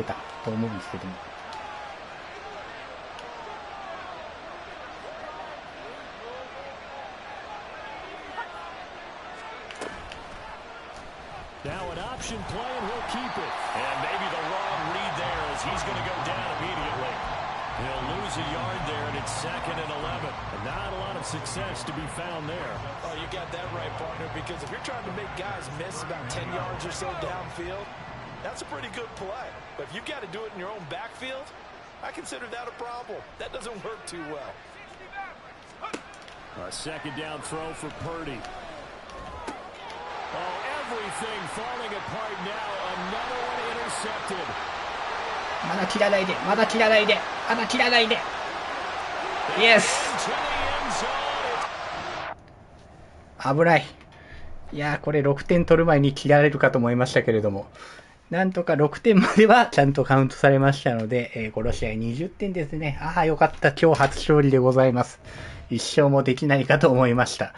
たと思うんですけども。Now an option play and he'll keep it. And maybe the wrong read there as he's going to go down immediately. He'll lose a yard there and it's 2nd and 11. And not a lot of success to be found there. Oh, you got that right, partner, because if you're trying to make guys miss about 10 yards or so downfield, that's a pretty good play. But if you've got to do it in your own backfield, I consider that a problem. That doesn't work too well. A 2nd down throw for Purdy. Oh, everything falling apart now. Another one intercepted. まだ切らないで、まだ切らないで、まだ切らないで。イエス。危ない。いやー、これ6点取る前に切られるかと思いましたけれども、なんとか6点まではちゃんとカウントされましたので、この試合20点ですね。ああ、よかった。今日初勝利でございます。一勝もできないかと思いました。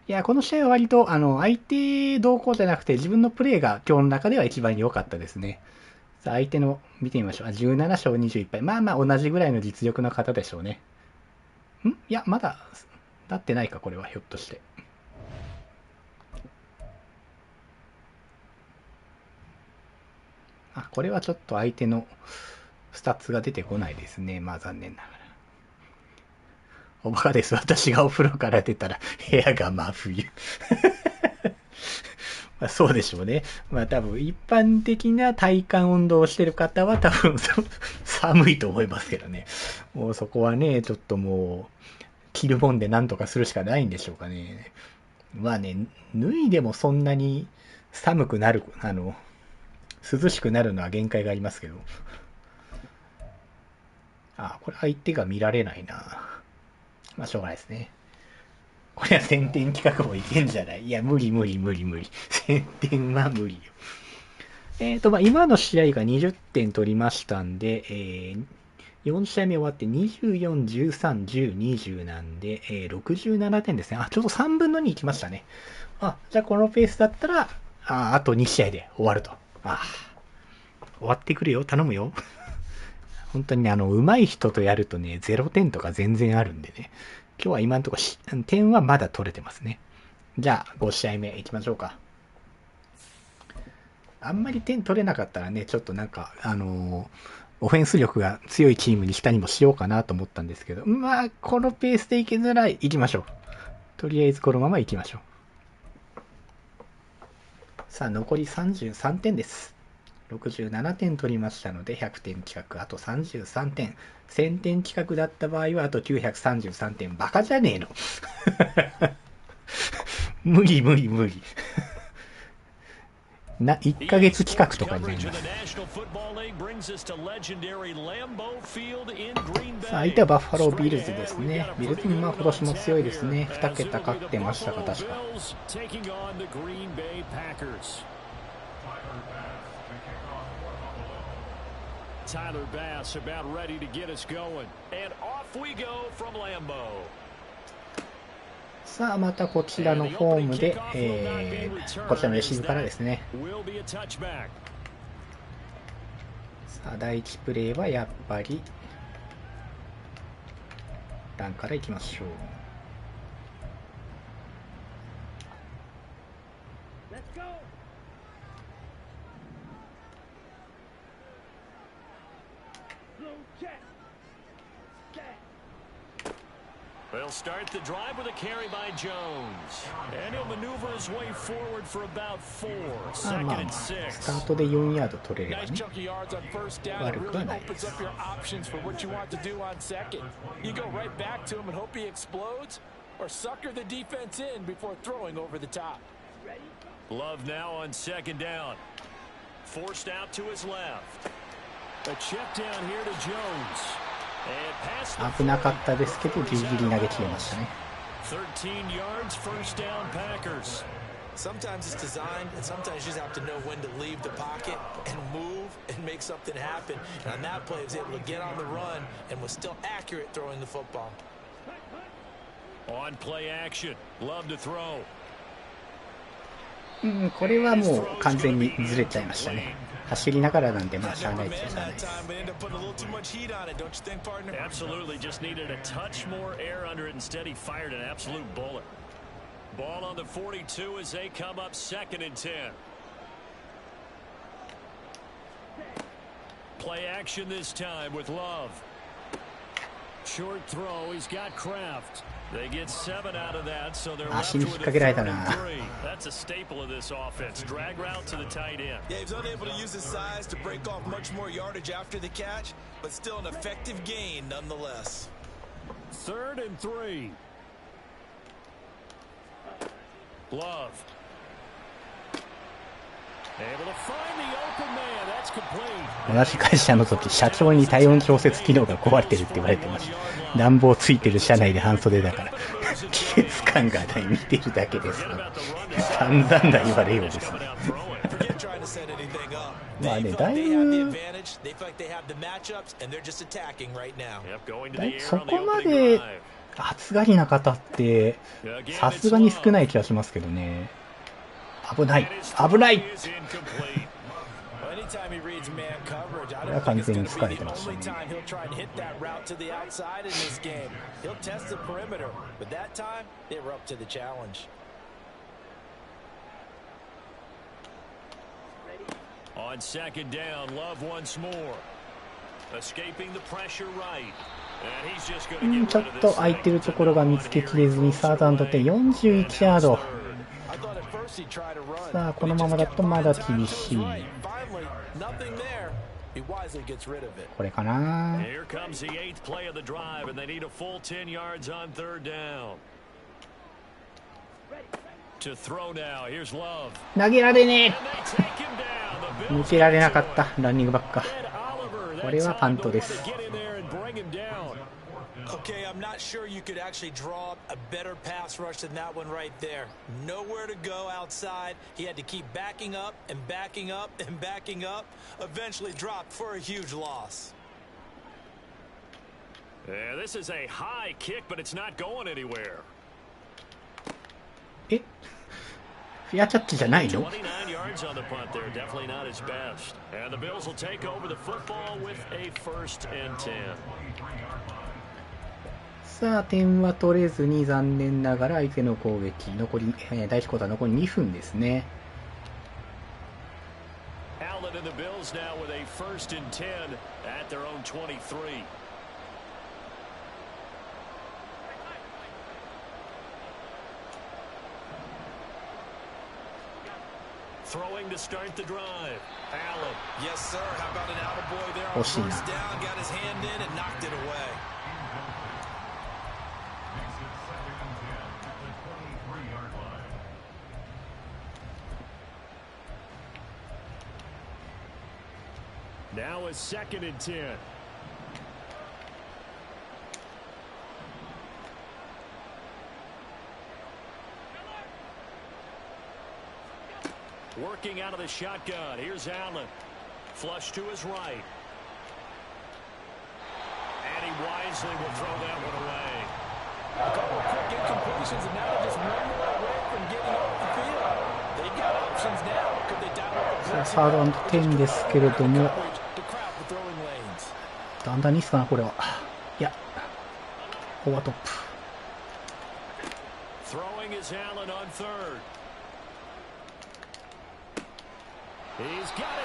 いや、この試合は割と、相手動向じゃなくて自分のプレーが今日の中では一番良かったですね。さあ、相手の見てみましょう。17勝21敗。まあまあ同じぐらいの実力の方でしょうね。いや、まだ、なってないか、これはひょっとして。あ、これはちょっと相手のスタッツが出てこないですね。まあ残念ながら。おバカです。私がお風呂から出たら部屋が真冬。まあそうでしょうね。まあ多分一般的な体感運動をしてる方は多分寒いと思いますけどね。もうそこはね、ちょっともう着るもんでなんとかするしかないんでしょうかね。まあね、脱いでもそんなに寒くなる、涼しくなるのは限界がありますけど。あ、これ相手が見られないな。まあしょうがないですね。これは1000点企画もいけんじゃない。いや、無理。1000点は無理よ。まあ今の試合が20点取りましたんで、4試合目終わって24、13、10、20なんで、67点ですね。ちょうど3分の2いきましたね。じゃあこのペースだったら、あと2試合で終わると。終わってくるよ。頼むよ。本当にね、上手い人とやるとね、0点とか全然あるんでね。今日は今のところ点はまだ取れてますね。じゃあ5試合目いきましょうか。あんまり点取れなかったらね、ちょっとなんか、オフェンス力が強いチームにしたりもしようかなと思ったんですけど、このペースでいけずら行きましょう。とりあえずこのまま行きましょう。さあ、残り33点です。67点取りましたので、100点近く、あと33点。1000点近くだった場合は、あと933点。バカじゃねえの。無理。1ヶ月企画とかになります。さあ、相手はバッファロービルズですね。ビルズも今年も強いですね。2桁勝ってましたか、確か。Tyler Bass about ready to get us going. And off we go from Lambeau. さあ、またこちらのホームで、こちらのレシーブからですね。さあ、第1プレーはやっぱり、ランからいきましょう。They'll start the drive with a carry by Jones. And he'll maneuver his way forward for about 4. Second and 6. スタートで4ヤード取れればね。悪くはないです。Love now on second down. Forced out to his left. A check down here to Jones. 危なかったですけど、ギリギリ投げ切れましたね。13 yards, first down Packers. Sometimes it's designed, and sometimes you just have to know when to leave the pocket and move and make something happen. And on that play, he was able to get on the run and was still accurate throwing the football. On play action, love to throw. これはもう完全にずれちゃいましたね。走りながらなんで、しゃあないです。Absolutely, just needed a touch more air under it. Instead, he fired an absolute bullet. Ball on the 42 as they come up second and 10. Play action this time with Love. Short throw, he's got Kraft. They get 7 out of that, so they're left with a 3rd and 3. That's a staple of this offense. Drag route to the tight end. Yeah, he's unable to use his size to break off much more yardage after the catch, but still an effective gain nonetheless. 3rd and 3. Love. Able to find the open man. That's complete. 同じ会社の時、社長に体温調節機能が壊れてるって言われてました。暖房ついてる車内で半袖だから、季節感がない、見てるだけです。散々な言われようですね。だいぶそこまで暑がりな方ってさすがに少ない気がしますけどね。危ないこれは完全に疲れてましたね。On second down, Love once more. Escaping the pressure right. And he's just going to get ちょっと空いてるところが見つけきれずにサードアンドで41ヤード。さあこのままだとまだ厳しい。これかな。Here comes the 8th play of the drive, and they need a full 10 yards on 3rd down. To throw now. Here's Love. 投げられねえ。抜けられなかった。ランニングバックか。これはパントです。Okay, I'm not sure you could actually draw a better pass rush than that one right there. Nowhere to go outside. He had to keep backing up and backing up and backing up. Eventually dropped for a huge loss. This is a high kick, but it's not going anywhere. え、フェアキャッチじゃないの？ 29 yards on the punt there, definitely not his best. And the Bills will take over the football with a 1st and 10. さあ、点は取れずに残念ながら相手の攻撃、残り、第1クォーター残り2分ですね。Allen and the Bills now with a 1st and 10 at their own 23. Throwing to start the drive. Allen. Yes, sir. How about an attaboy there on 1st down? Got his hand in and knocked it away. Now a 2nd and 10. Working out of the shotgun. Here's Allen. Flush to his right. And he wisely will throw that one away. A couple of quick incompletions, and now they're just one more away from getting off the field. They've got options now. Could they dial up the blitz? サードアンド10ですけれども、だんだんいいっすかな、これは。いや、フォアトップ。Throwing is Allen on 3rd.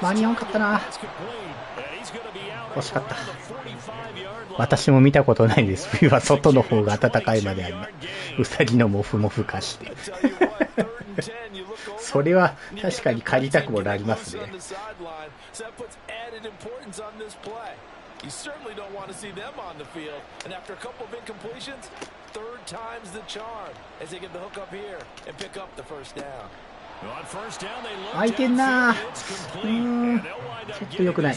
間に合わんかったな。惜しかった。私も見たことないです。冬は外の方が暖かいまであります。うさぎのモフモフ化して。それは確かに借りたくもなりますね。You certainly don't want to see them on the field. And after a couple of incompletions, 3rd time's the charm as they get the hook up here and pick up the 1st down. 空いてんな。ちょっと良くない。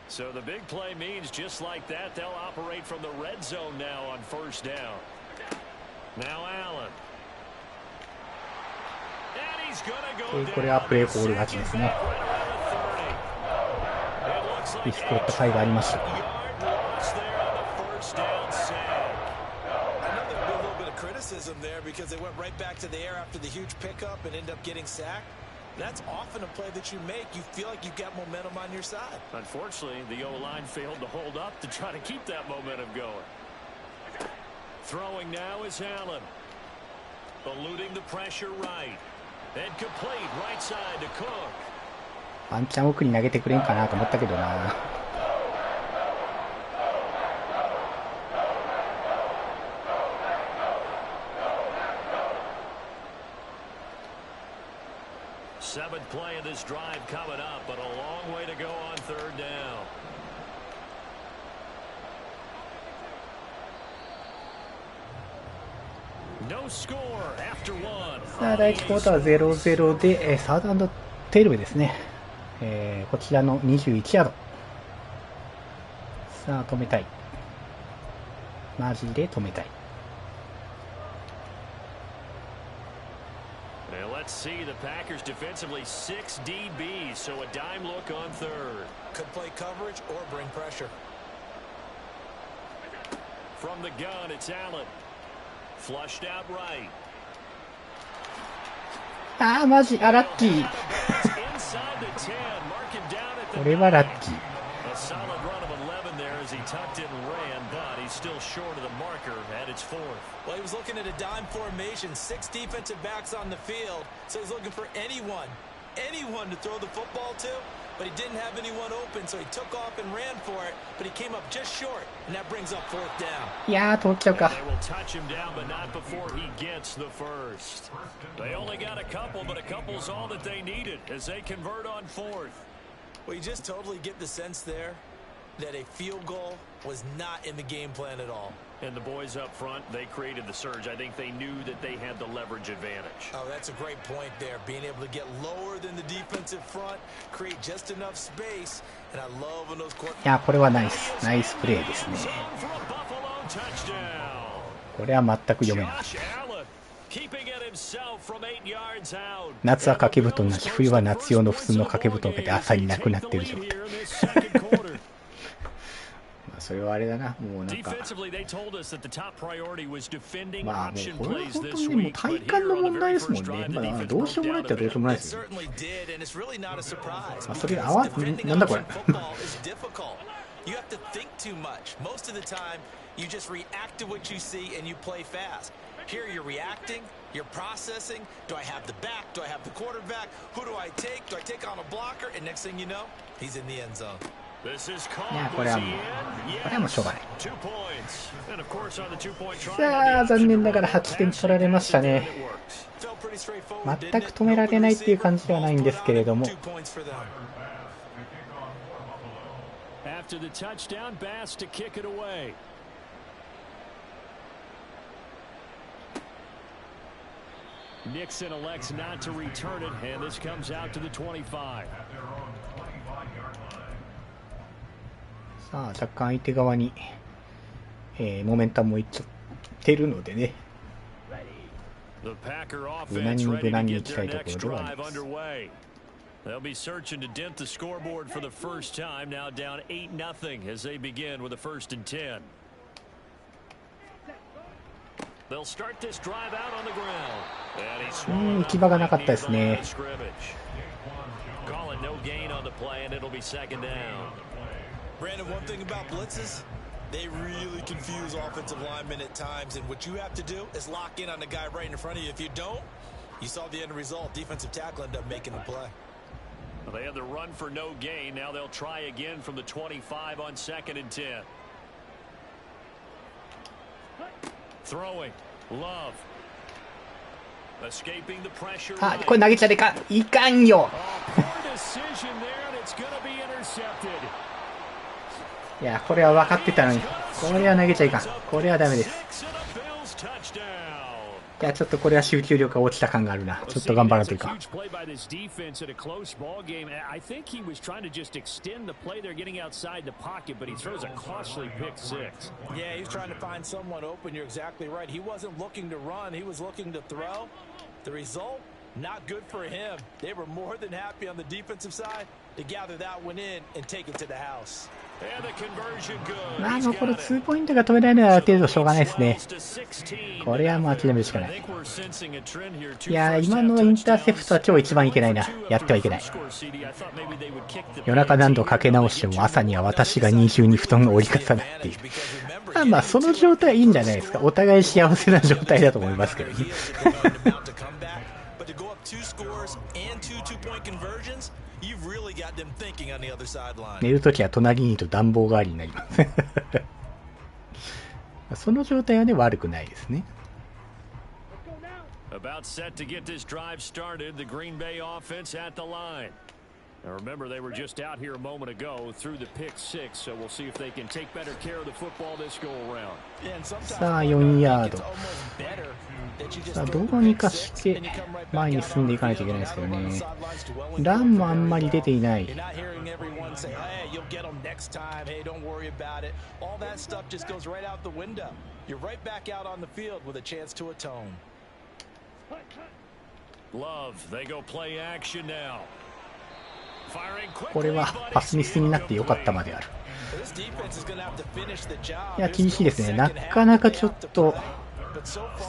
So the big play means just like that, they'll operate from the red zone now on 1st down. Now Allen. And he's gonna go これはプレーコール勝ちですね。リスクを負った回がありました。Criticism there because they went right back to the air after the huge pickup and end up getting sacked. That's often a play that you make. You feel like you've got momentum on your side. Unfortunately, the O-line failed to hold up to try to keep that momentum going. Throwing now is Allen. Eluding the pressure right. And complete right side to Cook. ワンチャン奥に投げてくれんかなと思ったけどな。7th play of this drive coming up, but a long way to go on 3rd down. No score after 1. さあ、第1クォーター 0-0 で、サードアンド12ですね。こちらの21ヤード。さあ、止めたい。マジで止めたい。Let's see the Packers defensively 6 DBs, so a dime look on 3rd. Could play coverage or bring pressure. From the gun, it's Allen. Flushed out right. あー、マジ、ラッキー。これはラッキー。Solid run of 11 there as he tucked it and ran, but he's still short of the marker at its 4th. Well, he was looking at a dime formation, 6 defensive backs on the field, so he's looking for anyone to throw the football to, but he didn't have anyone open, so he took off and ran for it, but he came up just short, and that brings up 4th down. いやー、通っちゃうか。They will touch him down, but not before he gets the 1st. They only got a couple, but a couple's all that they needed as they convert on 4th. Well, you just totally get the sense there that a field goal was not in the game plan at all. And the boys up front, they created the surge. I think they knew that they had the leverage advantage. Oh, that's a great point there. Being able to get lower than the defensive front, create just enough space, and I love when those court... いや、これはナイスプレーですね。これは全く読めない。夏は掛け布団なし、冬は夏用の普通の掛け布団がで朝になくなってる状態。それはあれだな、もうなんか、まあもうこれは本当にもう体感の問題ですもんね。まあどうしようもないってどうしようもないですよ。まあそれがなんだこれ。You have to think too much. Most of the time, you just react to what you see and you play fast. Here you're reacting, you're processing. Do I have the back? Do I have the quarterback? Who do I take? Do I take on a blocker? And next thing you know, he's in the end zone. いや、これはもうしょうがない。さあ、残念ながら8点取られましたね。全く止められないっていう感じではないんですけれども。After the touchdown, Bass to kick it away. Nixon elects not to return it, and this comes out to the 25. さあ、若干相手側に、モメンタムもいっちゃってるのでね。無難に行きたいところではあります。They'll be searching to dent the scoreboard for the first time. Now down 8-0 as they begin with a 1st and 10. They'll start this drive out on the ground. And he's swung 行き場がなかったですね。 Calling no gain on the play, and it'll be 2nd down. Brandon, one thing about blitzes, they really confuse offensive linemen at times, and what you have to do is lock in on the guy right in front of you. If you don't, you saw the end result. Defensive tackle ended up making the play. They had the run for no gain. Now they'll try again from the 25 on 2nd and 10. Throwing. Love. Escaping the pressure. あ、これ投げちゃいかんよ。いや、これは分かってたのに。これは投げちゃいかん。これはダメです。いや、ちょっとこれは集中力が落ちた感があるな。ちょっと頑張らないといかん。Not good for him. They were more than happy on the defensive side to gather that one in and take it to the house. まあ、この2ポイントが止められるのはある程度しょうがないですね。これはもう諦めるしかない。いや、今のインターセプトは超一番いけないな。やってはいけない。夜中何度かけ直しても朝には私が二重に布団が折り重なっている。まあ、その状態はいいんじゃないですか。お互い幸せな状態だと思いますけどね。寝るときは隣にいると暖房代わりになりますその状態はね、悪くないですね。About set to get this drive started, the Green Bay offense at the line. Now remember, they were just out here a moment ago through the pick 6, so we'll see if they can take better care of the football this go around. さあ、4ヤード。さあ、どうにかして前に進んでいかないといけないですけどね。ランもあんまり出ていない。これはパスミスになってよかったまである。いや、厳しいですね。なかなかちょっと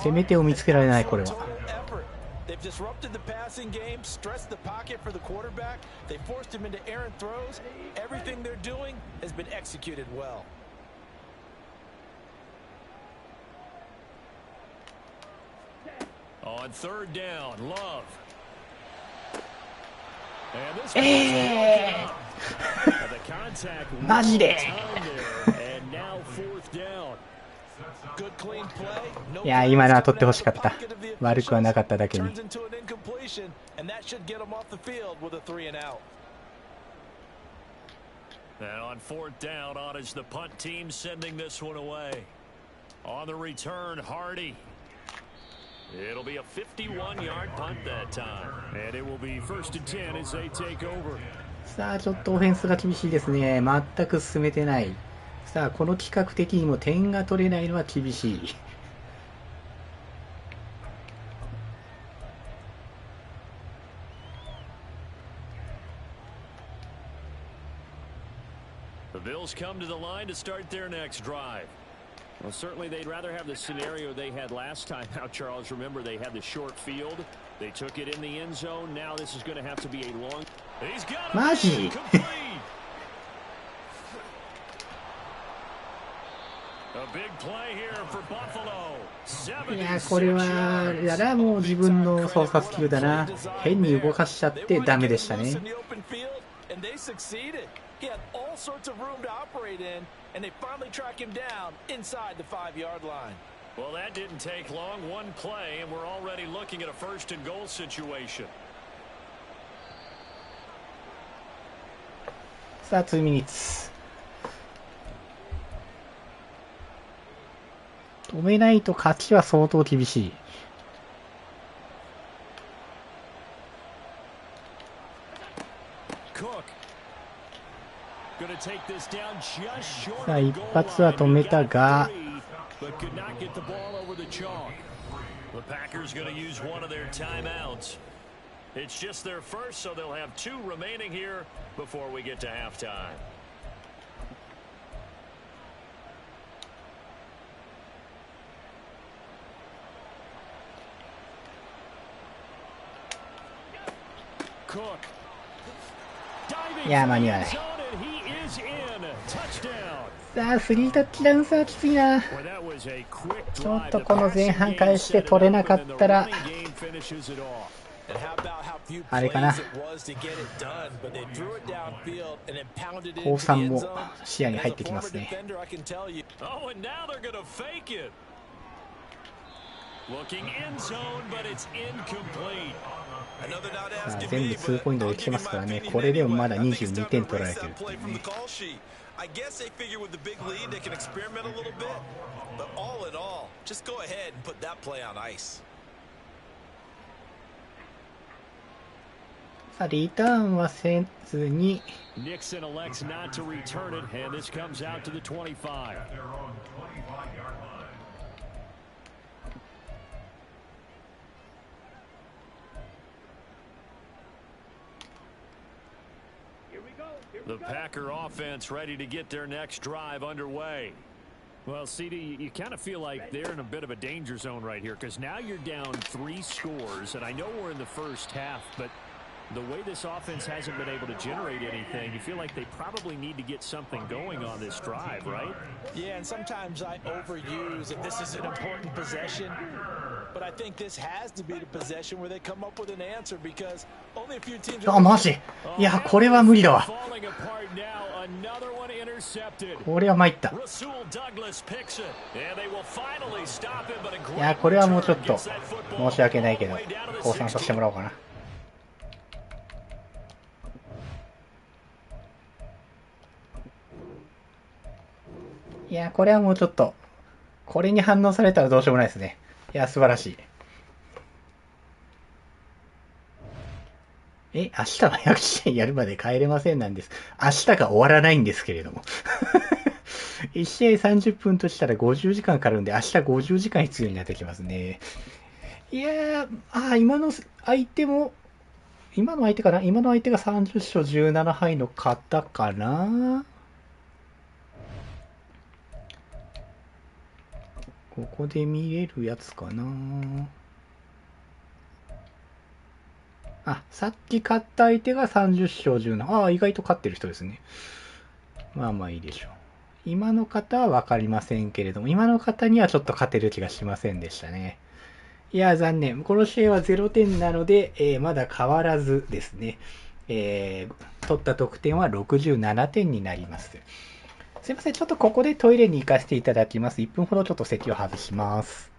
攻め手を見つけられない。これはマジでいや、今のは取ってほしかった。悪くはなかっただけに。And on 4th down, on is the punt team sending this one away. On the return, Hardy. It'll be a 51-yard punt that time. And it will be 1st and 10 as they take over. さあ、ちょっとオフェンスが厳しいですね。全く進めてない。さあ、この企画的にも点が取れないのは厳しい。Eagles come to the line to start their next drive. Well, certainly they'd rather have the scenario they had last time out, Charles. Remember, they had the short field. They took it in the end zone. Now this is going to have to be a long... He's got it complete. A big play here for Buffalo. いやこれはやらもう自分の操作スキルだな。変に動かしちゃってダメでしたね。He had all sorts of room to operate in, and they finally track him down inside the 5-yard line. Well, that didn't take long. One play, and we're already looking at a first and goal situation. さあ、2 minutes。止めないと勝ちは相当厳しい。さあ、一発は止めたが、いや、間に合わない。さあ、3タッチダウン差はきついな。ちょっとこの前半返して取れなかったら、あれかな。降参も視野に入ってきますね。さあ全部2ポイントで来てますからね。これでもまだ22点取られてるっていうね。I guess they figure with the big lead they can experiment a little bit, but all in all, just go ahead and put that play on ice. さあリターンはせずに。Nixon elects not to return it, and this comes out to the 25. The Packer offense ready to get their next drive underway. Well, CD, you kind of feel like they're in a bit of a danger zone right here because now you're down 3 scores, and I know we're in the first half, but the way this offense hasn't been able to generate anything, you feel like they probably need to get something going on this drive, right? Yeah, and sometimes I overuse if this is an important possession. But I think this has to be the possession where they come up with an answer because only a few teams. あ、マジ。いや、これは無理だわ。これは参った。いや、これはもうちょっと申し訳ないけど、降参させてもらおうかな。いや、これはもうちょっと、これに反応されたらどうしようもないですね。いや、素晴らしい。明日は100試合やるまで帰れませんなんです。明日が終わらないんですけれども。1試合30分としたら50時間かかるんで、明日50時間必要になってきますね。いやー、今の相手も、今の相手かな？今の相手が30勝17敗の方かな？ここで見れるやつかな。あ、さっき勝った相手が30勝17。意外と勝ってる人ですね。まあまあいいでしょう。今の方はわかりませんけれども、今の方にはちょっと勝てる気がしませんでしたね。いや、残念。この試合は0点なので、まだ変わらずですね。取った得点は67点になります。すいません。ちょっとここでトイレに行かせていただきます。1分ほどちょっと席を外します。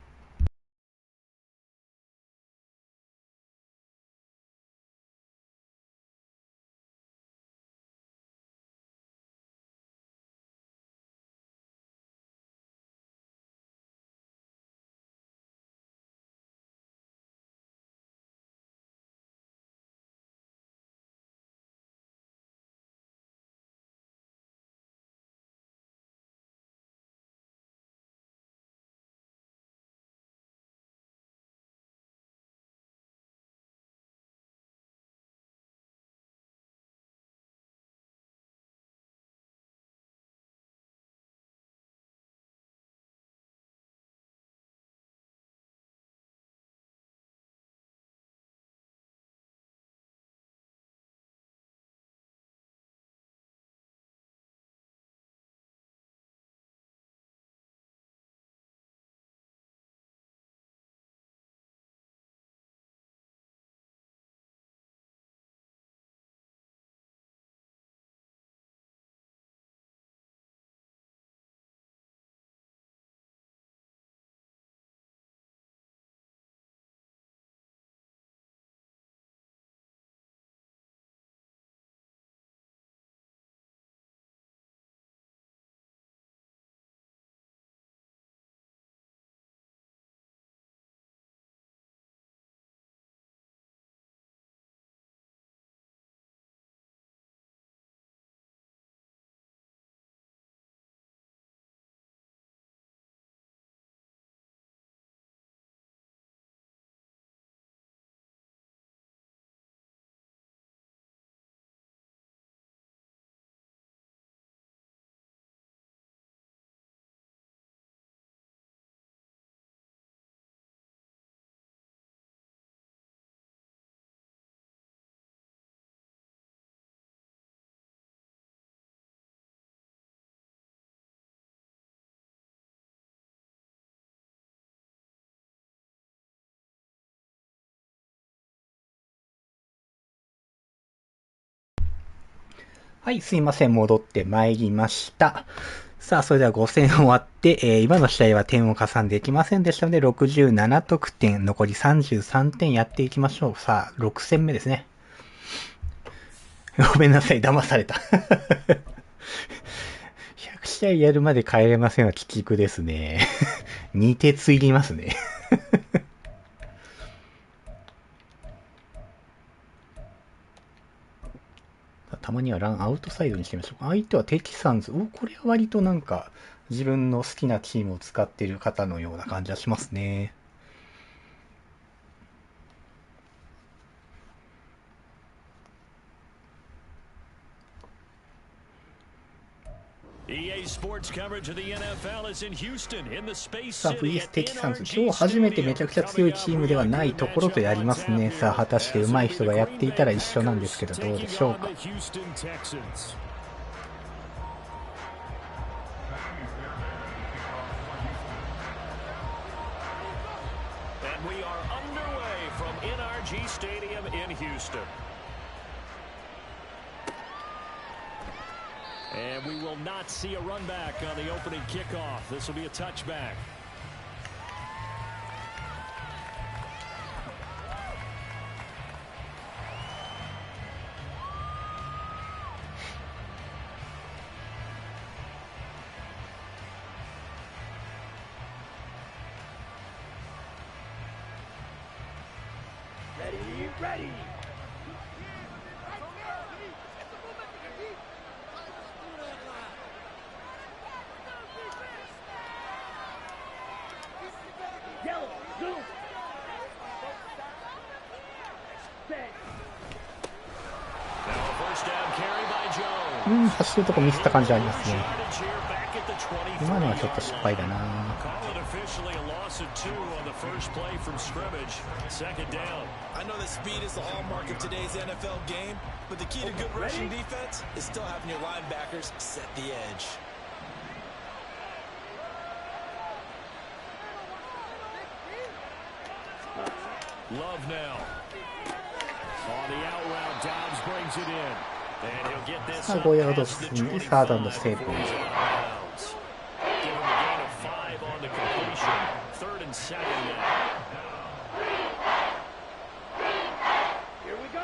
はい、すいません。戻ってまいりました。さあ、それでは5戦終わって、今の試合は点を加算できませんでしたので、67得点、残り33点やっていきましょう。さあ、6戦目ですね。ごめんなさい、騙された。100試合やるまで帰れませんは鬼畜ですね。2鉄いりますね。たまにはランアウトサイドにしてみましょう。相手はテキサンズ。これは割となんか自分の好きなチームを使っている方のような感じはしますね。さあ、VS テキサンズ。今日初めてめちゃくちゃ強いチームではないところとやりますね。さあ、果たして上手い人がやっていたら一緒なんですけど、どうでしょうか。And we will not see a run back on the opening kickoff. This will be a touchback. Ready. 走るとこミスった感じありますね。今のはちょっと失敗だな。I know that speed is the hallmark of today's NFL game, but the key to good rushing defense is still having your linebackers set the edge. Love now. On the out route, Dobbs brings it in. And he'll get this. さあ、5ヤード進んでサードアンドセーブ。Give him a gain of 5 on the completion. 3rd and 7 now. Here we go.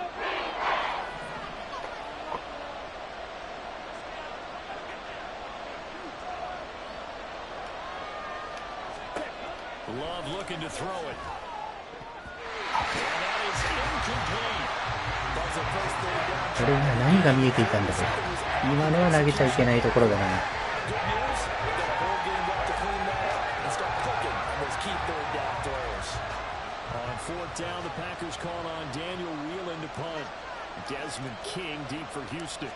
Love looking to throw it. And that is incomplete. これ今何が見えていたんだろう。今のは投げちゃいけないところだな。On 4th down, the Packers call on Daniel Whelan to punt. Desmond King deep for Houston.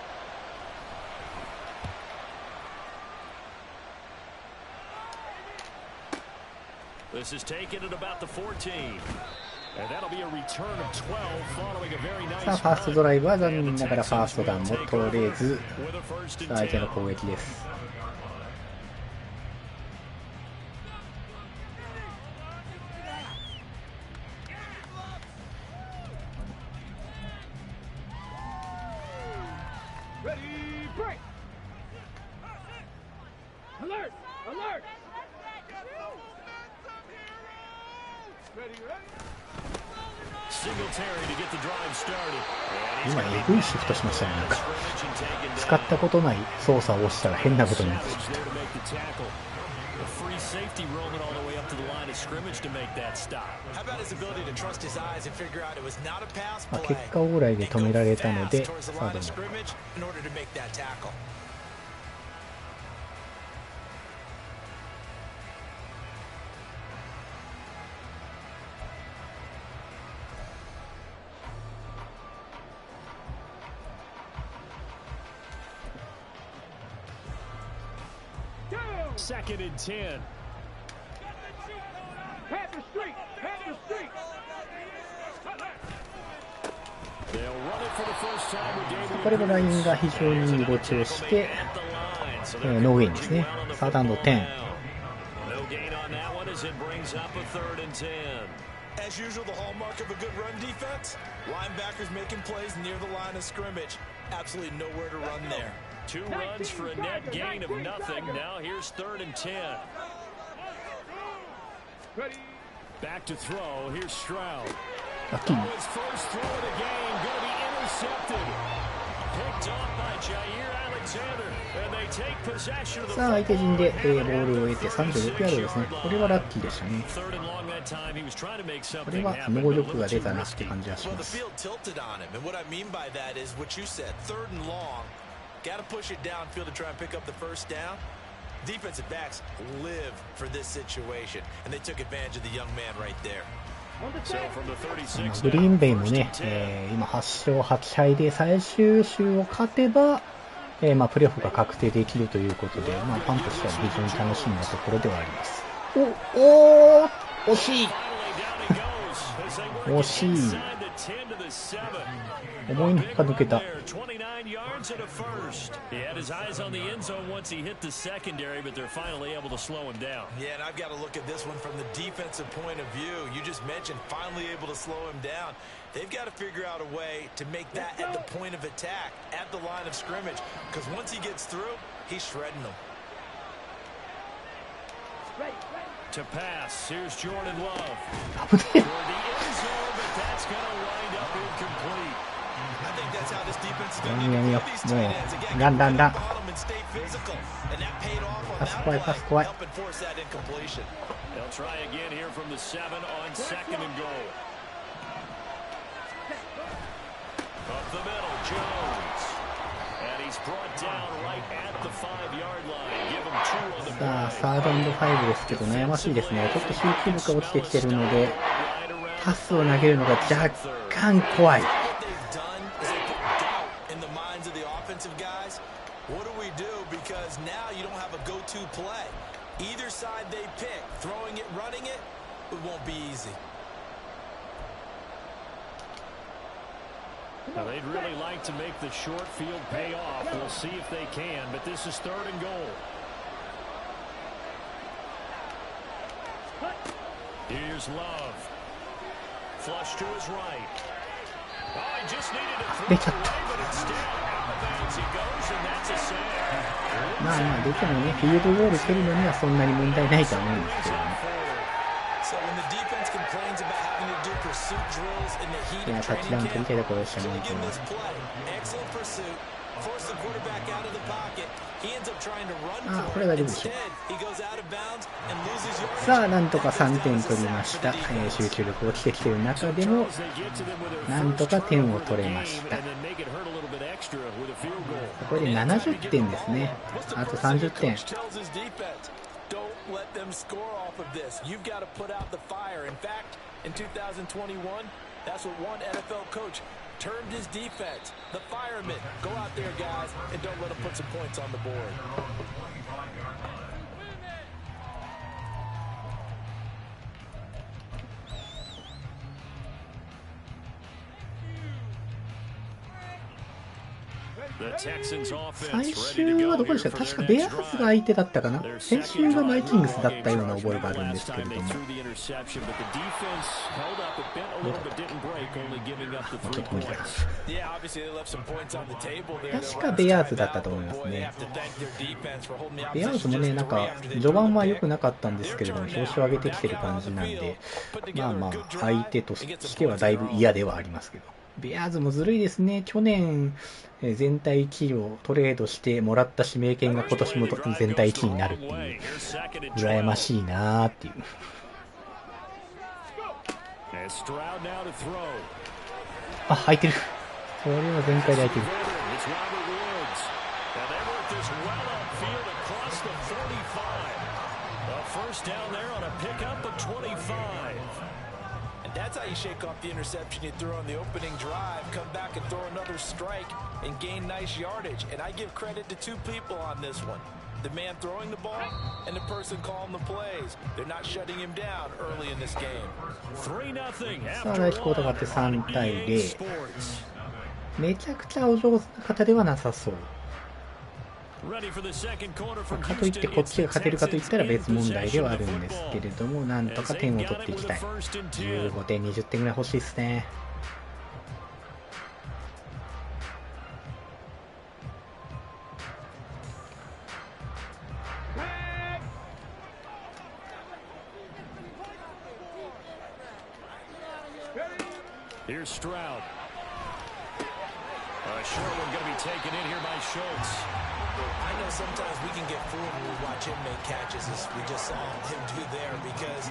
This is taken at about the 14. さあ、ファーストドライブは残念ながらファーストダウンも取れず、さあ相手の攻撃です。今エグいシフトしましたね。なんか使ったことない操作を押したら変なことになってしまった。結果オーライで止められたので、さあどうも。2nd and 10. Panther Street. They'll run it for the first time with David. これもラインが非常にご注して、ノーウェインですね。サードアンド10。No gain on that one as it brings up a 3rd and 10. As usual, the hallmark of a good run defense, linebackers making plays near the line of scrimmage. Absolutely nowhere to run there. 2 runs for a net gain of nothing. Now here's 3rd and 10. Back to throw. Here's Stroud. His first throw of the game going to be intercepted. Picked off by Jair Alexander. And they take possession of the さあ相手陣で、ボールを得て36ヤードですね。これはラッキーでしたね。これは能力が出たなって感じがします。Got to push it downfield to try and pick up the first down. Defensive backs live for this situation, and they took advantage of the young man right there. グリーンベイもね、今8勝8敗で最終週を勝てば、プレーオフが確定できるということで、ファンとしては非常に楽しみなところではあります。惜しい惜しい思いのほか抜けた。He had his eyes on the end zone once he hit the secondary, but they're finally able to slow him down. Yeah, and I've got to look at this one from the defensive point of view. You just mentioned finally able to slow him down. They've got to figure out a way to make that at the point of attack, at the line of scrimmage, because once he gets through, he's shredding them. To pass, here's Jordan Love. Toward the end zone, but that's going to wind up incomplete. I think that's how this defense is going to need to play these tight ends. Again, run. and stay physical. And that paid off on that play, helping force that incompletion. They'll try again here from the 7 on 2nd and goal. Up the middle, Jones. And he's brought down right at the 5-yard line. Give him 2 on the play. さあ、サード&5ですけど悩ましいですね。ちょっと集中力が落ちてきてるので、パスを投げるのが若干怖い。What do we do? Because now you don't have a go-to play. Either side they pick, throwing it, running it, it won't be easy. Now they'd really like to make the short field pay off. We'll see if they can, but this is 3rd and goal. Here's Love. Flush to his right. Oh, he just needed to throw it away, but instead out of bounds he goes, and that's a save. 出てもね、フィールドゴールするのにはそんなに問題ないと思うんですけどね。いや、タッチダウン取りたいところでしたね。これは大丈夫でしょう。さあ、なんとか3点取りました。集中力落ちてきている中でも、なんとか点を取れました。これで70点ですね。あと30点。In 2021, that's what one NFL coach termed his defense. The firemen. Go out there, guys, and don't let them put some points on the board. 最終はどこでしたか？確かベアーズが相手だったかな。先週がバイキングスだったような覚えがあるんですけれども、ちょっと無理だな。確かベアーズだったと思いますね。ベアーズもね、なんか序盤は良くなかったんですけれども、調子を上げてきてる感じなんで、相手としてはだいぶ嫌ではありますけど。ベアーズもずるいですね。去年全体1位をトレードしてもらった指名権が今年も全体1位になるっていう、羨ましいなーっていう。空いてる。これは全開で空いてる。That's how you shake off the interception you threw on the opening drive, come back and throw another strike and gain nice yardage. And I give credit to 2 people on this one. The man throwing the ball and the person calling the plays. They're not shutting him down early in this game. 3-0. さあ、第1クォーターがあって3対0。めちゃくちゃお上手な方ではなさそう。かといってこっちが勝てるかといったら別問題ではあるんですけれども、なんとか点を取っていきたい。15点、20点ぐらい欲しいですね。Here's Stroud. Short one going to be taken in here by Schultz. I know sometimes we can get fooled when we watch him make catches, as we just saw him do there, because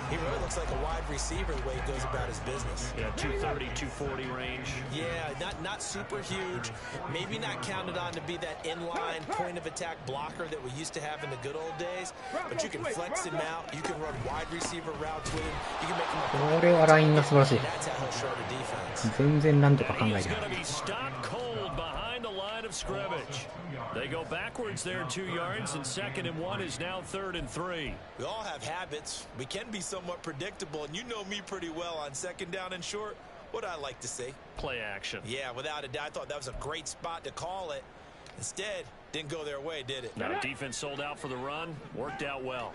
he really looks like a wide receiver the way he goes about his business. Yeah, 230, 240 range. Yeah, not super huge. Maybe not counted on to be that inline point of attack blocker that we used to have in the good old days, but you can flex him out. You can run wide receiver routes with him. You can make him a これはラインが素晴らしい。 That's how he'll short a defense. 全然なんとか考え He's て going ない。 to be stopped cold behind the line of scrimmage. They go backwards there 2 yards, and 2nd and 1 is now 3rd and 3. We all have habits. We can be somewhat predictable, and you know me pretty well on 2nd down and short. What I like to see? Play action. Yeah, without a doubt, I thought that was a great spot to call it. Instead, didn't go their way, did it? Now, defense sold out for the run. Worked out well.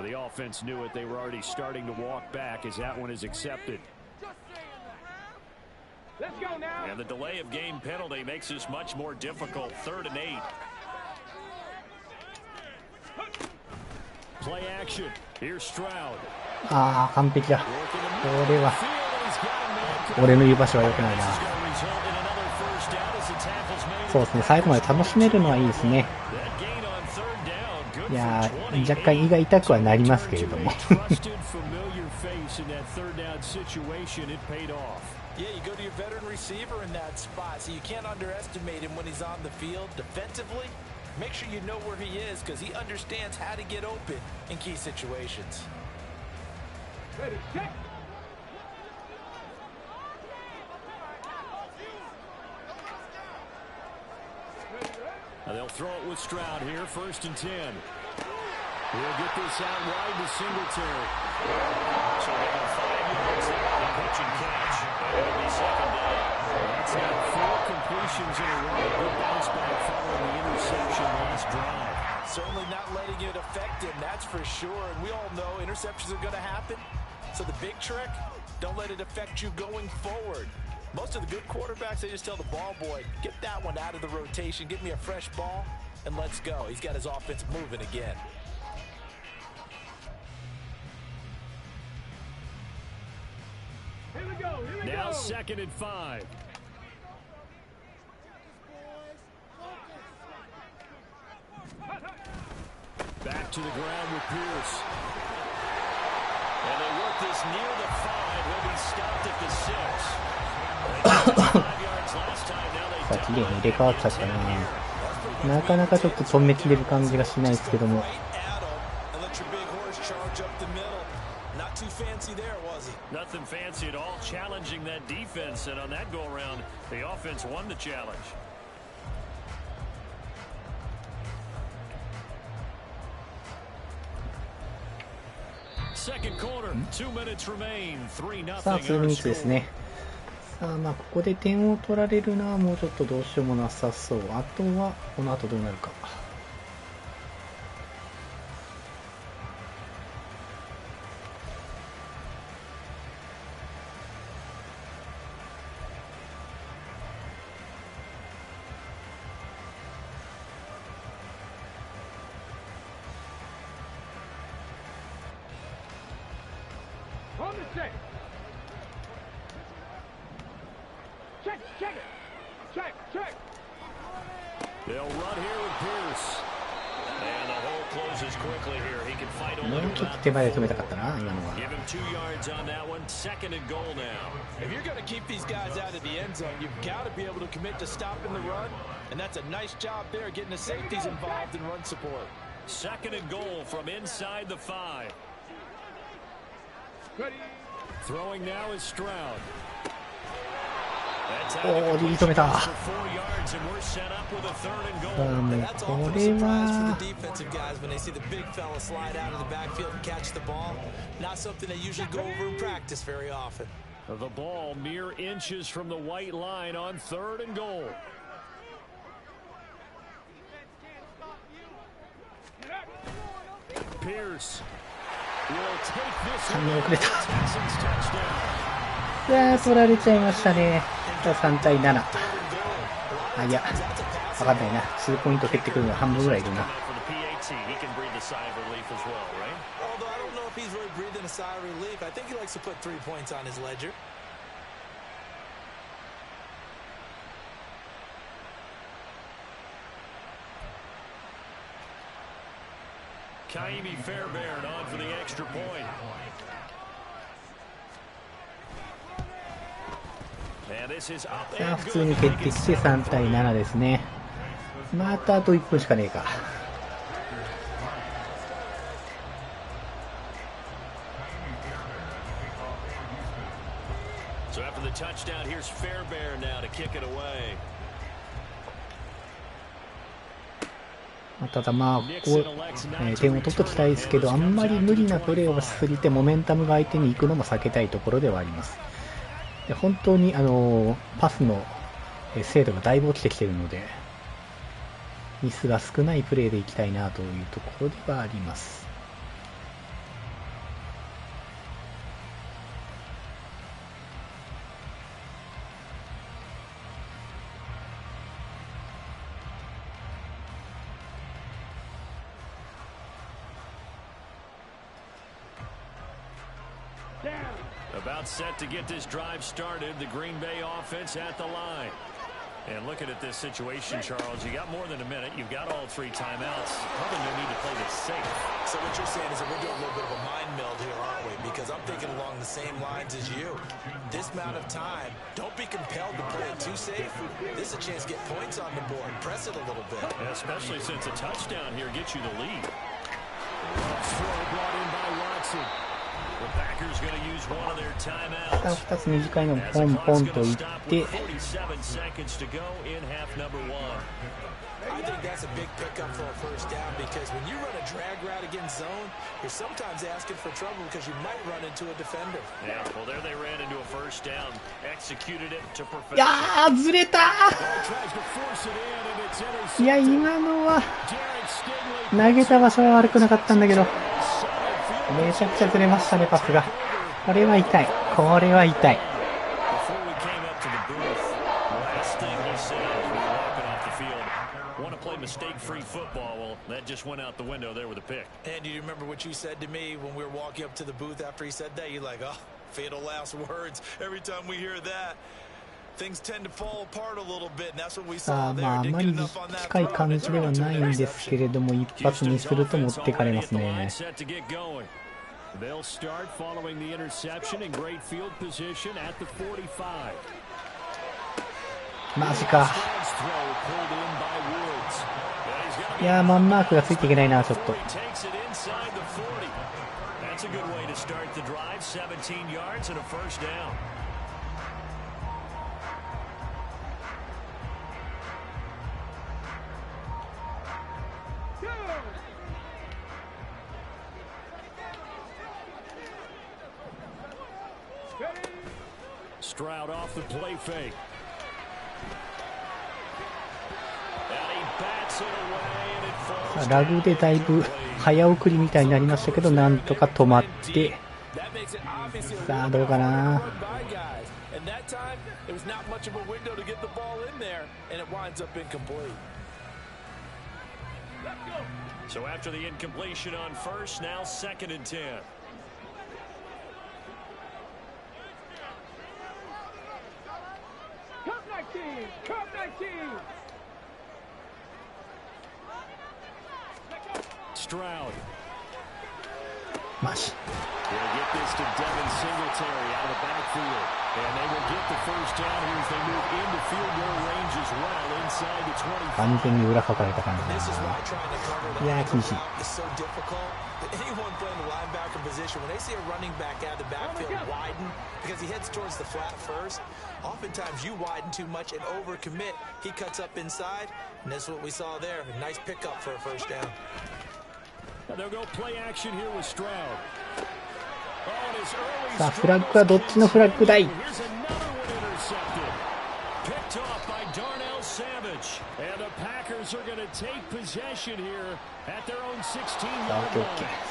The offense knew it. They were already starting to walk back as that one is accepted. Let's go now. And the delay of game penalty makes this much more difficult. 3rd and 8. Play action. Here's Stroud. ああ、完璧だ。これは俺の言う場所は良くないな。そうですね、最後まで楽しめるのはいいですね。いやー、若干胃が痛くはなりますけれども。Yeah, you go to your veteran receiver in that spot, so you can't underestimate him when he's on the field defensively. Make sure you know where he is, because he understands how to get open in key situations. Ready, check. They'll throw it with Stroud here, 1st and 10. We'll get this out wide to Singletary. So we have 5 yards there on the pitch and catch. It'll be 2nd down. That's got 4 completions in a row. Good bounce back following the interception last drive. Certainly not letting it affect him, that's for sure. And we all know interceptions are going to happen. So the big trick, don't let it affect you going forward. Most of the good quarterbacks, they just tell the ball boy, get that one out of the rotation, give me a fresh ball, and let's go. He's got his offense moving again. Here we go. Here we Now go. 2nd and 5. Back to the ground with Pierce. And they work this near the 5. He'll be stopped at the 6. 5 yards last time. Now they さあ、綺麗に入れ替わっちゃったな。なかなかちょっと飛んできてる感じがしないですけども。Nothing fancy at all, challenging that defense, and on that go-around, the offense won the challenge. Second quarter, 2 minutes remain, 3-0. さあ、2ミニッツですね。さあ、まあ、ここで点を取られるのはもうちょっとどうしようもなさそう。あとは、この後どうなるか。On the check. Check, check it. Check, check. They'll run here with Pierce. And the hole closes quickly here. He can fight a も little うちょっと手前で止めたかったな、今のは。 Give him 2 yards on that one. 2nd and goal now. If you're going to keep these guys out of the end zone, you've got to be able to commit to stopping the run, and that's a nice job there, getting the safeties involved in run support. 2nd and goal from inside the 5. Ready. Throwing now is Stroud. おー、リー止めた。 For 4 yards, and we're set up with a 3rd and goal. もう That's こ often a れ surprise for は the defensive guys when they see the big fella slide out of the backfield and catch the ball. Not something they usually go over in practice very often. The ball mere inches from the white line on 3rd and goal. 3人遅れた。いやー、取られちゃいましたね。3対7。あ、いや、わかんないな。2ポイント蹴ってくるのは半分ぐらいいるな。さあ普通に蹴ってきて3対7ですね。またあと1分しかねえか。ただまあここ、点を取っておきたいですけど、あんまり無理なプレーをしすぎてモメンタムが相手に行くのも避けたいところではあります。で本当にパスの精度がだいぶ落ちてきているので、ミスが少ないプレーでいきたいなというところではあります。About set to get this drive started. The Green Bay offense at the line. And looking at this situation, Charles, you got more than a minute. You've got all 3 timeouts. Probably no need to play this safe. So what you're saying is that we're doing a little bit of a mind meld here, aren't we? Because I'm thinking along the same lines as you. This amount of time, don't be compelled to play it too safe. This is a chance to get points on the board. Press it a little bit. Yeah, especially since a touchdown here gets you the lead. Throw brought in by Watson. The Packers going to use one of their timeouts. 2つ短いのポンポンといって、47 seconds to go in half number 1. I think that's a big pickup for a first down because when you run a drag route against zone, you're sometimes asking for trouble because you might run into a defender. Yeah, well there they ran into a first down, executed it to perfection. いやーずれたー。いや今のは投げた場所は悪くなかったんだけど、めちゃくちゃずれましたね、パスが。これは痛い。これは痛い。Mistake-free football. Well, that just went out the window there with a pick. And do you remember what you said to me when we were walking up to the booth after he said that? You're like, oh, fatal last words. Every time we hear that, things tend to fall apart a little bit, and that's what we saw there. あまり近い感じではないんですけれども、一発にすると持ってかれますね。They'll start following the interception in great field position at the 45. マジか。いやーマンマークがついていけないな、ちょっと。Stroud off the play fake. And he bats it away and it falls. ラグでだいぶ早送りみたいになりましたけど、なんとか止まって、さあどうかな。So after the incompletion on first, now 2nd and 10. Cup 19! Stroud. マジ。They'll get this to Devin Singletary out of the backfield. And they will get the first down here as they move into field goal range as well inside the 25. 完全に裏かかれた感じだな。いやー厳しい。Anyone playing the linebacker position, when they see a running back out of the backfield widen because he heads towards the flat first, oftentimes you widen too much and overcommit. He cuts up inside, and that's what we saw there. A nice pickup for a first down. They'll go play action here with Stroud. さあフラッグはどっちのフラッグだい。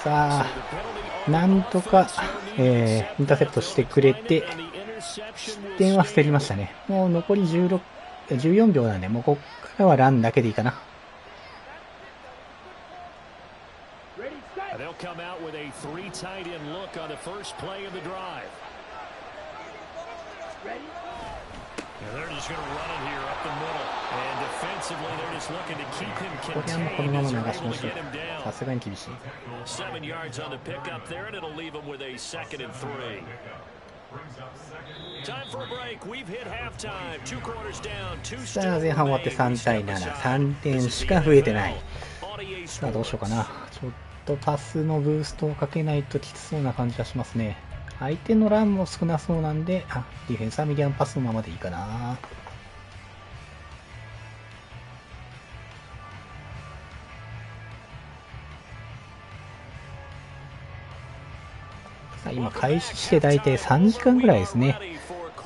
さあ、なんとか、インターセプトしてくれて、失点は防ぎましたね。もう残り14秒なんで、もうここからはランだけでいいかな。これはもうこのまま流しましょう。さすがに厳しい。さあ前半終わって3対7、3点しか増えてない。さあどうしようかな。ちょっとパスのブーストをかけないときつそうな感じがしますね。相手のランも少なそうなんで、ディフェンスはミディアムパスのままでいいかな。今開始して大体3時間ぐらいですね。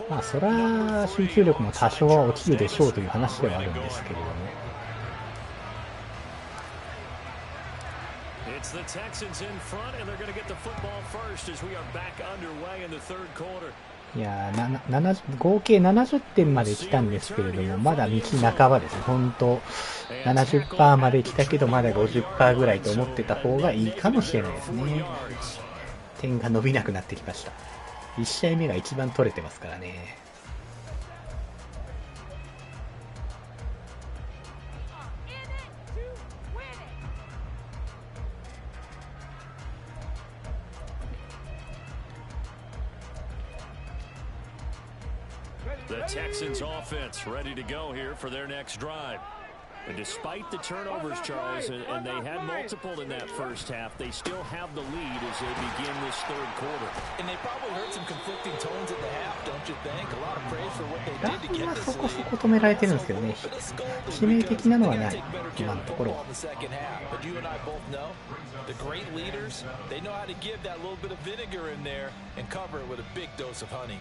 まあそら集中力も多少は落ちるでしょうという話ではあるんですけれども、いやー合計70点まで来たんですけれども、まだ道半ばですね。本当 70% まで来たけどまだ 50% ぐらいと思ってた方がいいかもしれないですね。点が伸びなくなってきました。1試合目が一番取れてますからね。The Texans offense ready to go here for their next drive. And despite the turnovers, Charles, and they had multiple in that first half, they still have the lead as they begin this third quarter. And they probably heard some conflicting tones at the half, don't you think? A lot of praise for what they did to get this そこそこ止められてるんですけどね。致命的なのはない。今のところ。But you and I both know the great leaders, they know how to give that little bit of vinegar in there and cover it with a big dose of honey.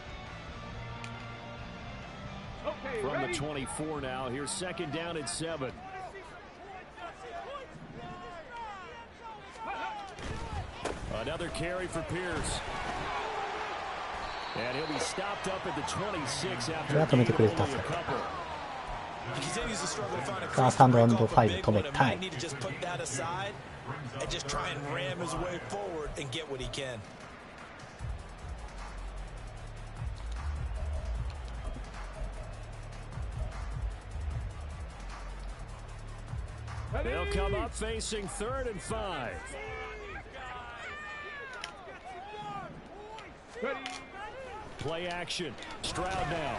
From the 24 now, here's second down and 7. Another carry for Pierce. And he'll be stopped up at the 26 after a couple. He continues to struggle to find a さあ3ラウンド5止めたい。 need to just put that aside and just try and ram his way forward and get what he can. They'll come up facing 3rd and 5. Play action. Stroud now.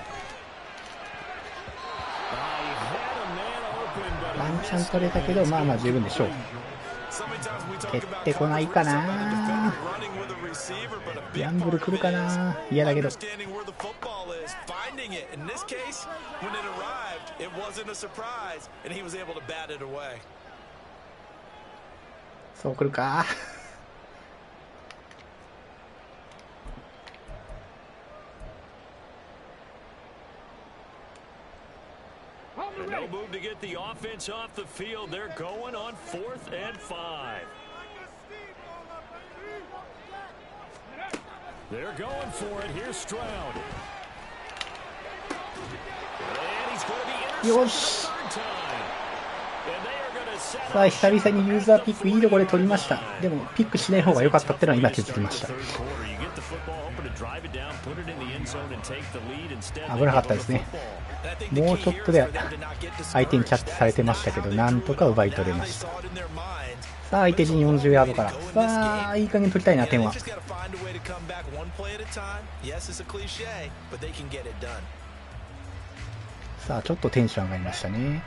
ワンチャン取れたけど、まあまあ十分でしょう。蹴ってこないかな。ギャンブル来るかな。嫌だけど。そう来るか。No move to get the offense off the field. They're going on 4th and 5. They're going for it. Here's Stroud. And he's going to be intercepted third time. And they are going to set up. さあ久々にユーザーピックいいところで取りました。でもピックしない方が良かったってのは今気づきました。危なかったですね。もうちょっとで相手にキャッチされてましたけど、なんとか奪い取れました。さあ相手陣40ヤードから、さあいい加減取りたいな。点はさあちょっとテンション上がりましたね。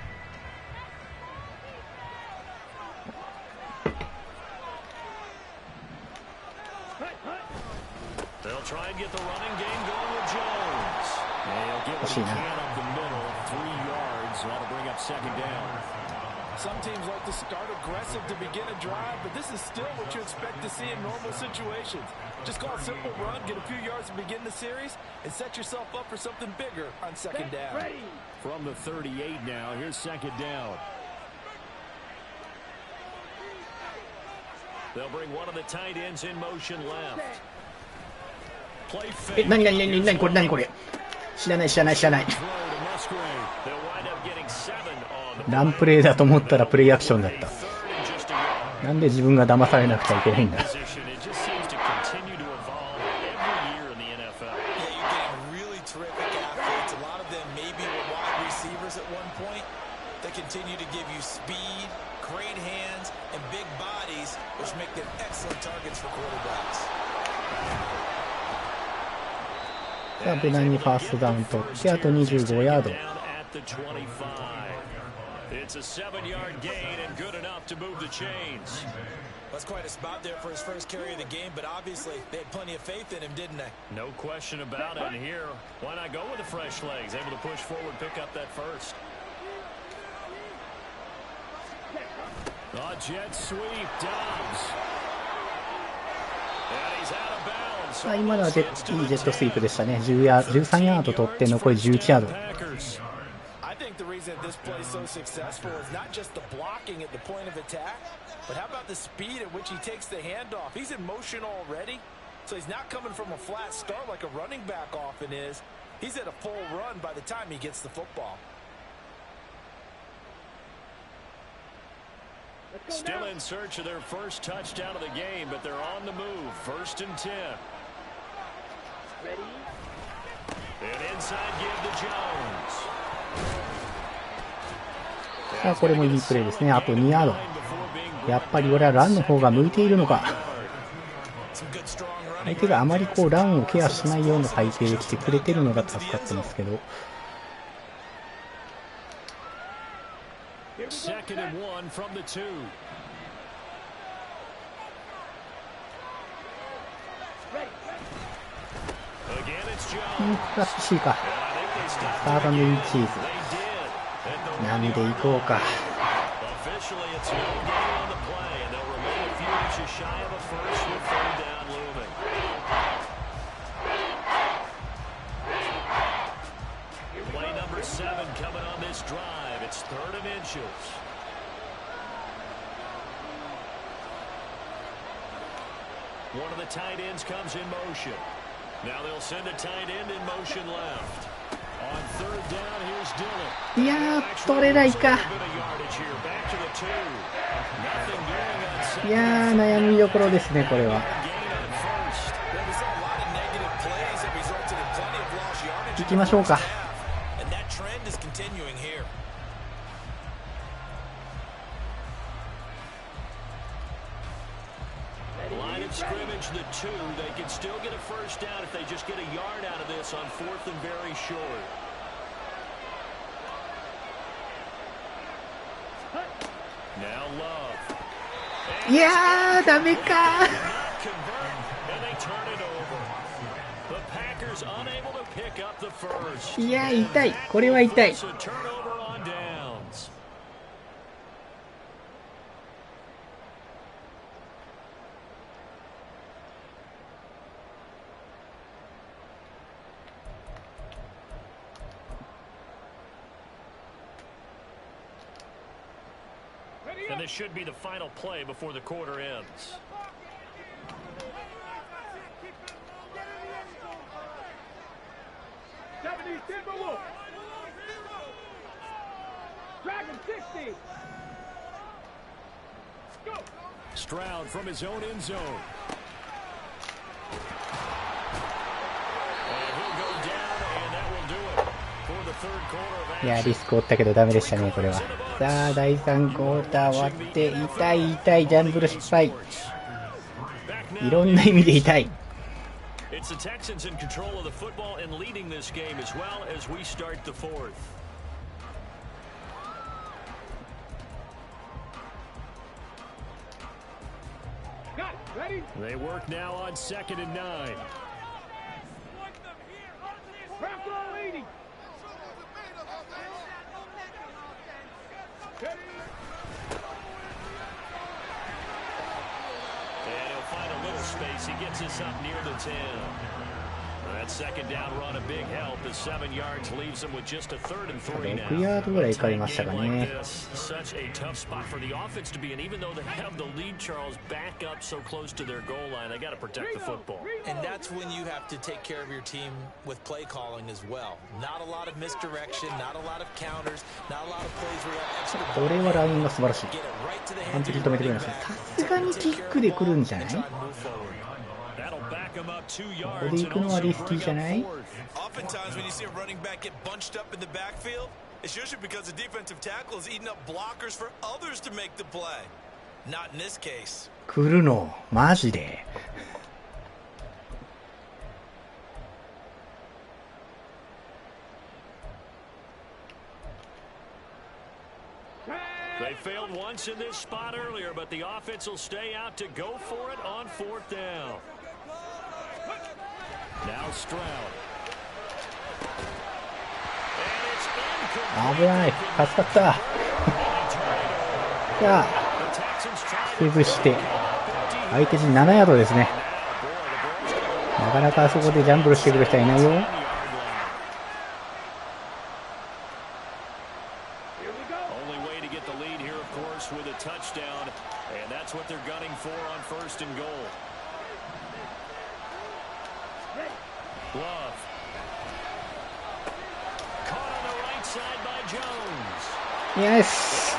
欲しいな。That'll bring up second down. Some teams like to start aggressive to begin a drive, but this is still what you expect to see in normal situations. Just call a simple run, get a few yards to begin the series, and set yourself up for something bigger on second down. From the 38 now, here's second down. They'll bring one of the tight ends in motion left. Play fake. 何これ何これ。知らない。Throw to Musgrave. They'll wind up getting 7 on the ランプレーだと思ったらプレイアクションだった。なんで自分が騙されなくちゃいけないんだ。position. It just seems to continue to evolve every year in the NFL. Yeah, you're getting really terrific athletes. A lot of them maybe were wide receivers at one point. They continue to give you speed, great hands, and big bodies, which make them excellent targets for quarterbacks. さあ無難にファーストダウン取ってあと25ヤード。 Down at the 25. It's a 7-yard gain and good enough to move the chains. That's quite a spot there for his first carry of the game, but obviously they had plenty of faith in him, didn't they? No question about it. And here, why not go with the fresh legs? Able to push forward, pick up that first. A jet sweep, Dobbs. And he's out of bounds. さあ今のはいいジェットスイープでしたね。13ヤード取って残り11ヤード。 I think the reason this play is so successful is not just the blocking at the point of attack, but how about the speed at which he takes the handoff? He's in motion already, so he's not coming from a flat start like a running back often is. He's at a full run by the time he gets the football. Still in search of their first touchdown of the game, but they're on the move. 1st and 10. And inside give to Jones. さあこれもいいプレーですね。あと2ヤード。やっぱり俺はランの方が向いているのか。相手があまりこうランをケアしないような体勢で来てくれてるのが助かってますけど。 2nd and 1 from the 2. らしいか。スタートのチーズ。なんで行こうか。One of the tight ends comes in motion. Now they'll send a tight end in motion left. On 3rd down, here's Dillon. いやー、取れないか。いやー、悩みどころですね、これは。行きましょうか。Scrimmage the 2. They can still get a first down if they just get a yard out of this on 4th and very short. Now Love. いやー、ダメか。 And they turn it over. The Packers unable to pick up the first. いやー、痛い。これは痛い。 It's a turnover on downs. And this should be the final play before the quarter ends. Dragon 60. Go. Stroud from his own end zone. And he'll go down, and that will do it for the third quarter of action. いや、リスク負ったけどダメでしたね、これは。さあ、第3クォーター終わって、痛い、ジャンブル失敗。いろんな意味で痛い。It's the Texans in control of the football and leading this game as well as we start the 4th. Got it. Ready? They work now on 2nd and 9. Crack all 80. 6ヤードぐらい行かれましたかね。これはラインが素晴らしい。完璧に止めてくれました。さすがにキックで来るんじゃない？ここで行くのはリスキーじゃない？来るのマジで。They failed once in this spot earlier, but the offense will stay out to go for it on 4th down. Now Stroud. 危ない。助かった。じゃあ、崩して、相手陣7ヤードですね。なかなかあそこでジャンブルしてくる人はいないよ。イエス。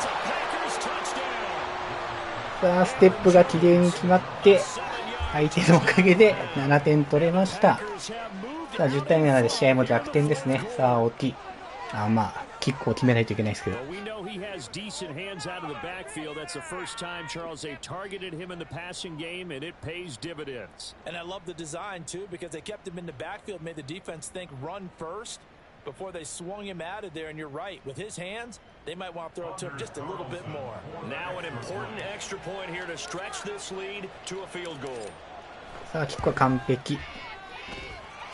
さあステップが綺麗に決まって相手のおかげで7点取れました。さあ10対7で試合も逆転ですね。さあ大きい。まあキックを決めないといけないですけど。Before they swung him out of there, and you're right, with his hands, they might want to throw it to him just a little bit more. Now an important extra point here to stretch this lead to a field goal. さあキックは完璧。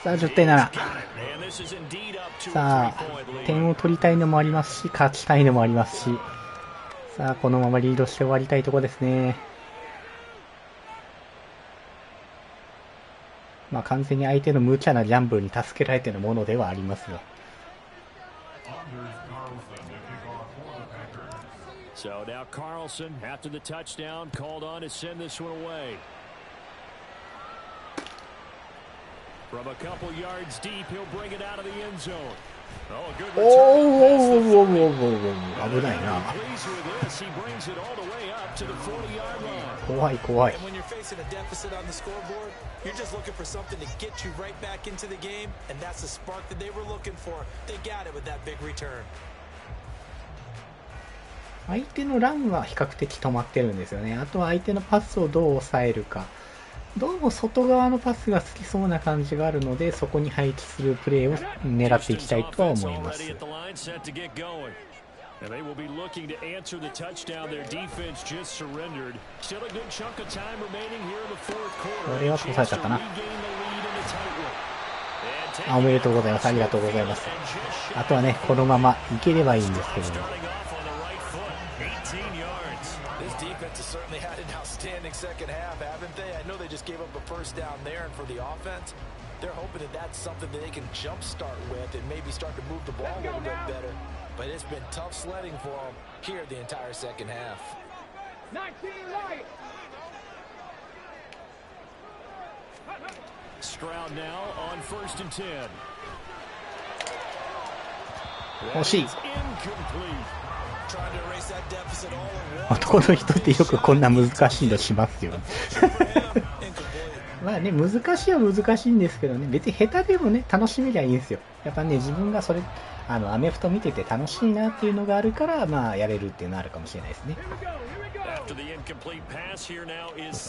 さあ10対7。さあ点を取りたいのもありますし、勝ちたいのもありますし、さあこのままリードして終わりたいところですね。まあ完全に相手の無茶なジャンブルに助けられてのものではありますが。So now Carlson, after the touchdown, called on to send this one away. From a couple yards deep, he'll bring it out of the end zone. Oh, good return. 危ないな。He brings it all the way up to the 40-yard line. 怖い怖い。 And when you're facing a deficit on the scoreboard, you're just looking for something to get you right back into the game, and that's the spark that they were looking for. They got it with that big return. 相手のランは比較的止まってるんですよね。あとは相手のパスをどう抑えるか。どうも外側のパスが好きそうな感じがあるので、そこに配置するプレーを狙っていきたいとは思います。これは通されちゃったな。おめでとうございます。ありがとうございます。あとはね、このままいければいいんですけども。Defense has certainly had an outstanding second half, haven't they? I know they just gave up a first down there, and for the offense, they're hoping that that's something that they can jumpstart with and maybe start to move the ball a little bit better. But it's been tough sledding for them here the entire second half. 19 right. Stroud now on 1st and 10. 惜しい。男の人ってよくこんな難しいのしますよ。まあね、難しいは難しいんですけどね、別に下手でもね、楽しめりゃいいんですよ。やっぱね、自分がそれ、アメフト見てて楽しいなっていうのがあるから、まあ、やれるっていうのはあるかもしれないですね。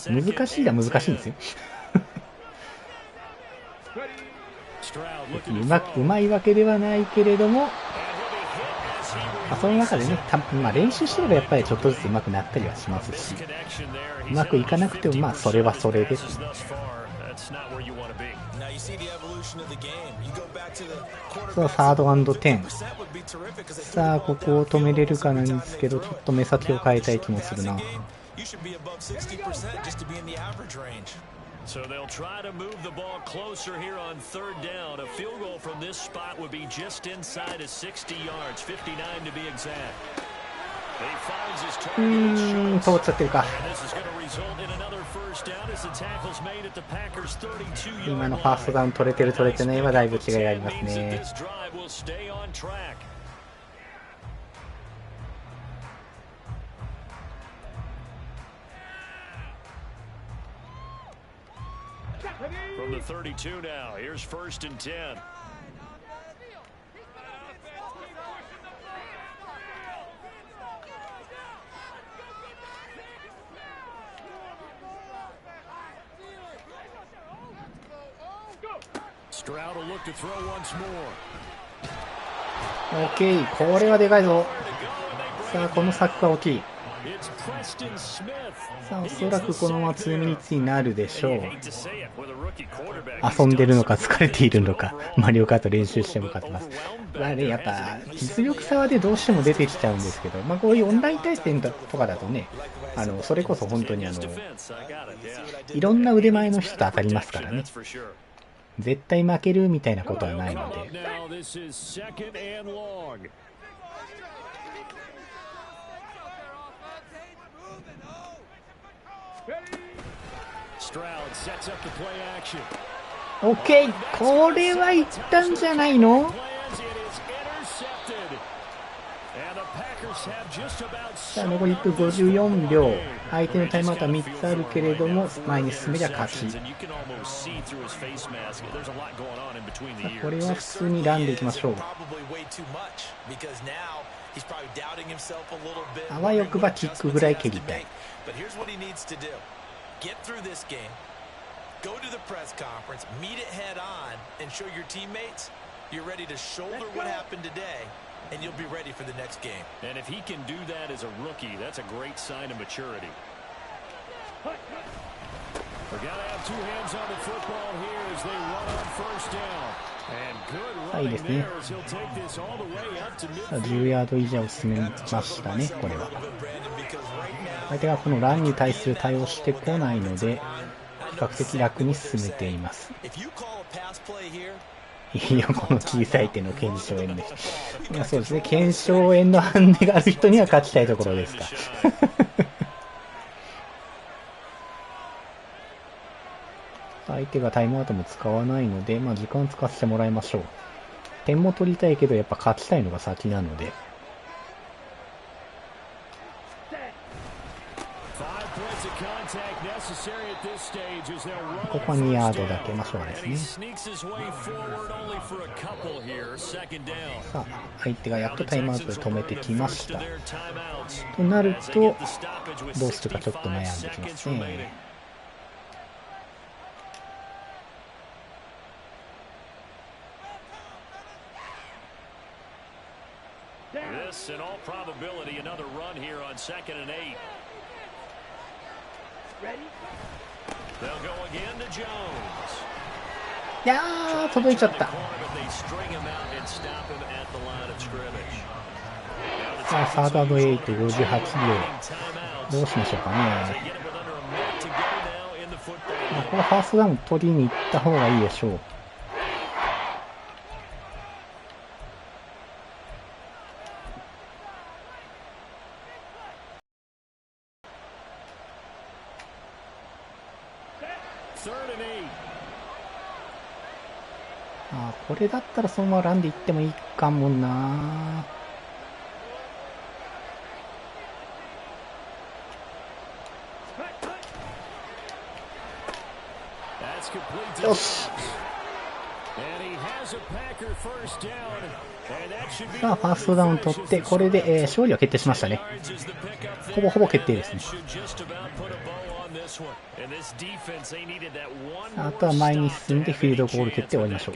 難しいは難しいんですよ。うまいわけではないけれども、その中でね、練習してればやっぱりちょっとずつ上手くなったりはしますし、うまくいかなくてもまあそれはそれです。さあサード&テン。さあここを止めれるかなんですけど、ちょっと目先を変えたい気もするな。So they'll try to move the ball closer here on third down. A field goal from this spot would be just inside of 60 yards, 59 to be exact. He finds his target. 通っちゃってるか。 This is going to result in another first down as the tackle's made at the Packers 32-yard 今のファーストダウン取れてる取れてないはだいぶ違いがありますね。This drive will stay on track. From the 32 now, here's 1st and 10. Stroud will look to throw once more. OK、これはでかいぞ。さあ、このサックは大きい。さあ、おそらくこのまま2ミニッツになるでしょう。遊んでるのか疲れているのか、マリオカート練習しても勝ってます。まあね、やっぱ実力差はでどうしても出てきちゃうんですけど、まあこういうオンライン対戦とかだとね、それこそ本当にいろんな腕前の人と当たりますからね。絶対負けるみたいなことはないので。オッケー、これはいったんじゃないの？さあ残り1分54秒、相手のタイムアウトは3つあるけれども前に進めりゃ勝ち。さあこれは普通にランでいきましょう。あわよくばキックぐらい蹴りたい。Go to the press conference, meet it head on, and show your teammates you're ready to shoulder what happened today, and you'll be ready for the next game. And if he can do that as a rookie, that's a great sign of maturity. We're going to have two hands on the football here as they run on first down. And good running there as he'll take this all the way up to midfield. 10ヤード以上進めましたね、これは。相手がこのランに対する対応してこないので、比較的楽に進めています。いいよ、この小さい手の検証円で。いや、そうですね、検証円のハンデがある人には勝ちたいところですか。相手がタイムアウトも使わないので、まあ時間使わせてもらいましょう。点も取りたいけど、やっぱ勝ちたいのが先なので。ここは2ヤードだけ、まあしょうがないですね。さあ、相手がやっとタイムアウトで止めてきました。となると、どうするかちょっと悩んできますね。This, in all probability, another run here on 2nd and 8. They'll go again to Jones. いやー、届いちゃった。さあ、サードアンド8、58秒。どうしましょうかね。まあ、これファーストダウン取りに行った方がいいでしょう。あ、これだったらそのままランで行ってもいいかもな。よし。さあ、ファーストダウン取って、これで、勝利は決定しましたね。ほぼほぼ決定ですね。あとは前に進んでフィールドゴール蹴って終わりましょう。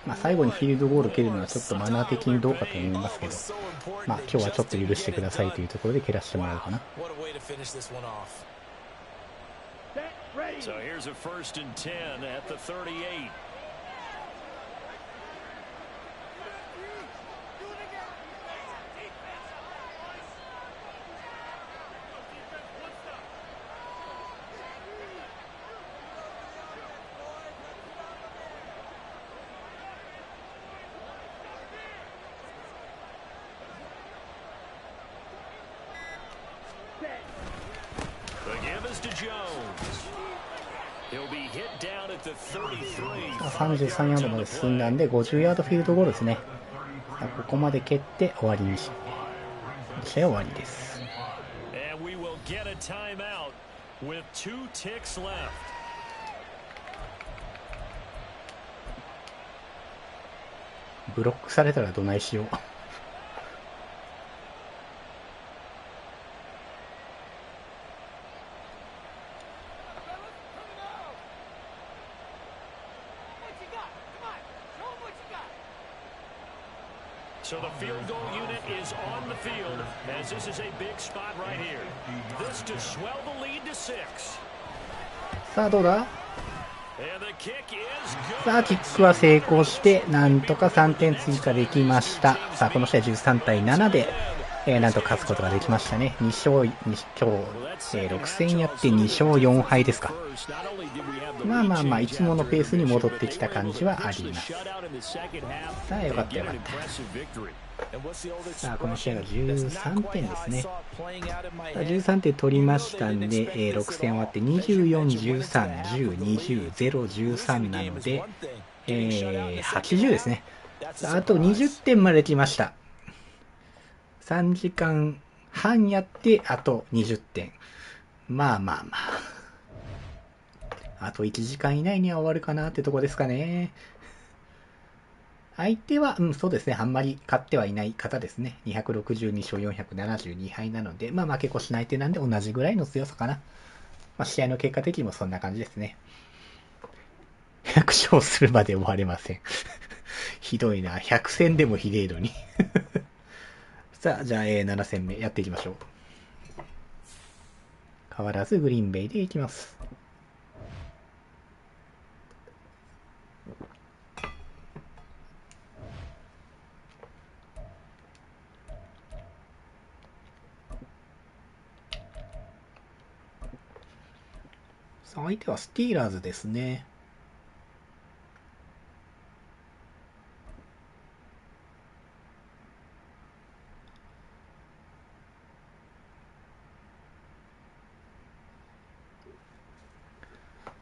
まあ最後にフィールドゴール蹴るのはちょっとマナー的にどうかと思いますけど、まあ今日はちょっと許してくださいというところで蹴らせてもらおうかな。So here's a 1st and 10 at the 38. 33ヤードまで進んだんで50ヤードフィールドゴールですね。ここまで蹴って終わりにし、試合終わりです。ブロックされたらどないしよう。So the field goal unit is on the field as this is a big spot right here. This to swell the lead to 6. さあどうだ。 And the kick is good. さあキックは成功してなんとか3点追加できました。さあこの試合13対7で、なんと勝つことができましたね。2勝今日、6戦やって2勝4敗ですか。まあまあまあいつものペースに戻ってきた感じはあります。さあよかったよかった。さあこの試合が13点ですね。13点取りましたんで、6戦終わって24、13、10、20、0、13なので、80ですね。あと20点まで来ました。3時間半やってあと20点。まあまあまあ。あと1時間以内には終わるかなってとこですかね。相手は、そうですね。あんまり勝ってはいない方ですね。262勝472敗なので、まあ負け越しない手なんで同じぐらいの強さかな。まあ試合の結果的にもそんな感じですね。100勝するまで終われません。ひどいな。100戦でもひでえのに。さあ、じゃあ、7戦目やっていきましょう。変わらずグリーンベイでいきます。さあ、相手はスティーラーズですね。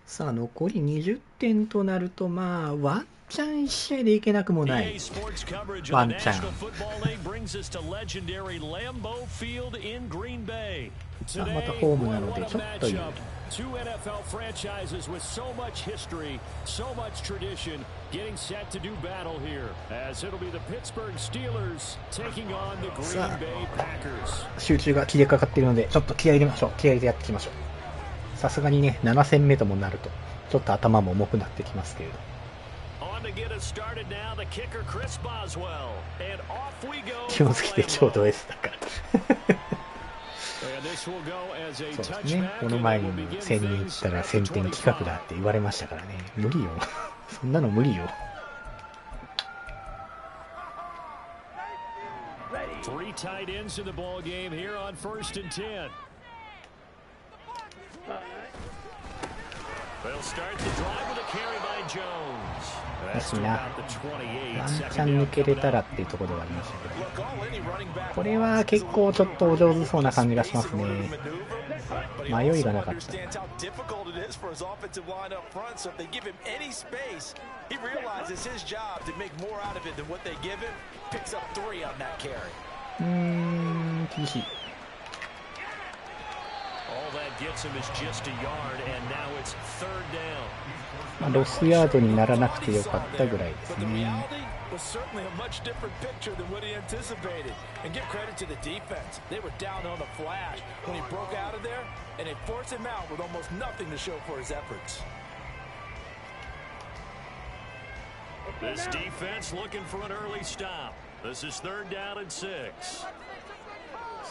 さあ残り20点となると、まあワンチャン1試合でいけなくもない。ワンチャン。さあまたホームなのでちょっといい。Two NFL franchises with so much history, so much tradition, getting set to do battle here, as it'll be the Pittsburgh Steelers taking on the Green Bay Packers. 集中が切れかかっているので、ちょっと気合い入れましょう。気合い入れてやっていきましょう。さすがにね、7戦目ともなると、ちょっと頭も重くなってきますけれど。気をつけてちょうど S だから。そうですね。この前に1000人いったら1000点企画だって言われましたからね。無理よ。そんなの無理よ。Three tight ends in the ball game here on 1st and 10. They'll start the drive with a carry by Jones. ですな。ワンチャン抜けれたらっていうところではありましたけど、これは結構ちょっとお上手そうな感じがしますね。迷いがなかった。厳しい。ロスヤードにならなくてよかったぐらいですね。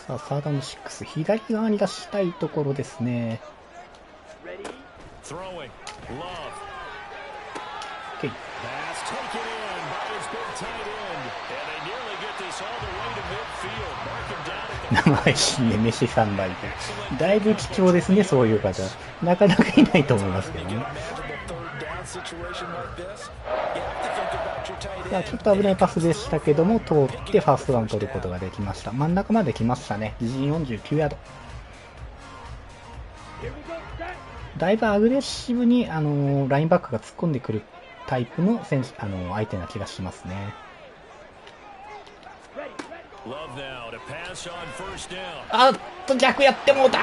さあ、サードの6、左側に出したいところですね。OK。名前しね、飯3杯で。だいぶ貴重ですね、そういう方。なかなかいないと思いますけどね。さあちょっと危ないパスでしたけども、通ってファーストダウン取ることができました。真ん中まで来ましたね。自陣49ヤード。だいぶアグレッシブに、ラインバックが突っ込んでくるタイプの選手、相手な気がしますね。あっと、逆やってもうた。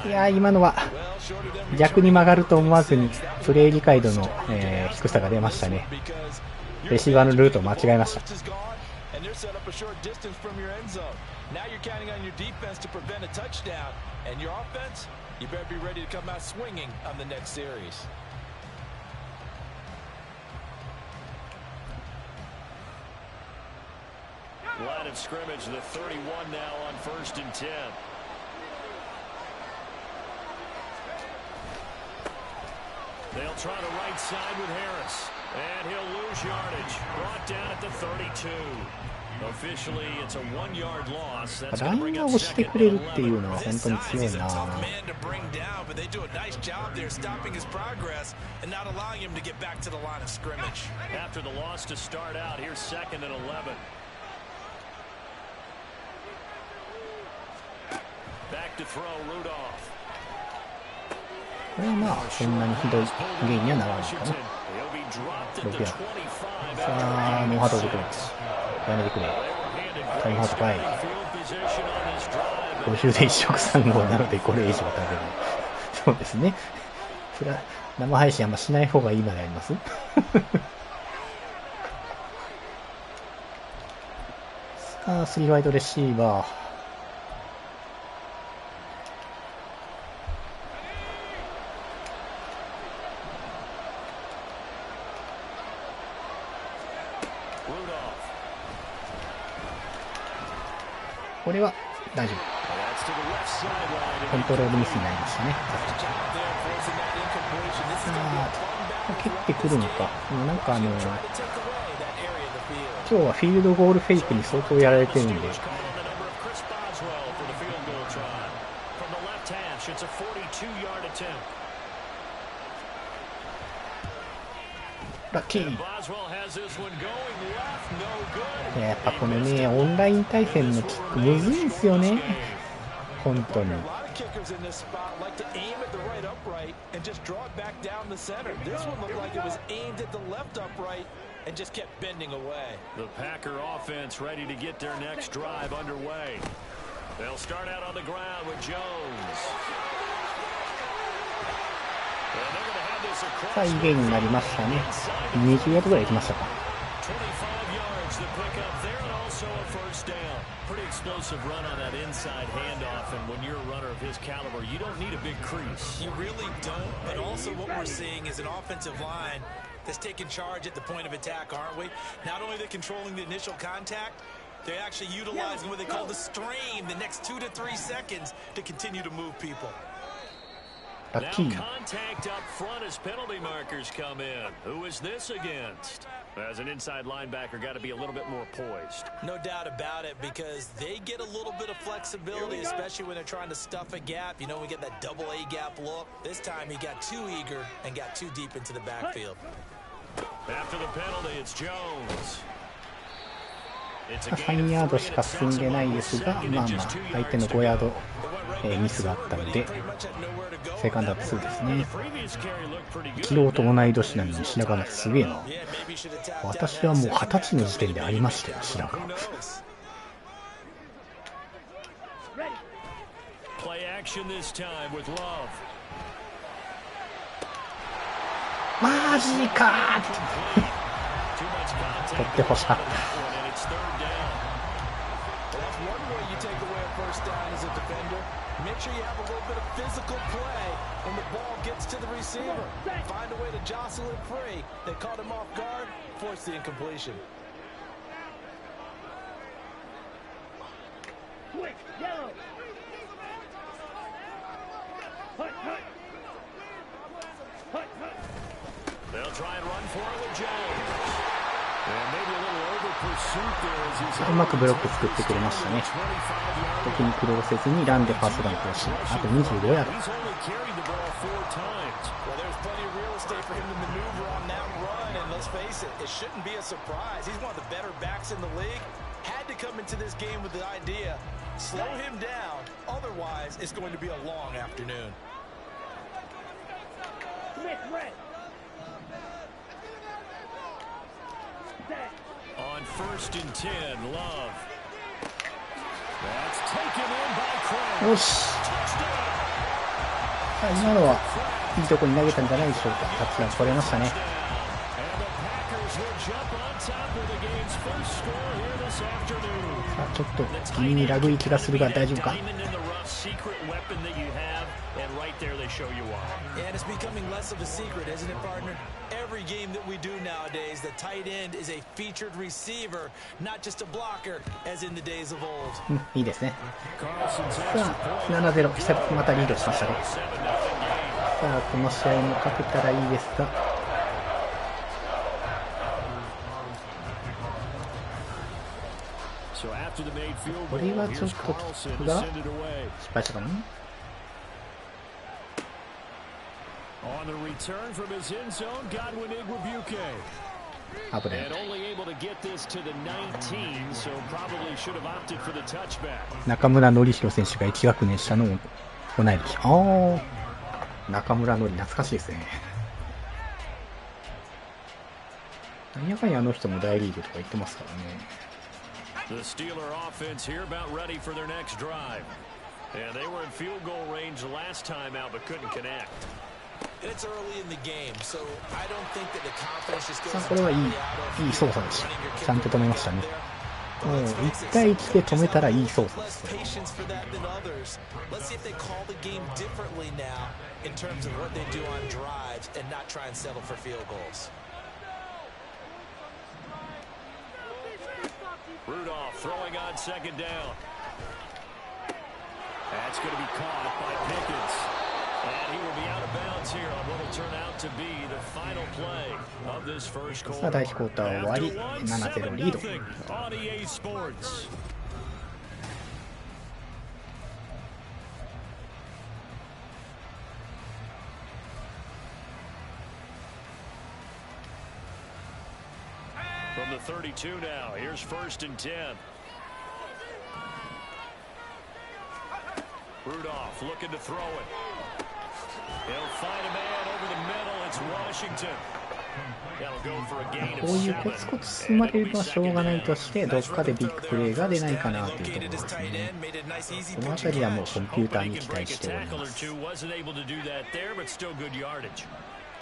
いや、今のは逆に曲がると思わずにプレー理解度の、低さが出ましたね。レシーバーのルートを間違えました。Line of scrimmage, the 31 now on 1st and 10. They'll try to right side with Harris, and he'll lose yardage. Brought down at the 32. Officially, it's a 1-yard loss. That's going to bring up second and 11. This is a tough man to bring down, but they do a nice job there stopping his progress and not allowing him to get back to the line of scrimmage. After the loss to start out, here's 2nd and 11. Back to throw, Rudolph. これはまあそんなにひどいゲインにはならないかな。6ヤード。さあ、ノーハードでくれ。やめてくれ。タイムアウトかい。50で一色3号なのでこれ以上は食べる。そうですね。それは生配信あんましない方がいいまであります。さあ、3ワイドレシーバー。これは大丈夫。コントロールミスになりましたね。蹴ってくるのか。なんか今日はフィールドゴールフェイクに相当やられてるんで。ラッキー。やっぱこのね、オンライン対戦のキックむずいんすよね。本当に。さあ、いいゲインになりましたね。20ヤードぐらい行きましたか。Pretty explosive run on that inside handoff, and when you're a runner of his caliber, you don't need a big crease. You really don't, but also what we're seeing is an offensive line that's taking charge at the point of attack, aren't we? Not only are they controlling the initial contact, they're actually utilizing what they call the stream, the next 2 to 3 seconds to continue to move people. Now contact up front as penalty markers come in. Who is this against? As an inside linebacker, got to be a little bit more poised. No doubt about it, because they get a little bit of flexibility, especially when they're trying to stuff a gap. You know, we get that double A gap look. This time he got too eager and got too deep into the backfield. After the penalty, it's Jones. 3ヤードしか進んでないですが、まあまあ相手の5ヤード、ミスがあったのでセカンドアップ2ですね。昨日と同い年なのに白髪すげえな。私はもう20歳の時点でありましたよ、白髪。マジか取ってほしかった。Make sure you have a little bit of physical play when the ball gets to the receiver. Find a way to jostle it free. They caught him off guard, forced the incompletion. Quick, yellow. They'll try and run for it with Jones. うまくブロック作ってくれましたね。敵に苦労せずにランでファーストダウン更新。あと25ヤード。let's face it, it shouldn't be a surprise. He's one of the better backs in the league. Had to come into this game with the idea, slow him down. Otherwise, it's going to be a long afternoon. On 1st and 10, Love. That's taken in by Crane. よし。今のはいいとこに投げたんじゃないでしょうか。タッチダウン取れましたね。さあちょっと気味にラグい気がするが大丈夫か。And it's becoming less of a secret, isn't it, partner? Every game that we do nowadays, the tight end is a featured receiver, not just a blocker, as in the days of old. いいですね。さあ 7-0 久々またリードしましたね。さあこの試合も勝てたらいいですが、これはちょっとキックが失敗したかな。On the return from his end zone, Godwin Igwebuike. 危ない。 And only able to get this to the 19, so probably should have opted for the touchback. 中村典弘選手が1学年下の同い年。ああ、中村典懐かしいですね。なんやかんやあの人も大リーグとか言ってますからね。The Steeler offense here about ready for their next drive. And they were in field goal range last time out but couldn't connect. And it's early in the game, so I don't think that the confidence just さあ goes これはいい操作でした。ちゃんと止めましたね。もう1対1で止めたらいい操作です。patience for that than others. Let's see if they call the game differently now in terms of what they do on drives and not try and settle for field goals. Rudolph throwing on 2nd down. That's going to be caught by Pickens. And he will be out of bounds here on what will turn out to be the final play of this first quarter. さあ第1クォーター終わり 7-0 リード。On EA Sports. From the 32 now, here's 1st and 10. Rudolph looking to throw it. He'll find a man over the middle. It's Washington. That'll go for a gain こ of ういうコツコツ進まれるのはしょうがないとして、どっかでビッグプレーが出ないかなというところですね。この辺りはもうコンピューターに期待しております。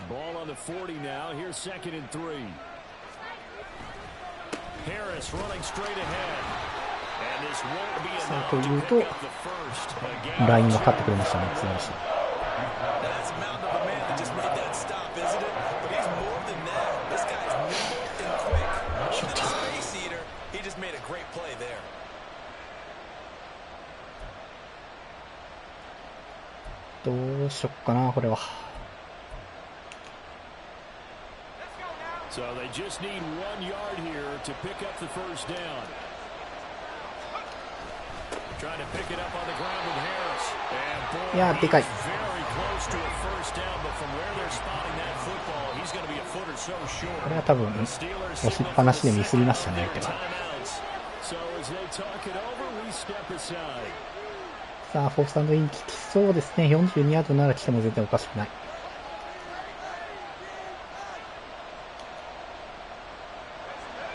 Ball on the 40 now. Here's 2nd and 3. Harris running straight ahead. And this won't be さあ enough と to いう pick と up the first. ラインが勝ってくれましたね。素晴らしい。 That's a mountain of a man that just made that stop, isn't it? But he's more than that. This guy's nimble and quick. And the space eater, he just made a great play there. どうしよっかなこれは。 So they just need 1 yard here to pick up the first down. Trying to pick it up on the ground with Harris. And boy, いやでかい。 very close to a first down, but from where they're spotting that football, he's going to be a foot or so short. これは多分押しっぱなしでミスりましたね相手は。 So as they talk it over, we step aside. さあフォースアンドイン効きそうですね。42ヤードなら来ても全然おかしくない。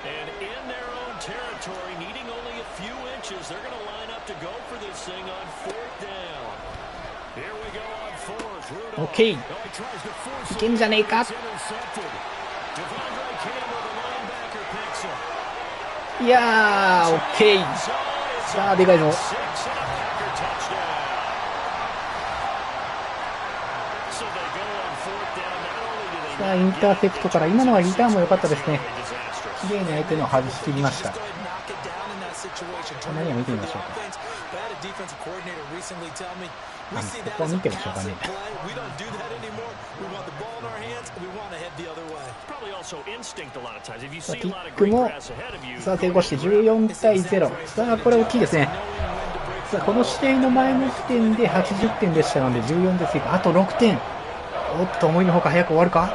And in their own territory, needing only a few inches, they're going to line up to go for this thing on 4th down. Here we go on 4th. Rudolph. OK。 Oh, he tries to force いけんじゃねえか。 It's intercepted. Devondre Campbell, the linebacker, picks it. いやー OK。 さあでかいぞ。 6 and a Packer touchdown. So they go on 4th down. Not only do they さあインターセプトから今のはリターンも良かったですね。綺麗に相手のを外し切りました。何を見てみましょうか。ここは見てもしょうがねえ。さあキックもさあ成功して14対0。さあこれ大きいですね。さあこの試合の前の時点で80点でしたので14で追加。あと6点。おっと思いのほか早く終わるか。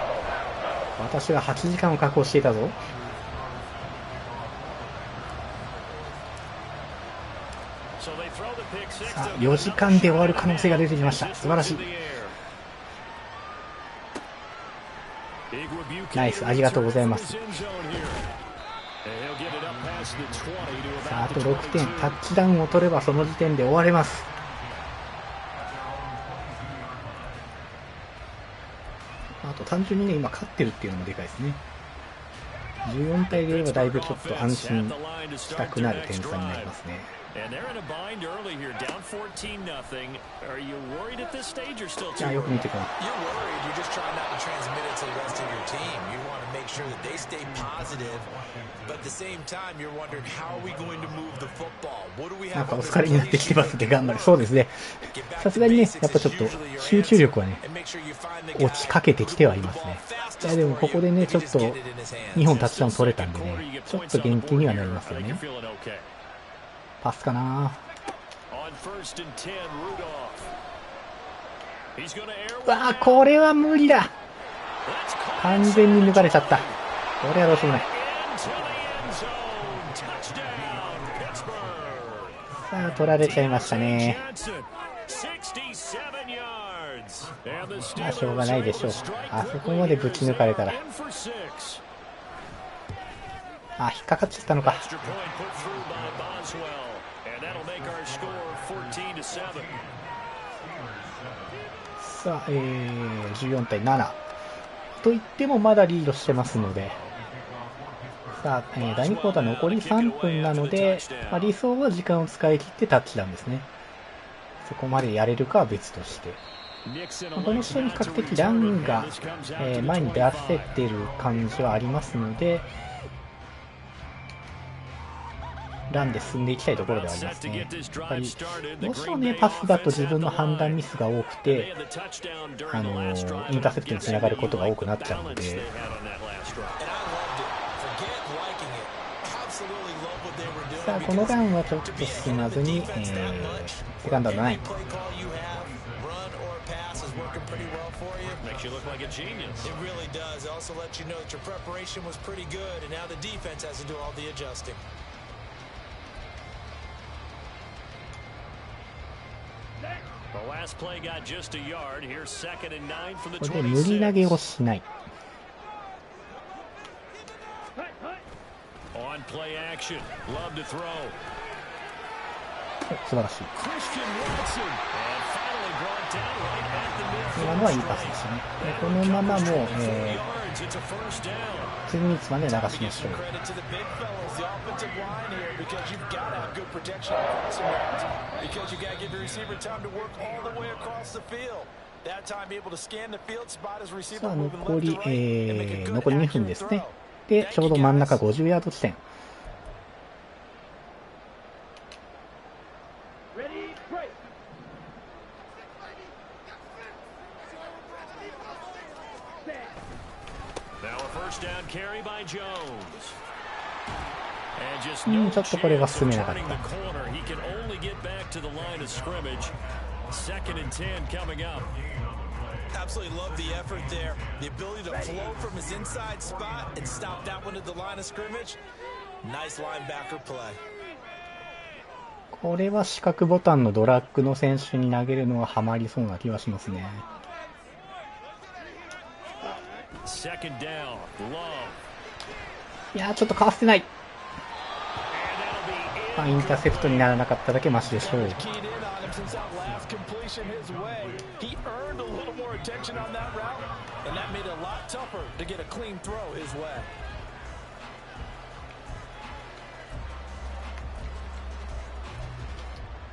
私が8時間を確保していたぞ。さあ、4時間で終わる可能性が出てきました。素晴らしい。ナイス、ありがとうございます。さあ、あと6点、タッチダウンを取ればその時点で終われます。あと単純にね、今勝ってるっていうのもでかいですね。14対0はだいぶちょっと安心したくなる点差になりますね。じゃあよく見てください。なんかお疲れになってきてますね。頑張れ。そうですね。さすがにね、やっぱちょっと集中力はね、落ちかけてきてはいますね。いやでもここでね、ちょっと2本タッチダウン取れたんでね、ちょっと元気にはなりますよね。パスかな。うわあ、これは無理だ。完全に抜かれちゃった。これはどうしようもない。さあ、取られちゃいましたね。まあ、しょうがないでしょう。あそこまでぶち抜かれたら。あ、引っかかっちゃったのか。さあ、14対7。といってもまだリードしてますので。さあ、第2クォーター残り3分なので、まあ、理想は時間を使い切ってタッチダウンですね。そこまでやれるかは別として。この試合に比較的ランが、前に出せてる感じはありますので、ランで進んでいきたいところではありますね。やっぱりどうしてもね、パスだと自分の判断ミスが多くて、インターセプトにつながることが多くなっちゃうので。さあ、このランはちょっと進まずに、セカンドの9。ここで無理投げをしない。素晴らしい。今のはいいパスでしたね。このままもう、2ミニッツまで流しましょう。さあ、残り2分ですね。で、ちょうど真ん中50ヤード地点。ちょっとこれは進めなかった。これは四角ボタンのドラッグの選手に投げるのはハマりそうな気はしますね。いやー、ちょっとかわせてない。インターセプトにならなかっただけマシでしょう。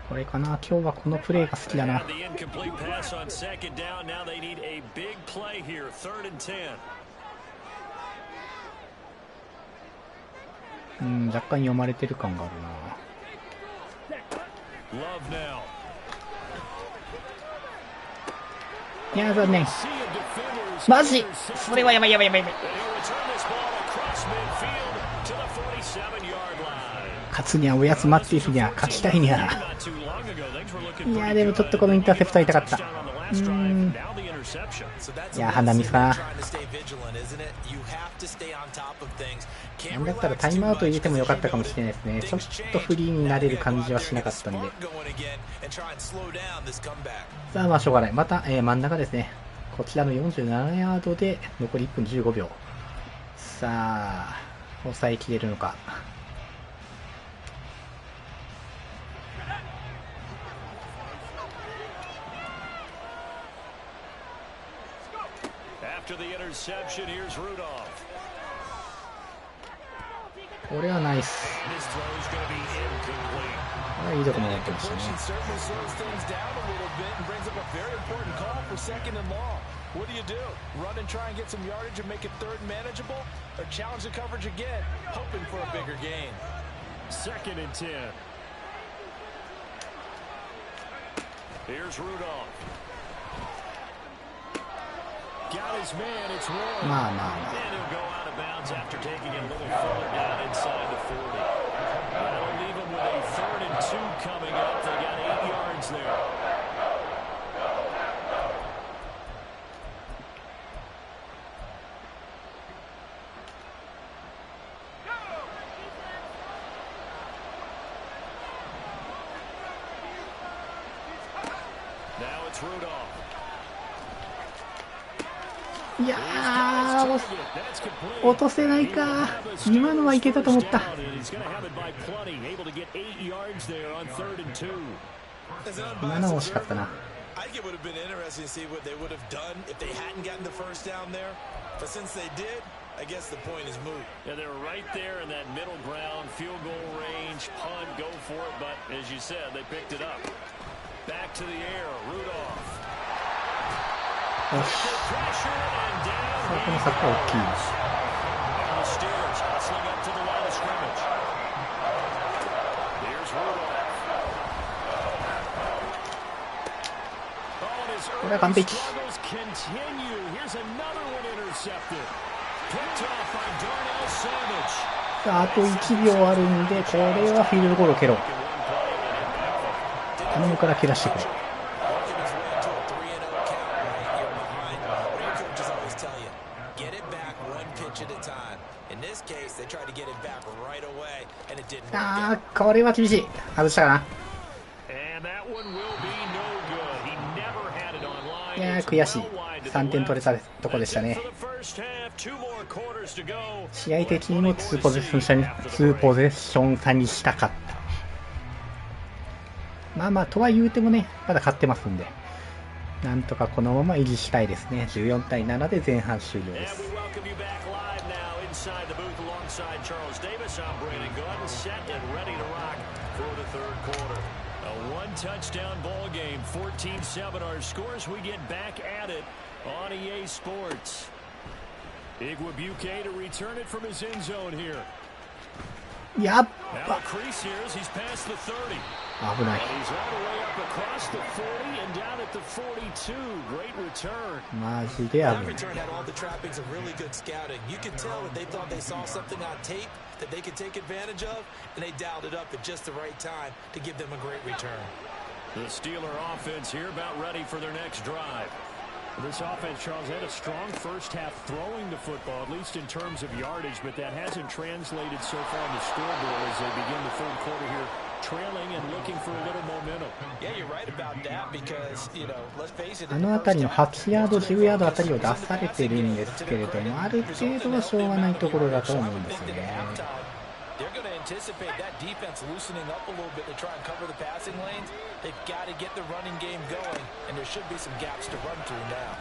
これかな、今日はこのプレーが好きだな。若干読まれてる感があるな。いや、残念。マジそれはやばいやばいやばいやばい。勝つにはおやつ待っているには勝ちたいにゃ。いや、でもちょっとこのインターセプトは痛かった。いや、判断ミスかな。なんだったらタイムアウト入れてもよかったかもしれないですね。ちょっとフリーになれる感じはしなかったんで。さあ、まあしょうがない。また、真ん中ですね。こちらの47ヤードで残り1分15秒。さあ、抑えきれるのか。これはナイス。いいとこもやってましたね。What do you do? Run and try and get some yardage and make it third manageable? Or challenge the coverage again, hoping for a bigger gain? 2nd and 10. Here's Rudolph. Got his man, it's Warren. And he'll go out of bounds after taking it a little further down inside the 40. That'll leave him with a 3rd and 2 coming up. They got 8 yards there. Now it's Rudolph. いやー、落とせないか。今のはいけたと思った。7惜しかったな。I think it would have been interesting to see what they would have done if they hadn't gotten the first down there. But since they did, I guess the point is moot. Yeah, they're right there in that middle ground, field goal range, punt, go for it. But as you said, they picked it up. Back to the air, Rudolph. よし。さあ、このサッカー大きい。これは完璧。さあ、あと1秒あるんで、これはフィールドゴールを蹴ろう。頼むから蹴らしてくれ。あー、これは厳しい。外したかな。いやー、悔しい。3点取れたとこでしたね。試合的にも2ポゼッション差にしたかった。まあまあ、とは言うてもね、まだ勝ってますんで、なんとかこのまま維持したいですね。14対7で前半終了です。A one-touchdown ball game, 14-7 our scores. We get back at it on EA Sports. Igwebuike to return it from his end zone here. Yep. Now a crease here as he's past the 30. 危ない。 And he's all the way up across the 40 and down at the 42. Great return. マジで危ない。 That return had all the trappings of really good scouting. You could tell that they thought they saw something on tape that they could take advantage of, and they dialed it up at just the right time to give them a great return. The Steeler offense here about ready for their next drive. This offense, Charles, had a strong first half throwing the football, at least in terms of yardage, but that hasn't translated so far on the scoreboard as they begin the third quarter here, trailing and looking for a little momentum. Yeah, you're right about that because, you know, let's face it. あの辺りの8ヤード、10ヤードあたりを出されてるんですけれども、ある程度はしょうがないところだと思うんですよね。They're going to anticipate that defense loosening up a little bit to try and cover the passing lanes. They've got to get the running game going, and there should be some gaps to run through now.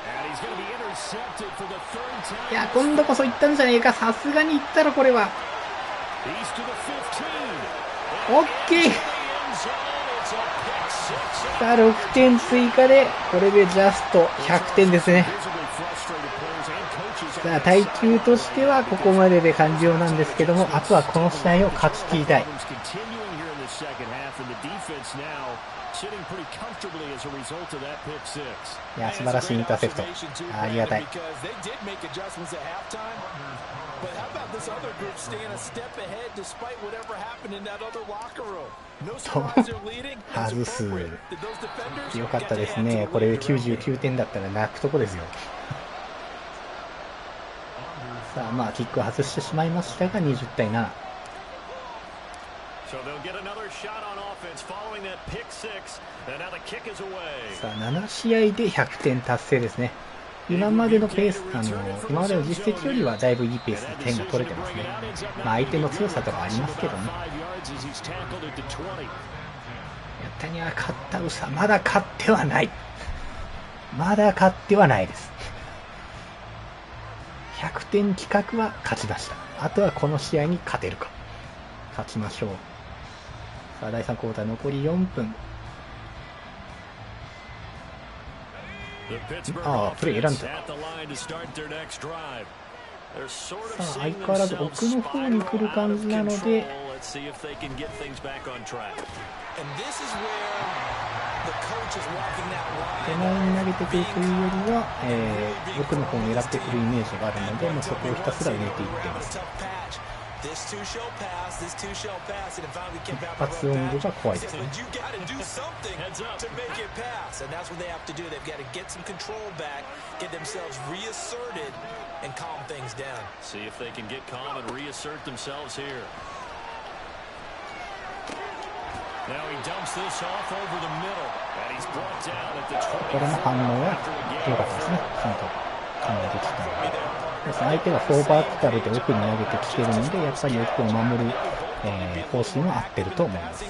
And he's going to be intercepted for the third time. いや、今度こそ行ったんじゃねえか。さすがに行ったらこれは。He's to the 15。オッケー。さあ、6点追加で、これでジャスト100点ですね。さあ、耐久としてはここまでで完了なんですけども、あとはこの試合を勝ち切りたい。いや、素晴らしいインターセプト。ありがたい。外す。よかったですね。これで99点だったら泣くとこですよ。さあ、まあキックを外してしまいましたが20対7。さあ7試合で100点達成ですね。今までのペース、今までの実績よりはだいぶいいペースで点が取れてますね。まあ相手の強さとかありますけどね。やったには勝ったうさ、まだ勝ってはない。まだ勝ってはないです。100点企画は勝ちました。あとはこの試合に勝てるか。勝ちましょう。さあ第3クォーター残り4分。ああ、プレー選んだ。さあ相変わらず奥の方に来る感じなので、手前に投げてくるというよりは、奥の方を狙ってくるイメージがあるので、そこをひたすら入れていってます。一発音語が怖いですね。これの反応は良かったですね。ちゃんと反応できたので。相手が4バーティカルで奥に投げてきてるので、やっぱり奥を守る、方針は合ってると思います。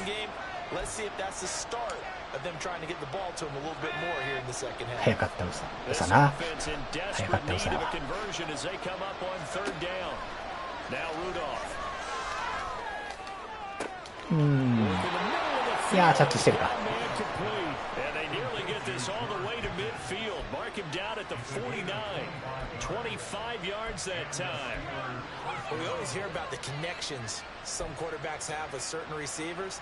早かったうさな。早かったうさ。いやー、チャッチしてるか。25 yards that time. Well, we always hear about the connections some quarterbacks have with certain receivers.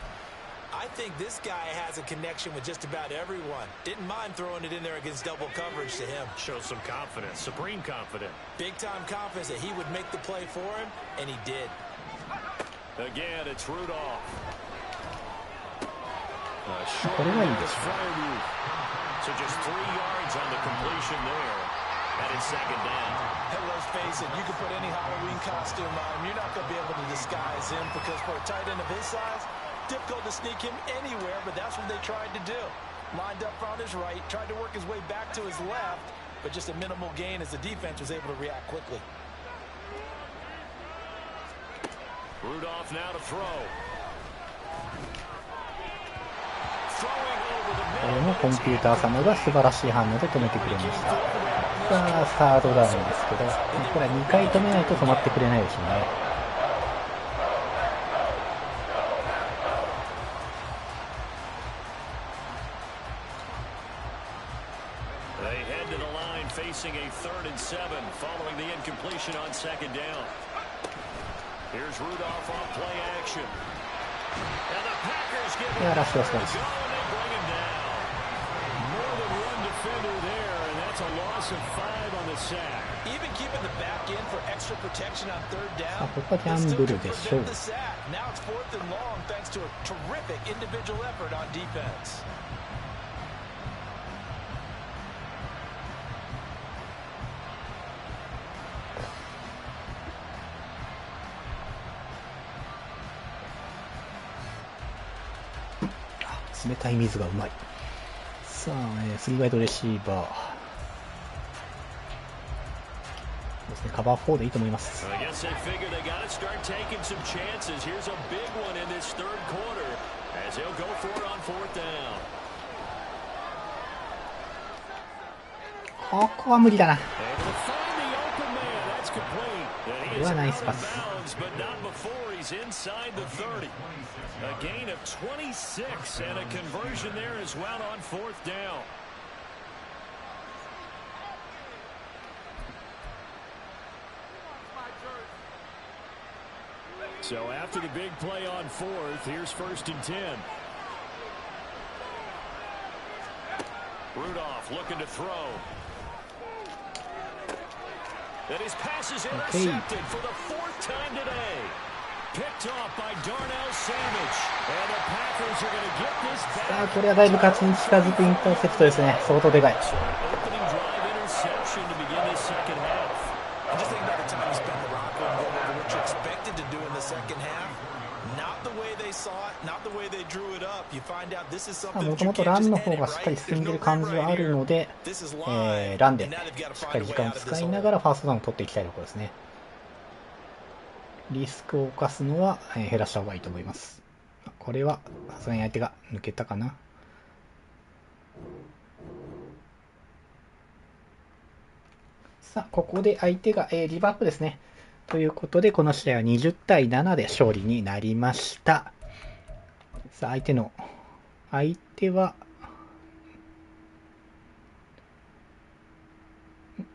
I think this guy has a connection with just about everyone. Didn't mind throwing it in there against double coverage to him. Shows some confidence, supreme confidence. Big time confidence that he would make the play for him, and he did. Again, it's Rudolph. これはいいです。So just 3 yards on the completion there. And it's second down. Hey, let's face it, you can put any Halloween costume on him. You're not going to be able to disguise him because for a tight end of his size, difficult to sneak him anywhere, but that's what they tried to do. Lined up on his right, tried to work his way back to his left, but just a minimal gain as the defense was able to react quickly. Rudolph now to throw. これもコンピューター様が素晴らしい反応で止めてくれました。さあ、サードダウンですけど、これは2回止めないと止まってくれないでしょうね。They head to the line facing a 3rd and 7 following the incompletion on 2nd down. Here's Rudolph on play action. And the Packers give him a bring him down. More than one defender there, and that's a loss of 5 on the sack. Even keeping the back end for extra protection on 3rd down. ここはギャンブルでしょう。 Now it's 4th and long thanks to a terrific individual effort on defense. 冷たい水がうまい。さあ、3ワイドレシーバーですね。カバー4でいいと思います。ここは無理だな。これはナイスパス。Inside the 30. A gain of 26 and a conversion there as well on 4th down. So after the big play on 4th, here's 1st and 10. looking to throw. And his pass is intercepted for the fourth time today. Picked off by Darnell Savage. And the Packers are going to get this back. さあ、これはだいぶ勝ちに近づくインターセプトですね。相当でかい。Opening drive interception to begin this second half. And just think about the time you spent in the locker room going over what you expected to do in the second half. Not the way they saw it, not the way they drew it up. You find out this is something も that と you もと can't ラン just の edit, 方がしっかり right? 進ん There's で no る感 run じは right ある here. ので、 This is live. ランで And now they've got to しっか find り a 時 way 間 out of 使 this いな hole. がらファーストダウンを取っていきたいところですね。リスクを冒すのは減らした方がいいと思います。これはさすがに相手が抜けたかな。さあ、ここで相手がリバープですね。ということで、この試合は20対7で勝利になりました。さあ、相手は、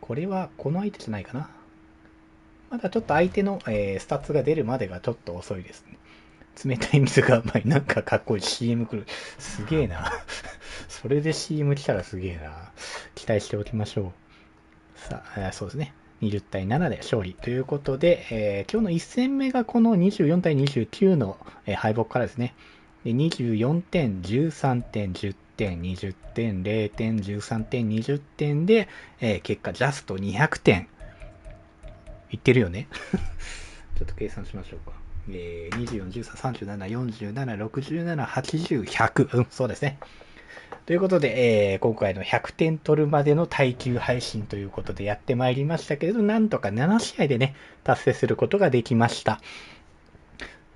これはこの相手じゃないかな。まだちょっと相手の、スタッツが出るまでがちょっと遅いですね。冷たい水がうまい。なんかかっこいい CM 来る。すげえな。それで CM 来たらすげえな。期待しておきましょう。さあ、そうですね。20対7で勝利ということで、今日の1戦目がこの24対29の、敗北からですね。で24点、13点、10点、20点、0点、13点、20点で、結果ジャスト200点。いってるよね。ちょっと計算しましょうか。24、13、37、47、67、80、100。そうですね。ということで、今回の100点取るまでの耐久配信ということでやってまいりましたけれど、なんとか7試合でね、達成することができました。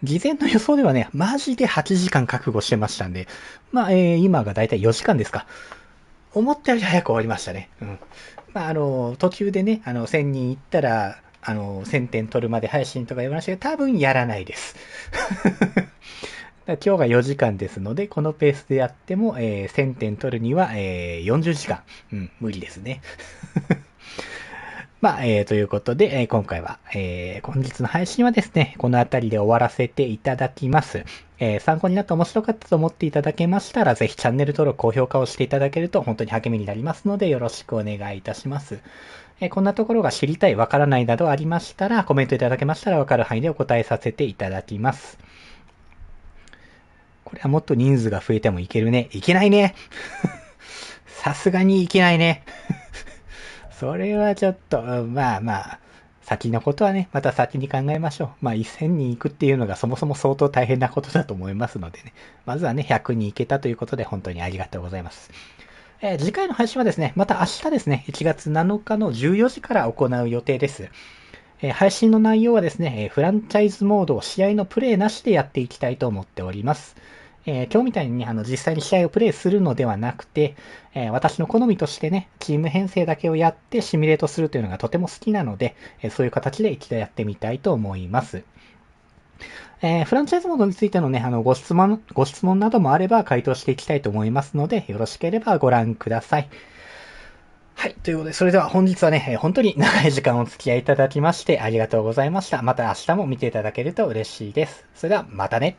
事前の予想ではね、マジで8時間覚悟してましたんで、まあ、今がだいたい4時間ですか。思ったより早く終わりましたね。うん。まあ、途中でね、1000人行ったら、1000点取るまで配信とか言いましたけど、多分やらないです。今日が4時間ですので、このペースでやっても、1000点取るには、40時間。うん、無理ですね。まあ、ということで、今回は、本日の配信はですね、この辺りで終わらせていただきます。参考になって面白かったと思っていただけましたら、ぜひチャンネル登録、高評価をしていただけると本当に励みになりますので、よろしくお願いいたします。こんなところが知りたい、わからないなどありましたら、コメントいただけましたら、わかる範囲でお答えさせていただきます。これはもっと人数が増えてもいけるね。いけないね。さすがにいけないね。それはちょっと、まあ、先のことはね、また先に考えましょう。まあ、1000人行くっていうのがそもそも相当大変なことだと思いますのでね。まずはね、100人行けたということで本当にありがとうございます。次回の配信はですね、また明日ですね、1月7日の14時から行う予定です。配信の内容はですね、フランチャイズモードを試合のプレイなしでやっていきたいと思っております。今日みたいにね、実際に試合をプレイするのではなくて、私の好みとしてね、チーム編成だけをやってシミュレートするというのがとても好きなので、そういう形で一度やってみたいと思います。フランチャイズモードについてのね、ご質問などもあれば回答していきたいと思いますので、よろしければご覧ください。はい。ということで、それでは本日はね、本当に長い時間お付き合いいただきましてありがとうございました。また明日も見ていただけると嬉しいです。それではまたね。